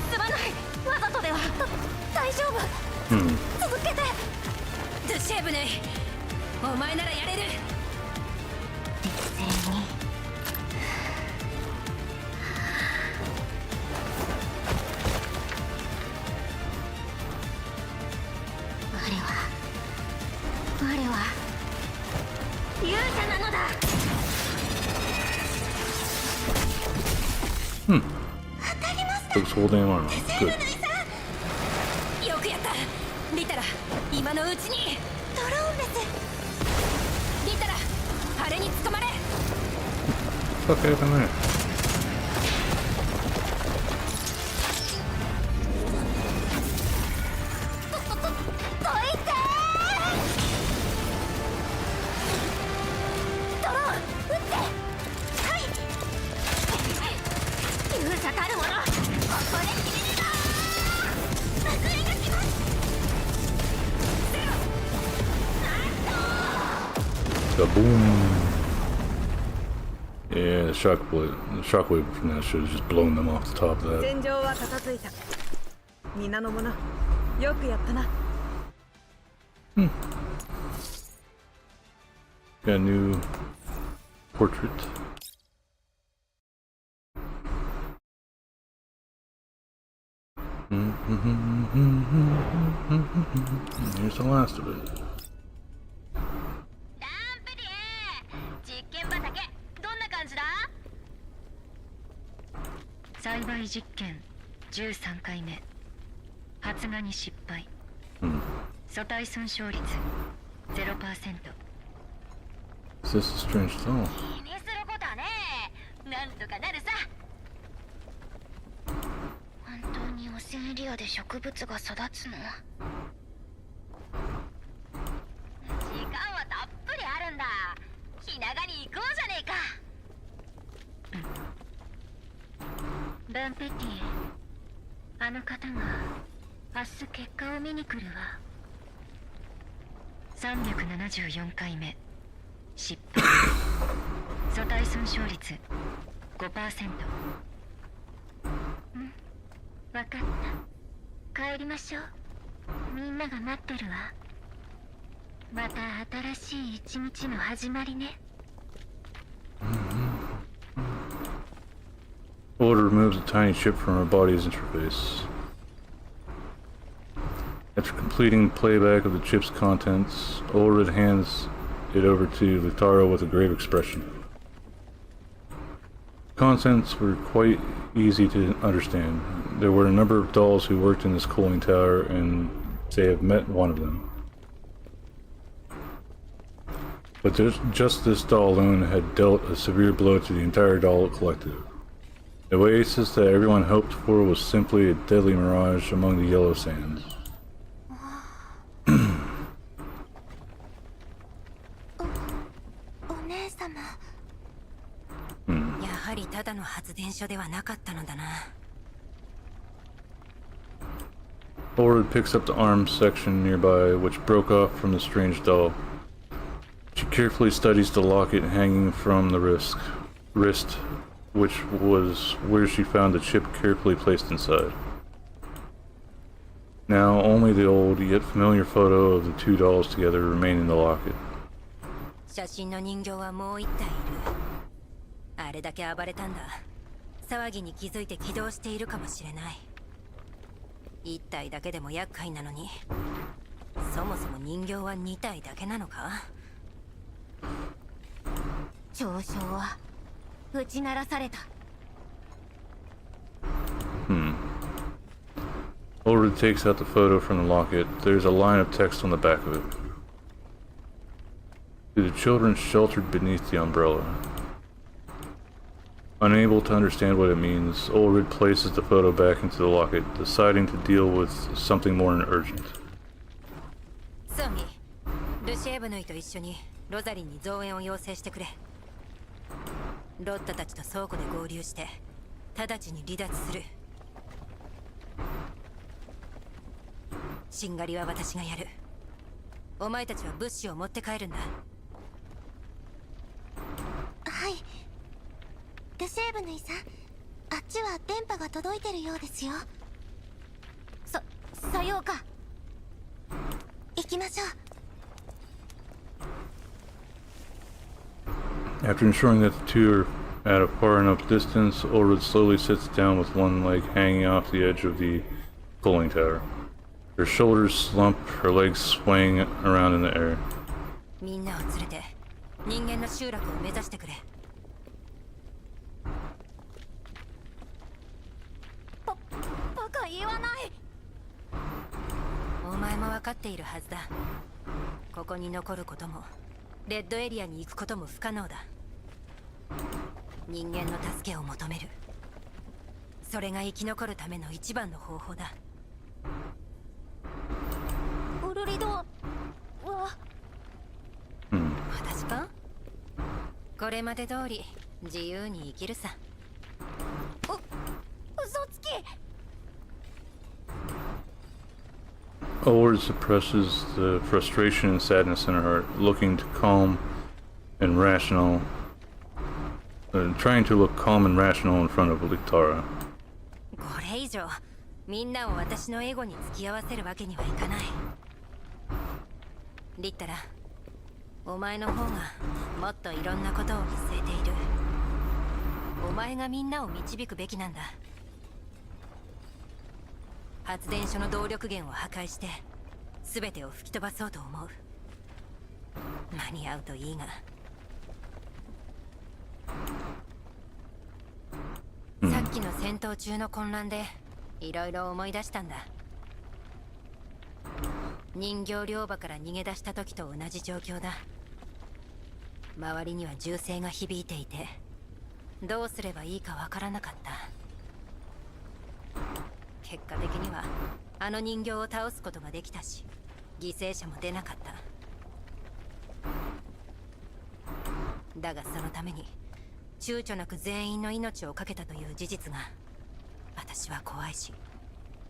G: すまない、わざとでは。大丈夫。続けて。
C: ドゥシェーブネイ、お前ならやれる。
H: 冷静に。我は勇者なのだ。当たりました。
B: Looks whole damn armor. Good.
C: よくやった。リタラ、今のうちに。
G: ドローンです。
C: リタラ、あれに捕まれ。
B: Fuck happened there? ガボーン。Yeah, the shockwave from that should have just blown them off the top of that.
E: 戦場は片付いた。皆の者、よくやったな。
B: Got a new portrait. Here's the last of it.
H: 実験畑どんな感じだ？栽培実験13回目。発芽に失敗。素体損傷率 0%。Is
B: this a strange doll?
H: 気にすることはねえ。なんとかなるさ。本当に汚染エリアで植物が育つの？時間はたっぷりあるんだ。気長に行こうじゃねえか。バンペティ、あの方が明日結果を見に来るわ。374回目失敗。素体損傷率 5%。わかった。帰りましょう。みんなが待ってるわ。また新しい一日の始まりね。
B: Ulrich removes a tiny chip from her body's interface. After completing playback of the chip's contents, Ulrich hands it over to Vitaro with a grave expression. Contents were quite easy to understand. There were a number of dolls who worked in this cooling tower, and they have met one of them. But just this doll alone had dealt a severe blow to the entire doll collective. The oasis that everyone hoped for was simply a deadly mirage among the yellow sands.
G: お姉様。
C: やはりただの発電所ではなかったのだな。
B: Ulrich picks up the arm section nearby, which broke off from the strange doll. She carefully studies the locket hanging from the wrist, which was where she found the chip carefully placed inside. Now only the old yet familiar photo of the two dolls together remain in the locket.
C: 写真の人形はもう一体いる。あれだけ暴れたんだ。騒ぎに気づいて起動しているかもしれない。一体だけでも厄介なのに、そもそも人形は2体だけなのか？
H: 嘲笑は打ち鳴らされた。
B: Ulrich takes out the photo from the locket. There's a line of text on the back of it. To the children sheltered beneath the umbrella. Unable to understand what it means, Ulrich places the photo back into the locket, deciding to deal with something more urgent.
C: ソミ、ルシエブヌイと一緒にロザリンに増援を要請してくれ。ロッタたちと倉庫で合流して直ちに離脱する。しんがりは私がやる。お前たちは物資を持って帰るんだ。
G: はい。ルシェーブヌイさん、あっちは電波が届いてるようですよ。
H: さようか。
G: 行きましょう。
B: After ensuring that the two are at a far enough distance, Ulrich slowly sits down with one leg hanging off the edge of the cooling tower. Her shoulders slump, her legs swaying around in the air.
C: みんなを連れて人間の集落を目指してくれ。
H: バカ言わない。
C: お前も分かっているはずだ。ここに残ることもレッドエリアに行くことも不可能だ。人間の助けを求める。それが生き残るための一番の方法だ。
H: ウルリドは
C: 私か？これまで通り自由に生きるさ。
H: 嘘つき。
B: Ulrich suppresses the frustration and sadness in her heart, looking to calm and rational trying to look calm and rational in front of Litara.
C: これ以上みんなを私のエゴに付き合わせるわけにはいかない。リッタラ、お前の方がもっといろんなことを見据えている。お前がみんなを導くべきなんだ。発電所の動力源を破壊して全てを吹き飛ばそうと思う。間に合うといいが。さっきの戦闘中の混乱でいろいろ思い出したんだ。人形漁場から逃げ出した時と同じ状況だ。周りには銃声が響いていてどうすればいいかわからなかった。結果的にはあの人形を倒すことができたし犠牲者も出なかった。だがそのために躊躇なく全員の命を懸けたという事実が私は怖いし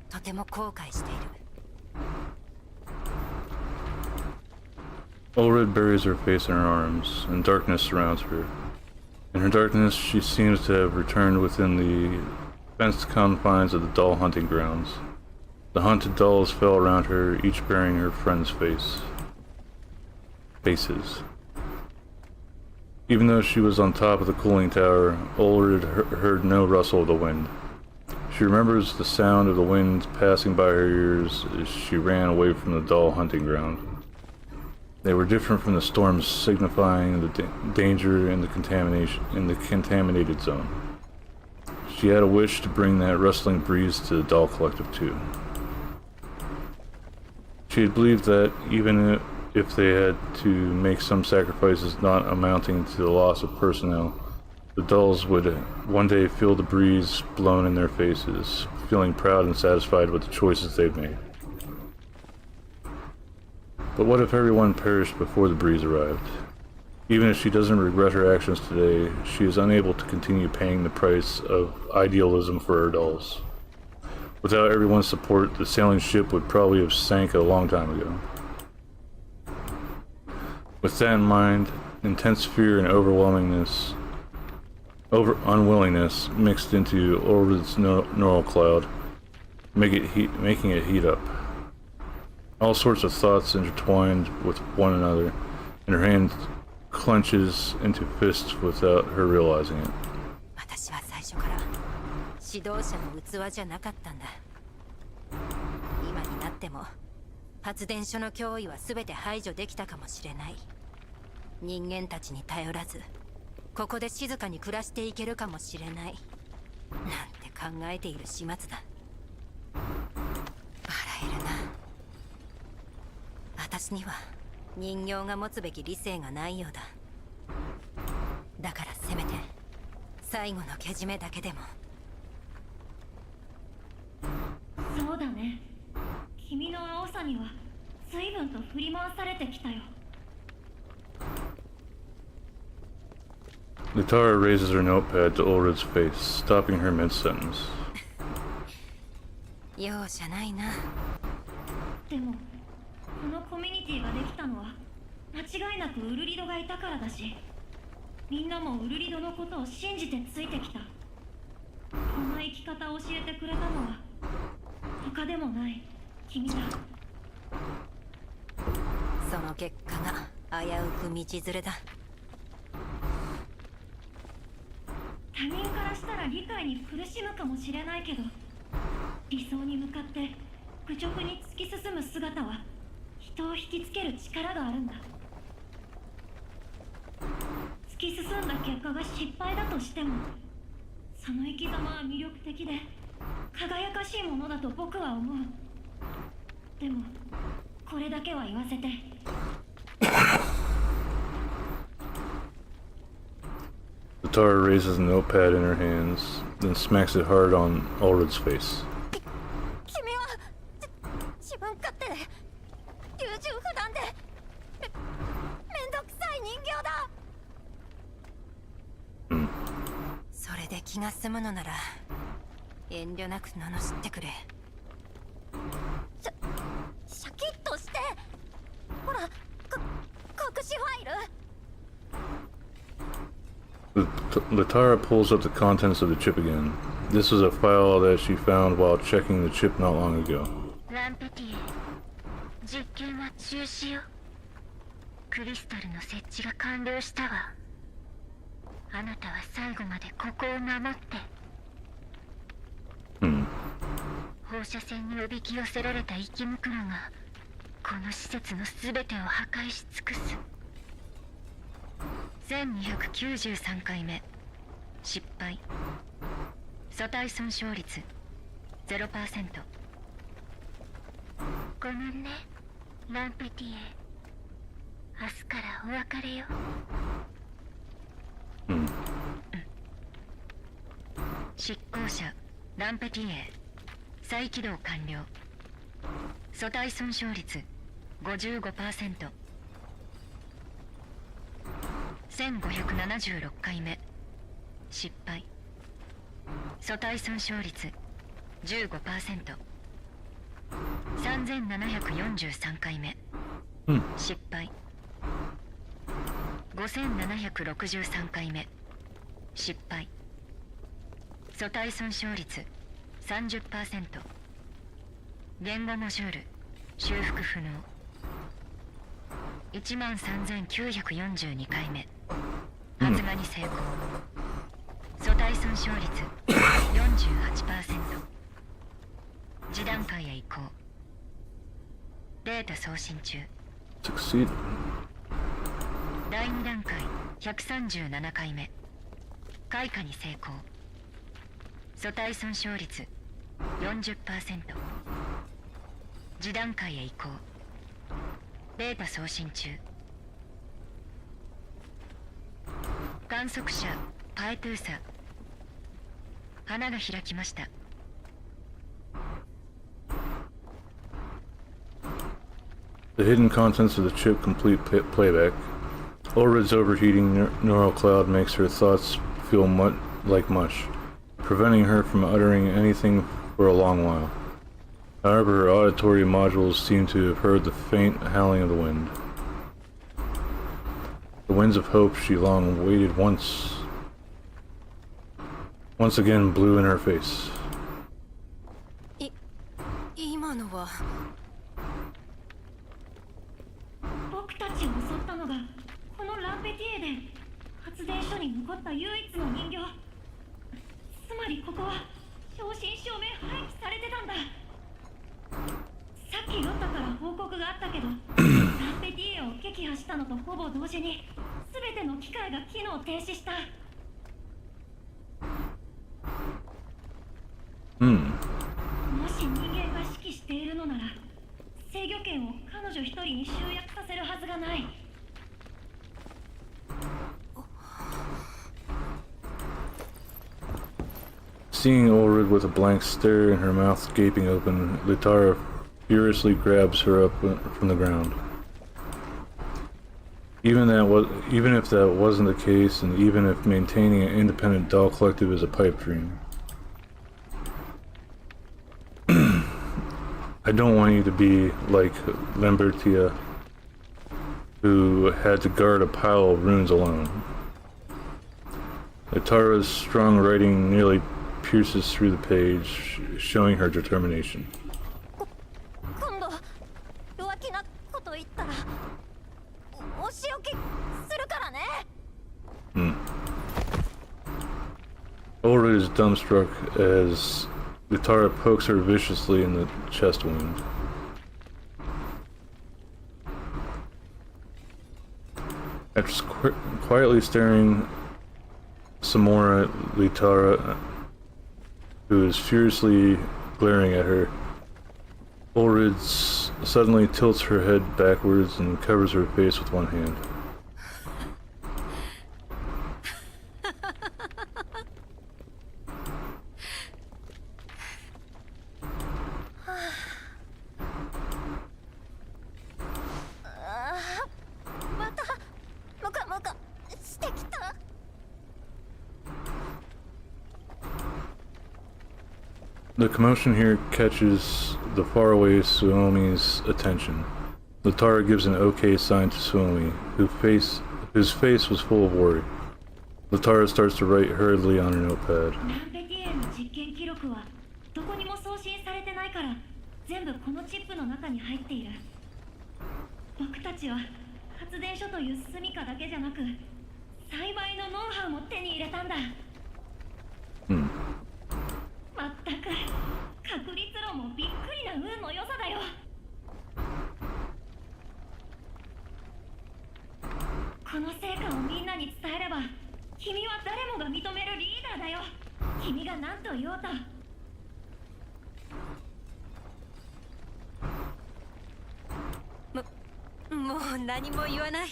C: とても後悔している。
B: Ulrid buries her face in her arms, and darkness surrounds her. In her darkness, she seems to have returned within the fenced confines of the doll hunting grounds. The haunted dolls fell around her, each bearing her friend's faces. Even though she was on top of the cooling tower, Ulrid heard no rustle of the wind. She remembers the sound of the wind passing by her ears as she ran away from the doll hunting ground. They were different from the storms, signifying the danger in the contaminated zone. She had a wish to bring that rustling breeze to the doll collective too. She had believed that even if they had to make some sacrifices not amounting to the loss of personnel, the dolls would one day feel the breeze blown in their faces, feeling proud and satisfied with the choices they've made. But what if everyone perished before the breeze arrived? Even if she doesn't regret her actions today, she is unable to continue paying the price of idealism for her dolls. Without everyone's support, the sailing ship would probably have sank a long time ago. With that in mind, intense fear and unwillingness mixed into Ulrid's neural cloud, making it heat up. All sorts of thoughts intertwined with one another, and her hand clenches into fists without her realizing it.
C: 私は最初から指導者の器じゃなかったんだ。今になっても発電所の脅威は全て排除できたかもしれない。人間たちに頼らずここで静かに暮らしていけるかもしれないなんて考えている始末だ。笑えるな。私には人形が持つべき理性がないようだ。だからせめて最後のけじめだけでも。
D: そうだね。君の青さには随分と振り回されてきたよ。
B: Litara raises her notepad to Ulrid's face, stopping her mid-sentence.
C: 容赦ないな。
D: でもこのコミュニティができたのは間違いなくウルリドがいたからだし、みんなもウルリドのことを信じてついてきた。こんな生き方を教えてくれたのは他でもない君だ。
C: その結果が危うく道連れだ。
D: 他人からしたら理解に苦しむかもしれないけど、理想に向かって愚直に突き進む姿は人を引きつける力があるんだ。突き進んだ結果が失敗だとしても、その生き様は魅力的で輝かしいものだと僕は思う。でもこれだけは言わせて。
B: Litara raises a notepad in her hands, then smacks it hard on Ulrid's face.
G: 君は自分勝手で優柔不断でめんどくさい人形だ。
C: それで気が済むのなら遠慮なく罵ってくれ。
G: シャキッとして。ほら隠しファイル。
B: Latara pulls up the contents of the chip again. This was a file that she found while checking the chip not long ago.
H: ランペティエ、実験は中止よ。クリスタルの設置が完了したわ。あなたは最後までここを守って。放射線におびき寄せられた生き袋がこの施設の全てを破壊し尽くす。1293回目失敗。素体損傷率 0%。 ごめんね、ランペティエ。明日からお別れよ。執行者ランペティエ、再起動完了。素体損傷率 55%。 1576回目失敗。素体損傷率 15%。 3743回目失敗。5763回目失敗。素体損傷率 30%。 言語モジュール修復不能。13942回目発芽に成功。素体損傷率 48%。 次段階へ移行。データ送信中。
B: Succeed.
H: 第2段階137回目開花に成功。素体損傷率 40%。 次段階へ移行。データ送信中。観測者パエトゥーサ。花が開きました。
B: The hidden contents of the chip complete playback. Ulrid's overheating neural cloud makes her thoughts feel like mush, preventing her from uttering anything for a long while. However, her auditory modules seem to have heard the faint howling of the wind. The winds of hope she long waited once again blew in her face.
C: 今のは
D: 僕たちを襲ったのがこのランペティエで、発電所に残った唯一の人形。つまりここは正真正銘廃棄されてたんだ。さっきロッタから報告があったけどランペティエを撃破したのとほぼ同時に全ての機械が機能停止した。もし人間が指揮しているのなら制御権を彼女一人に集約させるはずがない。
B: Seeing Ulrid with a blank stare and her mouth gaping open, Latara furiously grabs her up from the ground. Even if that wasn't the case, and even if maintaining an independent doll collective is a pipe dream, I don't want you to be like Lambertia, who had to guard a pile of runes alone. Latara's strong writing nearly pierces through the page, showing her determination.
H: 今度弱気なこと言ったらお仕置きするからね。
B: Ulrid is dumbstruck as Latara pokes her viciously in the chest wound. After quietly staring some more at Latara, who is furiously glaring at her, Ulrid suddenly tilts her head backwards and covers her face with one hand. The commotion here catches the faraway Suomi's attention. Latara gives an okay sign to Suomi, whose face was full of worry. Latara starts to write hurriedly on her notepad.
D: ナンペティエンの実験記録はどこにも送信されてないから全部このチップの中に入っている。僕たちは発電所という住処だけじゃなく栽培のノウハウも手に入れたんだ。まったく確率論もびっくりな運の良さだよ。この成果をみんなに伝えれば君は誰もが認めるリーダーだよ。君が何と言おうと。
C: もう何も言わない。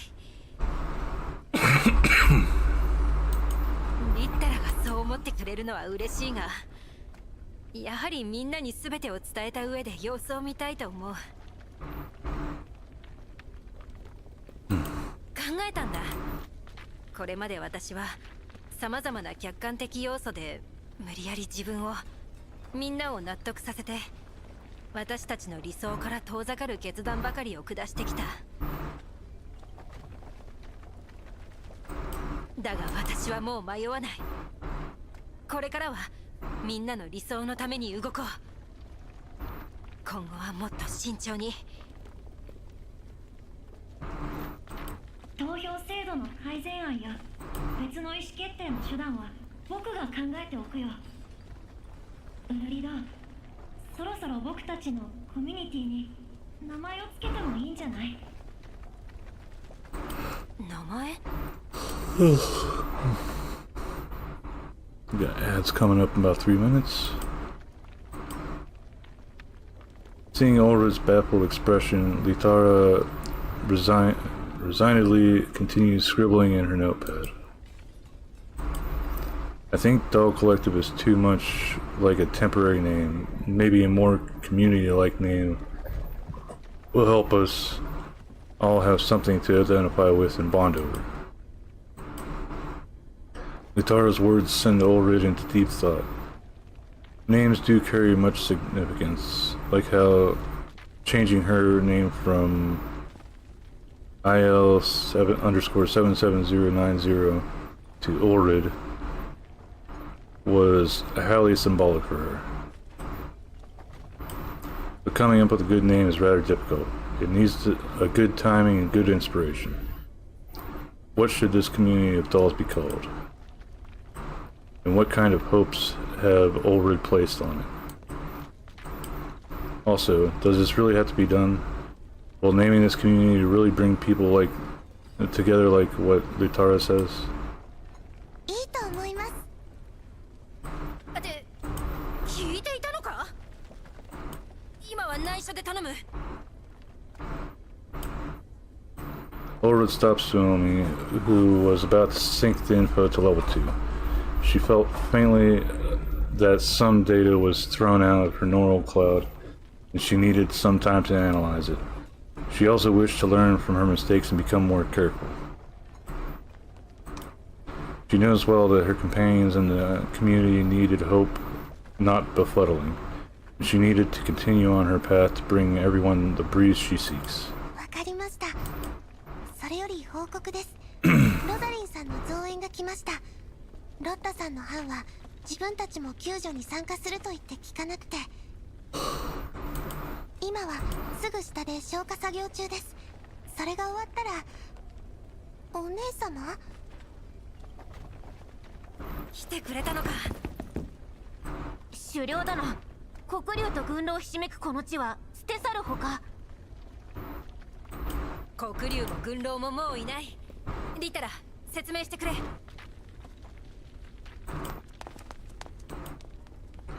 C: リッタラがそう思ってくれるのは嬉しいが、やはりみんなに全てを伝えた上で様子を見たいと思う。考えたんだ。これまで私は様々な客観的要素で無理やり自分を、みんなを納得させて私たちの理想から遠ざかる決断ばかりを下してきた。だが私はもう迷わない。これからはみんなの理想のために動こう。今後はもっと慎重に。
D: 投票制度の改善案や別の意思決定の手段は僕が考えておくよ。ウルリド、そろそろ僕たちのコミュニティに名前を付けてもいいんじゃない？
C: 名前
B: We got ads coming up in about 3 minutes. Seeing Ulra's baffled expression, Litara resignedly continues scribbling in her notepad. I think Doll Collective is too much like a temporary name. Maybe a more community-like name will help us all have something to identify with and bond over. Litara's words send Ulrid into deep thought. Names do carry much significance, like how changing her name from IL7_77090 to Ulrid was highly symbolic for her. But coming up with a good name is rather difficult. It needs a good timing and good inspiration. What should this community of dolls be called? And what kind of hopes have Ulrid placed on it? Also, does this really have to be done? Will naming this community really bring people together like what Lutara says?
G: いいと思います。
C: って聞いていたのか？今は内緒で頼む。
B: Ulrid stopped Suomi, who was about to sync the info to level 2. She felt faintly that some data was thrown out of her neural cloud, and she needed some time to analyze it. She also wished to learn from her mistakes and become more careful. She knows well that her companions in the community needed hope, not befuddling. She needed to continue on her path to bring everyone the breeze she seeks.
G: わかりました。それより報告です。ロザリンさんの増援が来ました。ロッタさんの班は自分たちも救助に参加すると言って聞かなくて、今はすぐ下で消火作業中です。それが終わったら、お姉様？
C: 来てくれたのか。
I: 狩猟だな。黒竜と軍狼ひしめくこの地は捨て去るほか。
C: 黒竜も軍狼ももういない。リタラ、説明してくれ。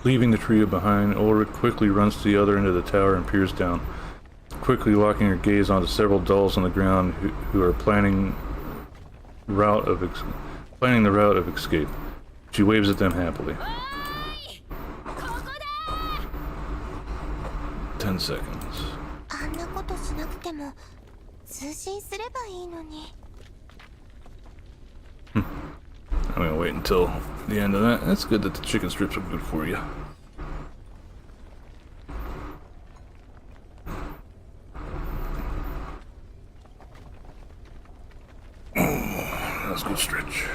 B: Leaving the trio behind, Ulrich quickly runs to the other end of the tower and peers down, quickly locking her gaze onto several dolls on the ground who are planning the route of escape. She waves at them happily. 10 seconds.
G: あんなことしなくても通信すればいいのに。
B: I'm gonna wait until the end of that. That's good that the chicken strips are good for you. That's a good stretch.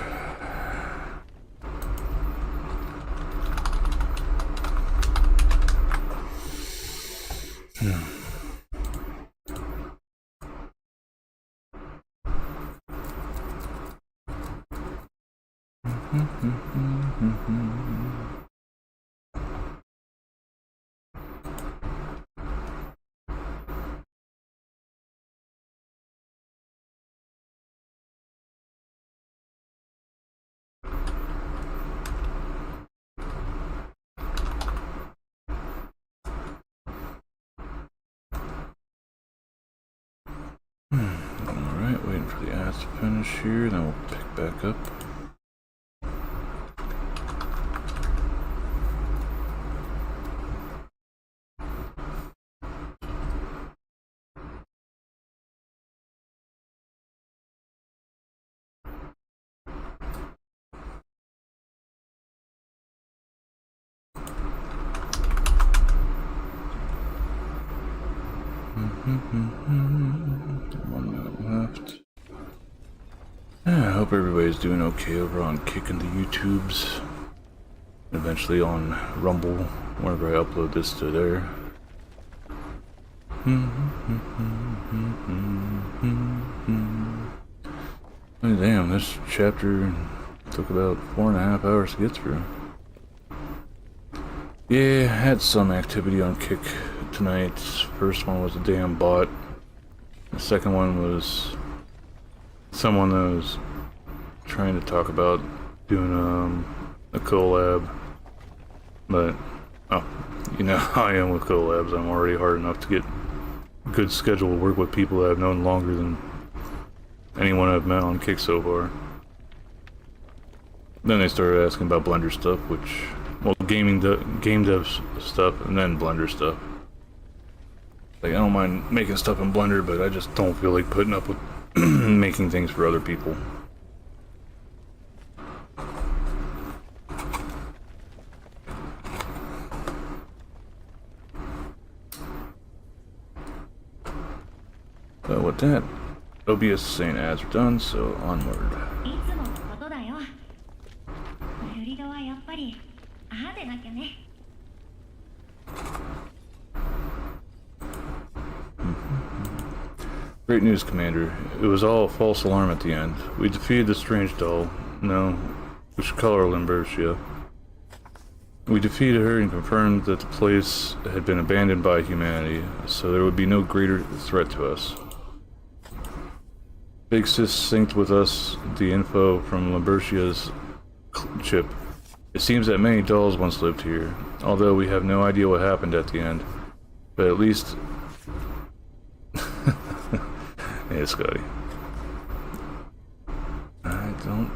B: Alright, waiting for the ass to finish here, then we'll pick back up. One minute left. I hope everybody's doing okay over on Kicking the YouTubes. Eventually on Rumble, whenever I upload this to there. Oh, damn, this chapter took about 4.5 hours to get through. Yeah, I had some activity on Kick tonight. First one was a damn bot. The second one was someone that was trying to talk about doing a collab. But, oh, you know how I am with collabs. I'm already hard enough to get good schedule to work with people that I've known longer than anyone I've met on Kick so far. Then they started asking about Blender stuff, which, well, game dev stuff, and then Blender stuff. Like, I don't mind making stuff in Blender, but I just don't feel like putting up with making things for other people. But with that, OBS saying ads are done, so onward.
D: いつものことだよ。フリードはやっぱり派手なきゃね。
B: Great news, Commander. It was all a false alarm at the end. We defeated the strange doll. No, we should call her Limbertia. We defeated her and confirmed that the place had been abandoned by humanity, so there would be no greater threat to us. Big Sis synced with us the info from Limbertia's chip. It seems that many dolls once lived here, although we have no idea what happened at the end. But at least... Hey, Scotty. I don't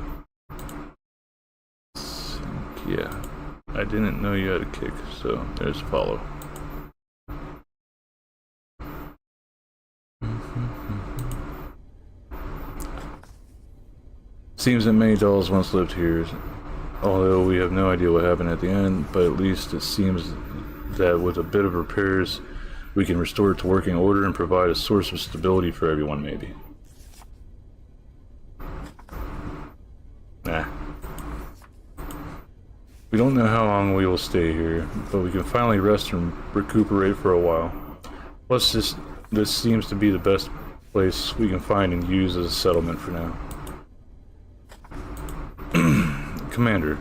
B: think... Yeah. I didn't know you had a kick, so there's follow. Seems that many dolls once lived here, although we have no idea what happened at the end, but at least it seems that with a bit of repairs, we can restore it to working order and provide a source of stability for everyone, maybe. Nah. We don't know how long we will stay here, but we can finally rest and recuperate for a while. Plus, this seems to be the best place we can find and use as a settlement for now. Commander,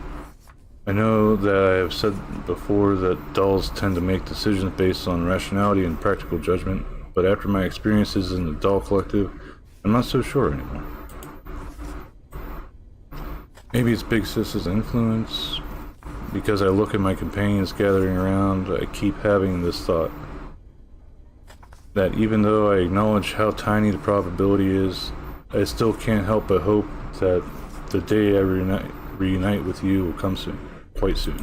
B: I know that I have said before that dolls tend to make decisions based on rationality and practical judgment, but after my experiences in the doll collective, I'm not so sure anymore. Maybe it's Big Sis's influence. Because I look at my companions gathering around, I keep having this thought. That even though I acknowledge how tiny the probability is, I still can't help but hope that the day I reunite with you will come soon. Quite soon.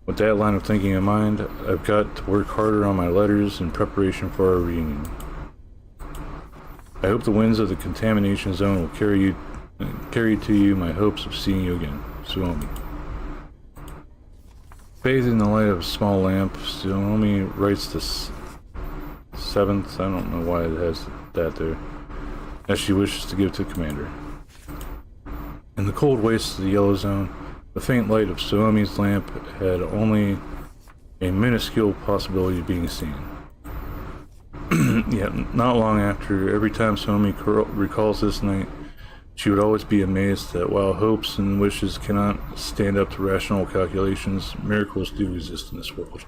B: With that line of thinking in mind, I've got to work harder on my letters in preparation for our reunion. I hope the winds of the contamination zone will carry to you my hopes of seeing you again. Suomi. Bathed in the light of a small lamp, Suomi writes the 7th, I don't know why it has that there, as she wishes to give to Commander. In the cold wastes of the Yellow Zone, the faint light of Suomi's lamp had only a minuscule possibility of being seen. Yet, not long after, every time Suomi recalls this night, She would always be amazed that while hopes and wishes cannot stand up to rational calculations, miracles do exist in this world.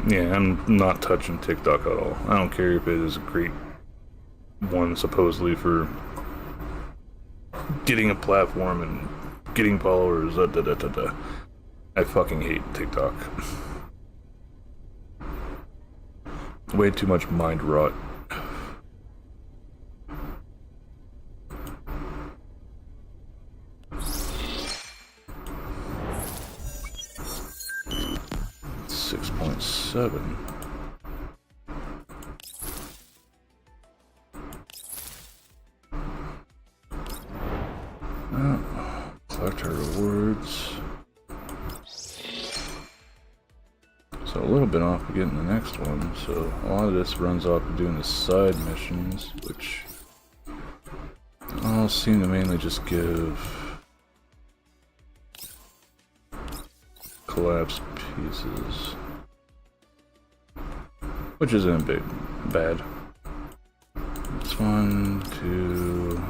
B: Yeah, I'm not touching TikTok at all. I don't care if it is a great one supposedly for getting a platform and getting followers. I fucking hate TikTok. Way too much mind rot. $6.7. Collect our rewards. So a little bit off of getting the next one, so a lot of this runs off of doing the side missions, which all seem to mainly just give collapsed pieces, which isn't bad. It's 1, 2,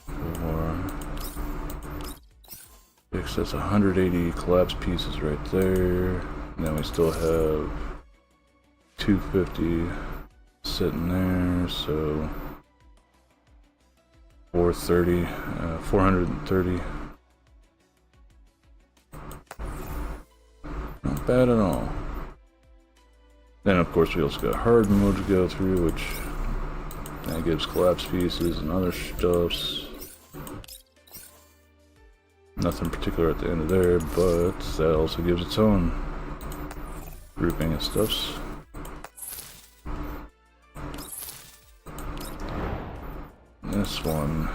B: 4, 6. That's 180 collapsed pieces right there. And then we still have 250 sitting there, so 430, 430. Not bad at all. Then of course we also got hard mode to go through, which that gives collapsed pieces and other stuffs. Nothing particular at the end of there, but that also gives its own grouping of stuffs. This one.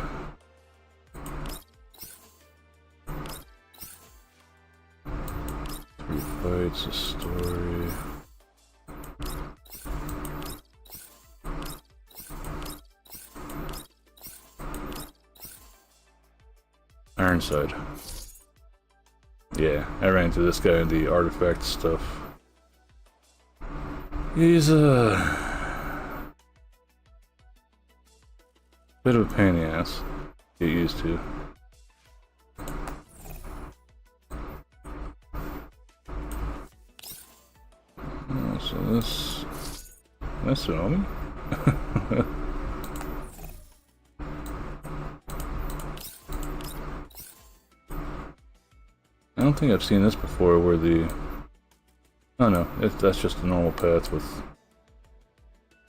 B: Fights, a story. Ironside. Yeah, I ran into this guy in the artifact stuff. He's a bit of a pain in the ass to get used to. So that's Tsunami? I don't think I've seen this before where the... Oh no, that's just a normal path with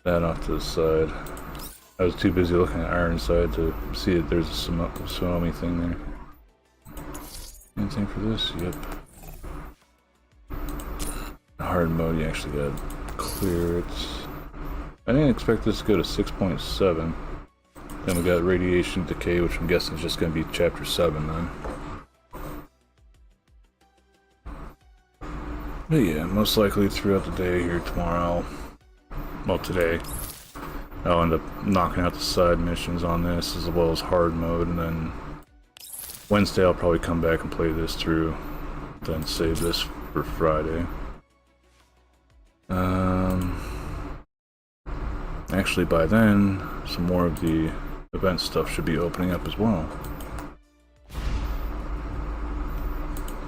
B: that off to the side. I was too busy looking at Ironside to see that there's a Tsunami thing there. Anything for this? Yep. Hard mode, you actually gotta clear it. I didn't expect this to go to 6.7. Then we got Radiation Decay, which I'm guessing is just gonna be chapter 7 then. But yeah, most likely throughout the day here tomorrow, well today, I'll end up knocking out the side missions on this as well as hard mode, and then Wednesday I'll probably come back and play this through, then save this for Friday. Actually by then, some more of the event stuff should be opening up as well.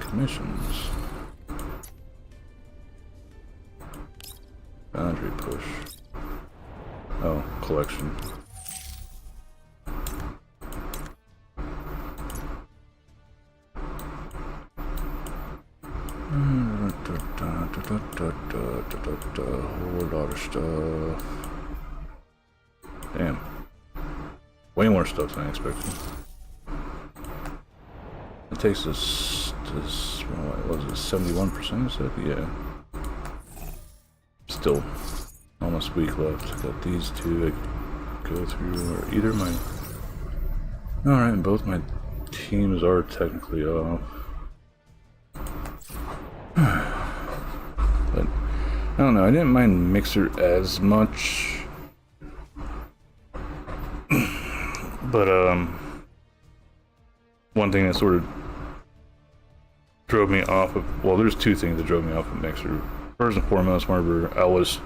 B: Commissions. Boundary push. Oh, collection. Whole lot of stuff. Damn. Way more stuff than I expected. It takes us to, what was it, 71% is it? Yeah. Still almost a week left. Got these two I go through, or either my... Alright, both my teams are technically off. But, I don't know, I didn't mind Mixer as much. But, one thing that sort of drove me off of... Well, there's two things that drove me off of Mixer. First and foremost, whenever I was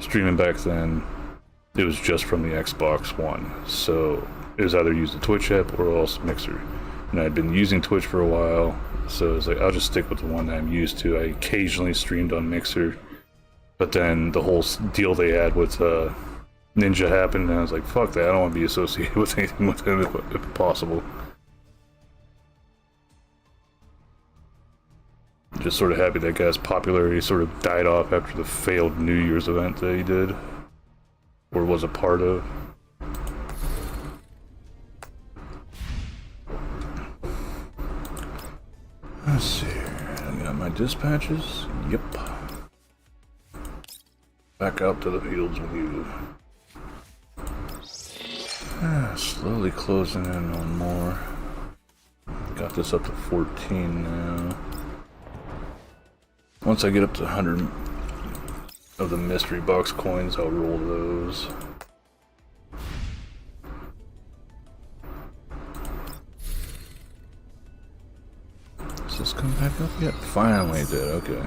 B: streaming back then, it was just from the Xbox One. So it was either use the Twitch app or else Mixer. And I'd been using Twitch for a while, so I was like, I'll just stick with the one that I'm used to. I occasionally streamed on Mixer, but then the whole deal they had with Ninja happened, and I was like, fuck that, I don't want to be associated with anything with him if possible. Just sort of happy that guy's popularity sort of died off after the failed New Year's event that he did, or was a part of. Let's see here. I got my dispatches. Yep. Back out to the fields with you. Slowly closing in on more. Got this up to 14 now. Once I get up to 100 of the mystery box coins, I'll roll those. Does this come back up yet? Finally it did, okay.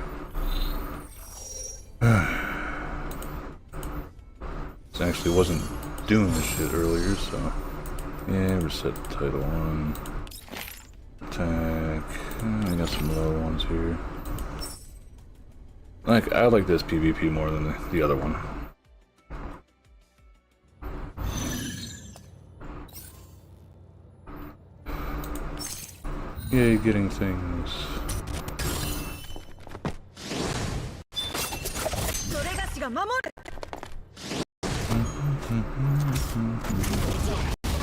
B: This actually wasn't doing this shit earlier, so... Yeah, reset title 1. Attack. I got some low ones here. I like this PvP more than the other one. Yay, getting things.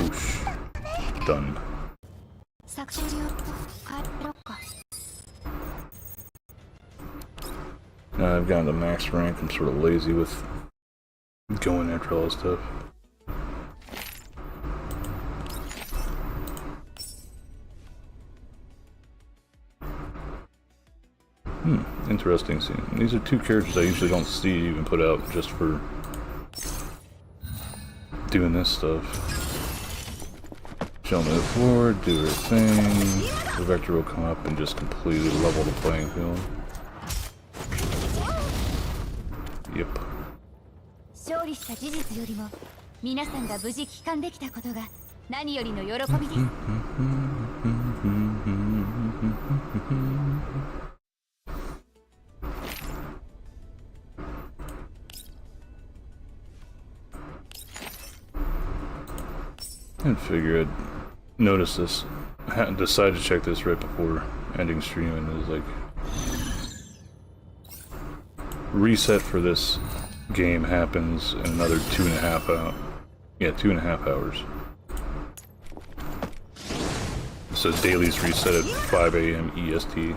B: Whoosh. Done. Now I've gotten to max rank, I'm sort of lazy with going after all this stuff. Interesting scene. These are two characters I usually don't see even put out just for doing this stuff. She'll move forward, do her thing. The Vector will come up and just completely level the playing field. Yep.
I: 勝利した事実よりも皆さんが無事帰還できたことが何よりの喜びです。
B: I didn't figure I'd notice this. I decided to check this right before ending stream, and it was like reset for this game happens in another 2.5 hours. Yeah, 2.5 hours. So dailies reset at 5 AM EST.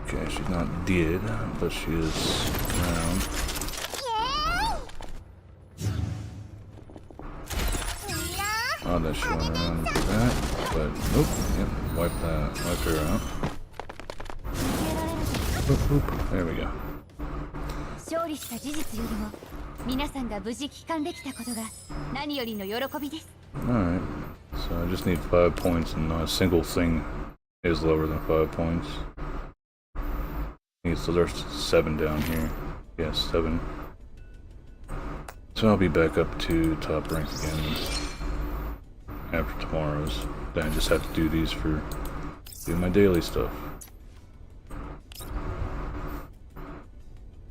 B: Okay, she's not dead, but she is around. Oh, that she went around with that, but nope, yep, wipe her out. Boop, boop. There we go.
I: 勝利した事実よりも皆さんが無事帰還できたことが何よりの喜びです。
B: Alright, so I just need 5 points, and not a single thing is lower than 5 points. So there's 7 down here. Yeah, 7. So I'll be back up to top rank again after tomorrow's. Then I just have to do these for doing my daily stuff.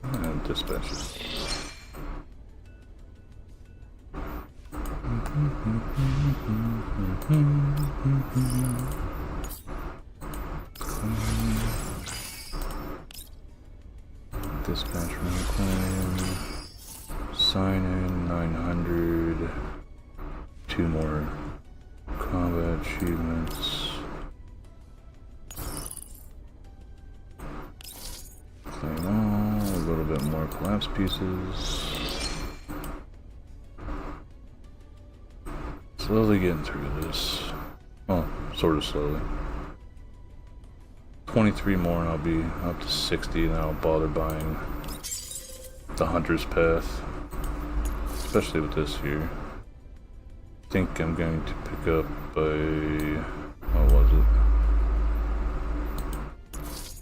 B: And dispatches. Dispatch from the claim. Sign in 900. 2 more combat achievements. Claim all. A little bit more collapse pieces. Slowly getting through this. Well, sort of slowly. 23 more and I'll be up to 60, and I'll bother buying the Hunter's Path. Especially with this here. I think I'm going to pick up a... what was it?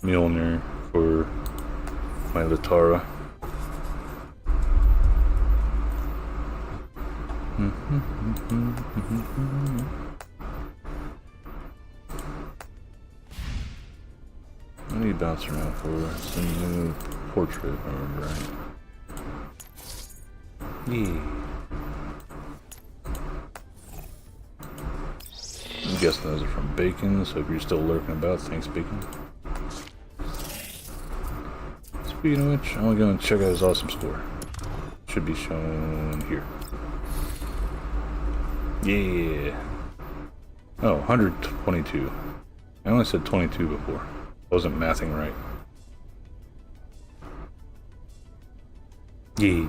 B: Mjolnir for my Latara. What do you bounce around for? It's a new portrait, I remember, right? Yeah. I'm guessing those are from Bacon, so if you're still lurking about, thanks, Bacon. Speaking of which, I'm gonna go and check out his awesome score. Should be shown here. Yeah. Oh, 122. I only said 22 before. Wasn't mathing right. Yeah.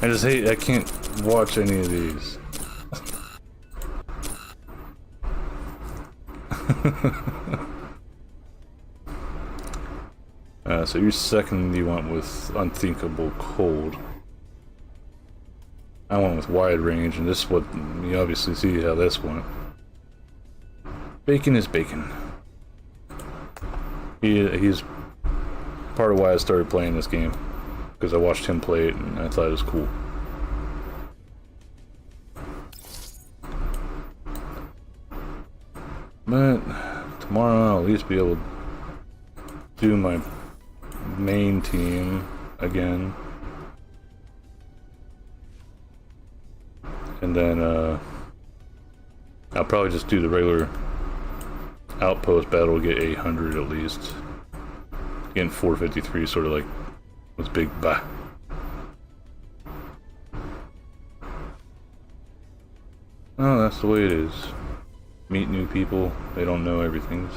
B: I just hate, I can't watch any of these. So your second you went with Unthinkable Cold. I went with Wide Range, and this is what you obviously see how this went. Bacon is Bacon. He's part of why I started playing this game, because I watched him play it and I thought it was cool. But tomorrow I'll at least be able to do my main team again. And then I'll probably just do the regular outpost battle to get 800 at least. Getting 453 sort of like was big bah. Oh, that's the way it is. Meet new people, they don't know everything.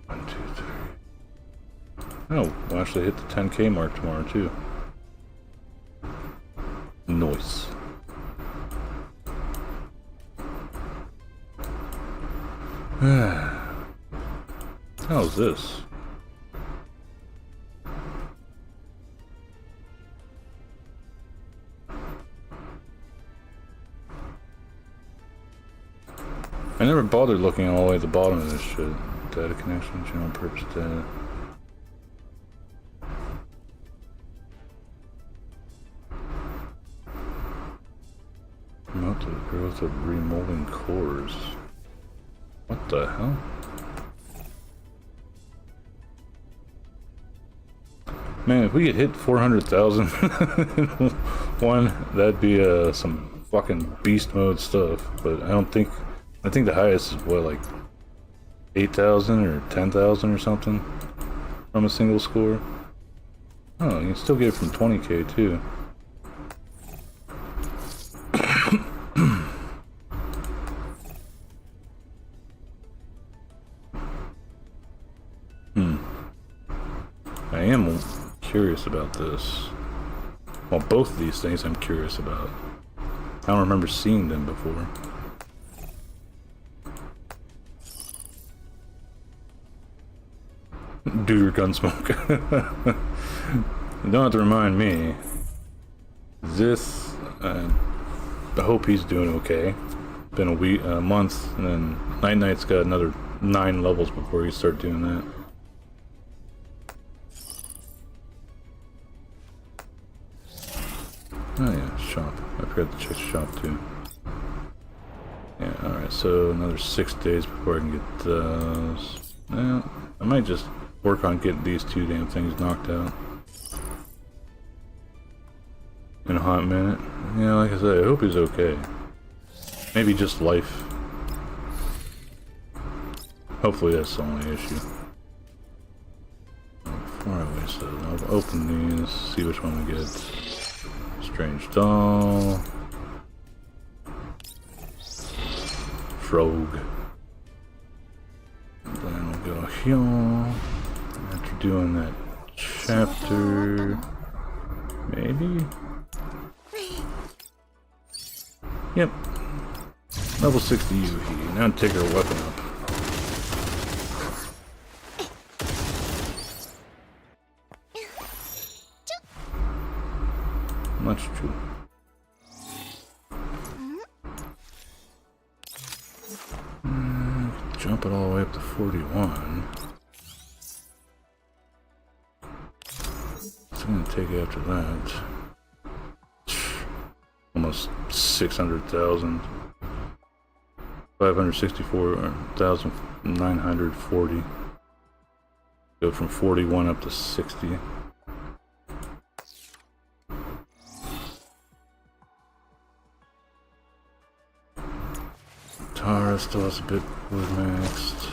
B: 1, 2, 3. Oh, we'll actually hit the 10K mark tomorrow too. Nice. How's this? I never bothered looking all the way at the bottom of this shit. Data connection, general purpose data. Promote the growth of remolding cores. What the hell? Man, if we could hit 400,000 in one, that'd be some fucking beast mode stuff. But I don't think. I think the highest is what, like 8,000 or 10,000 or something from a single score. Oh, you can still get it from 20K too. I am curious about this. Well, both of these things I'm curious about. I don't remember seeing them before. Do your Gunsmoke. You don't have to remind me. This, I hope he's doing okay. Been a week, a month, and then Night Knight's got another 9 levels before you start doing that. Oh yeah, shop. I forgot to check shop too. Yeah, alright, so another 6 days before I can get those. Well, I might just work on getting these 2 damn things knocked out. In a hot minute. Yeah, like I said, I hope he's okay. Maybe just life. Hopefully that's the only issue. Before I waste those, I'll open these, see which one we get. Strange doll. Frog. Then we'll go here. After doing that chapter. Maybe? Yep. Level 60 Yuhi. Now take her weapon up. Much true. Jump bump it all the way up to 41. It's gonna take after that. Almost 600,000. 564,940. Go from 41 up to 60. Tara still has a bit wood maxed.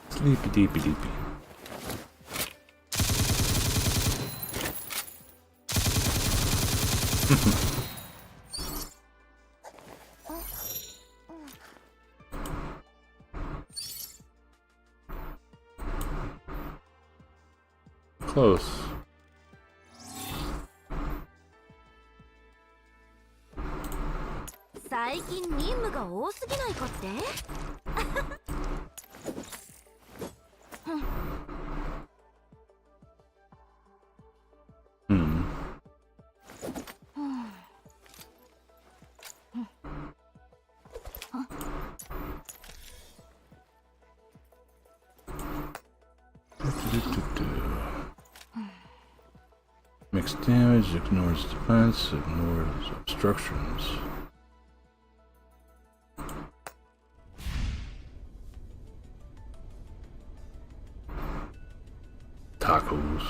B: Sleepy deepy deepy. Close.
I: 最近任務が多すぎないかって？Mixed
B: damage, ignores defense, ignores obstructions. Tacos.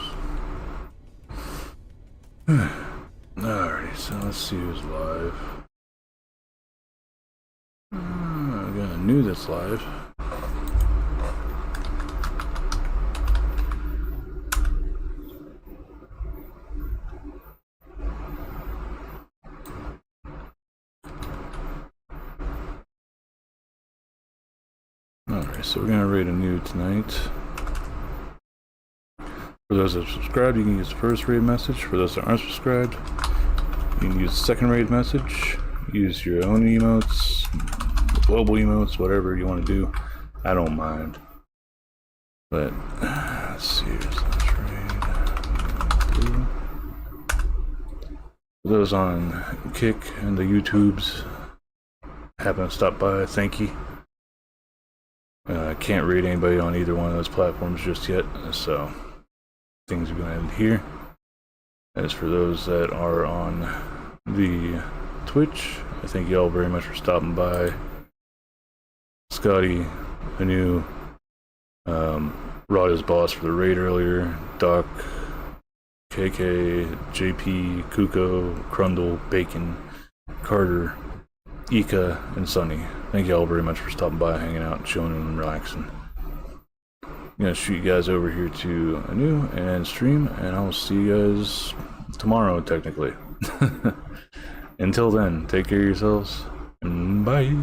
B: Alrighty, so let's see who's live. I got a new that's live. Alright, so we're gonna raid a new tonight. For those that have subscribed, you can use the first raid message. For those that aren't subscribed, you can use the second raid message. Use your own emotes, global emotes, whatever you want to do. I don't mind. But let's see, let's raid. For those on Kick and the YouTubes happen to stop by, thank you. I can't raid anybody on either one of those platforms just yet, so things are going to end here. As for those that are on the Twitch, I thank you all very much for stopping by. Scotty, Anu, Rod is boss for the raid earlier, Doc, KK, JP, Kuko, Crundle, Bacon, Carter, Ika, and Sunny. Thank you all very much for stopping by, hanging out, chilling, and relaxing. I'm gonna shoot you guys over here to Anu and stream, and I'll see you guys tomorrow, technically. Until then, take care of yourselves, and bye.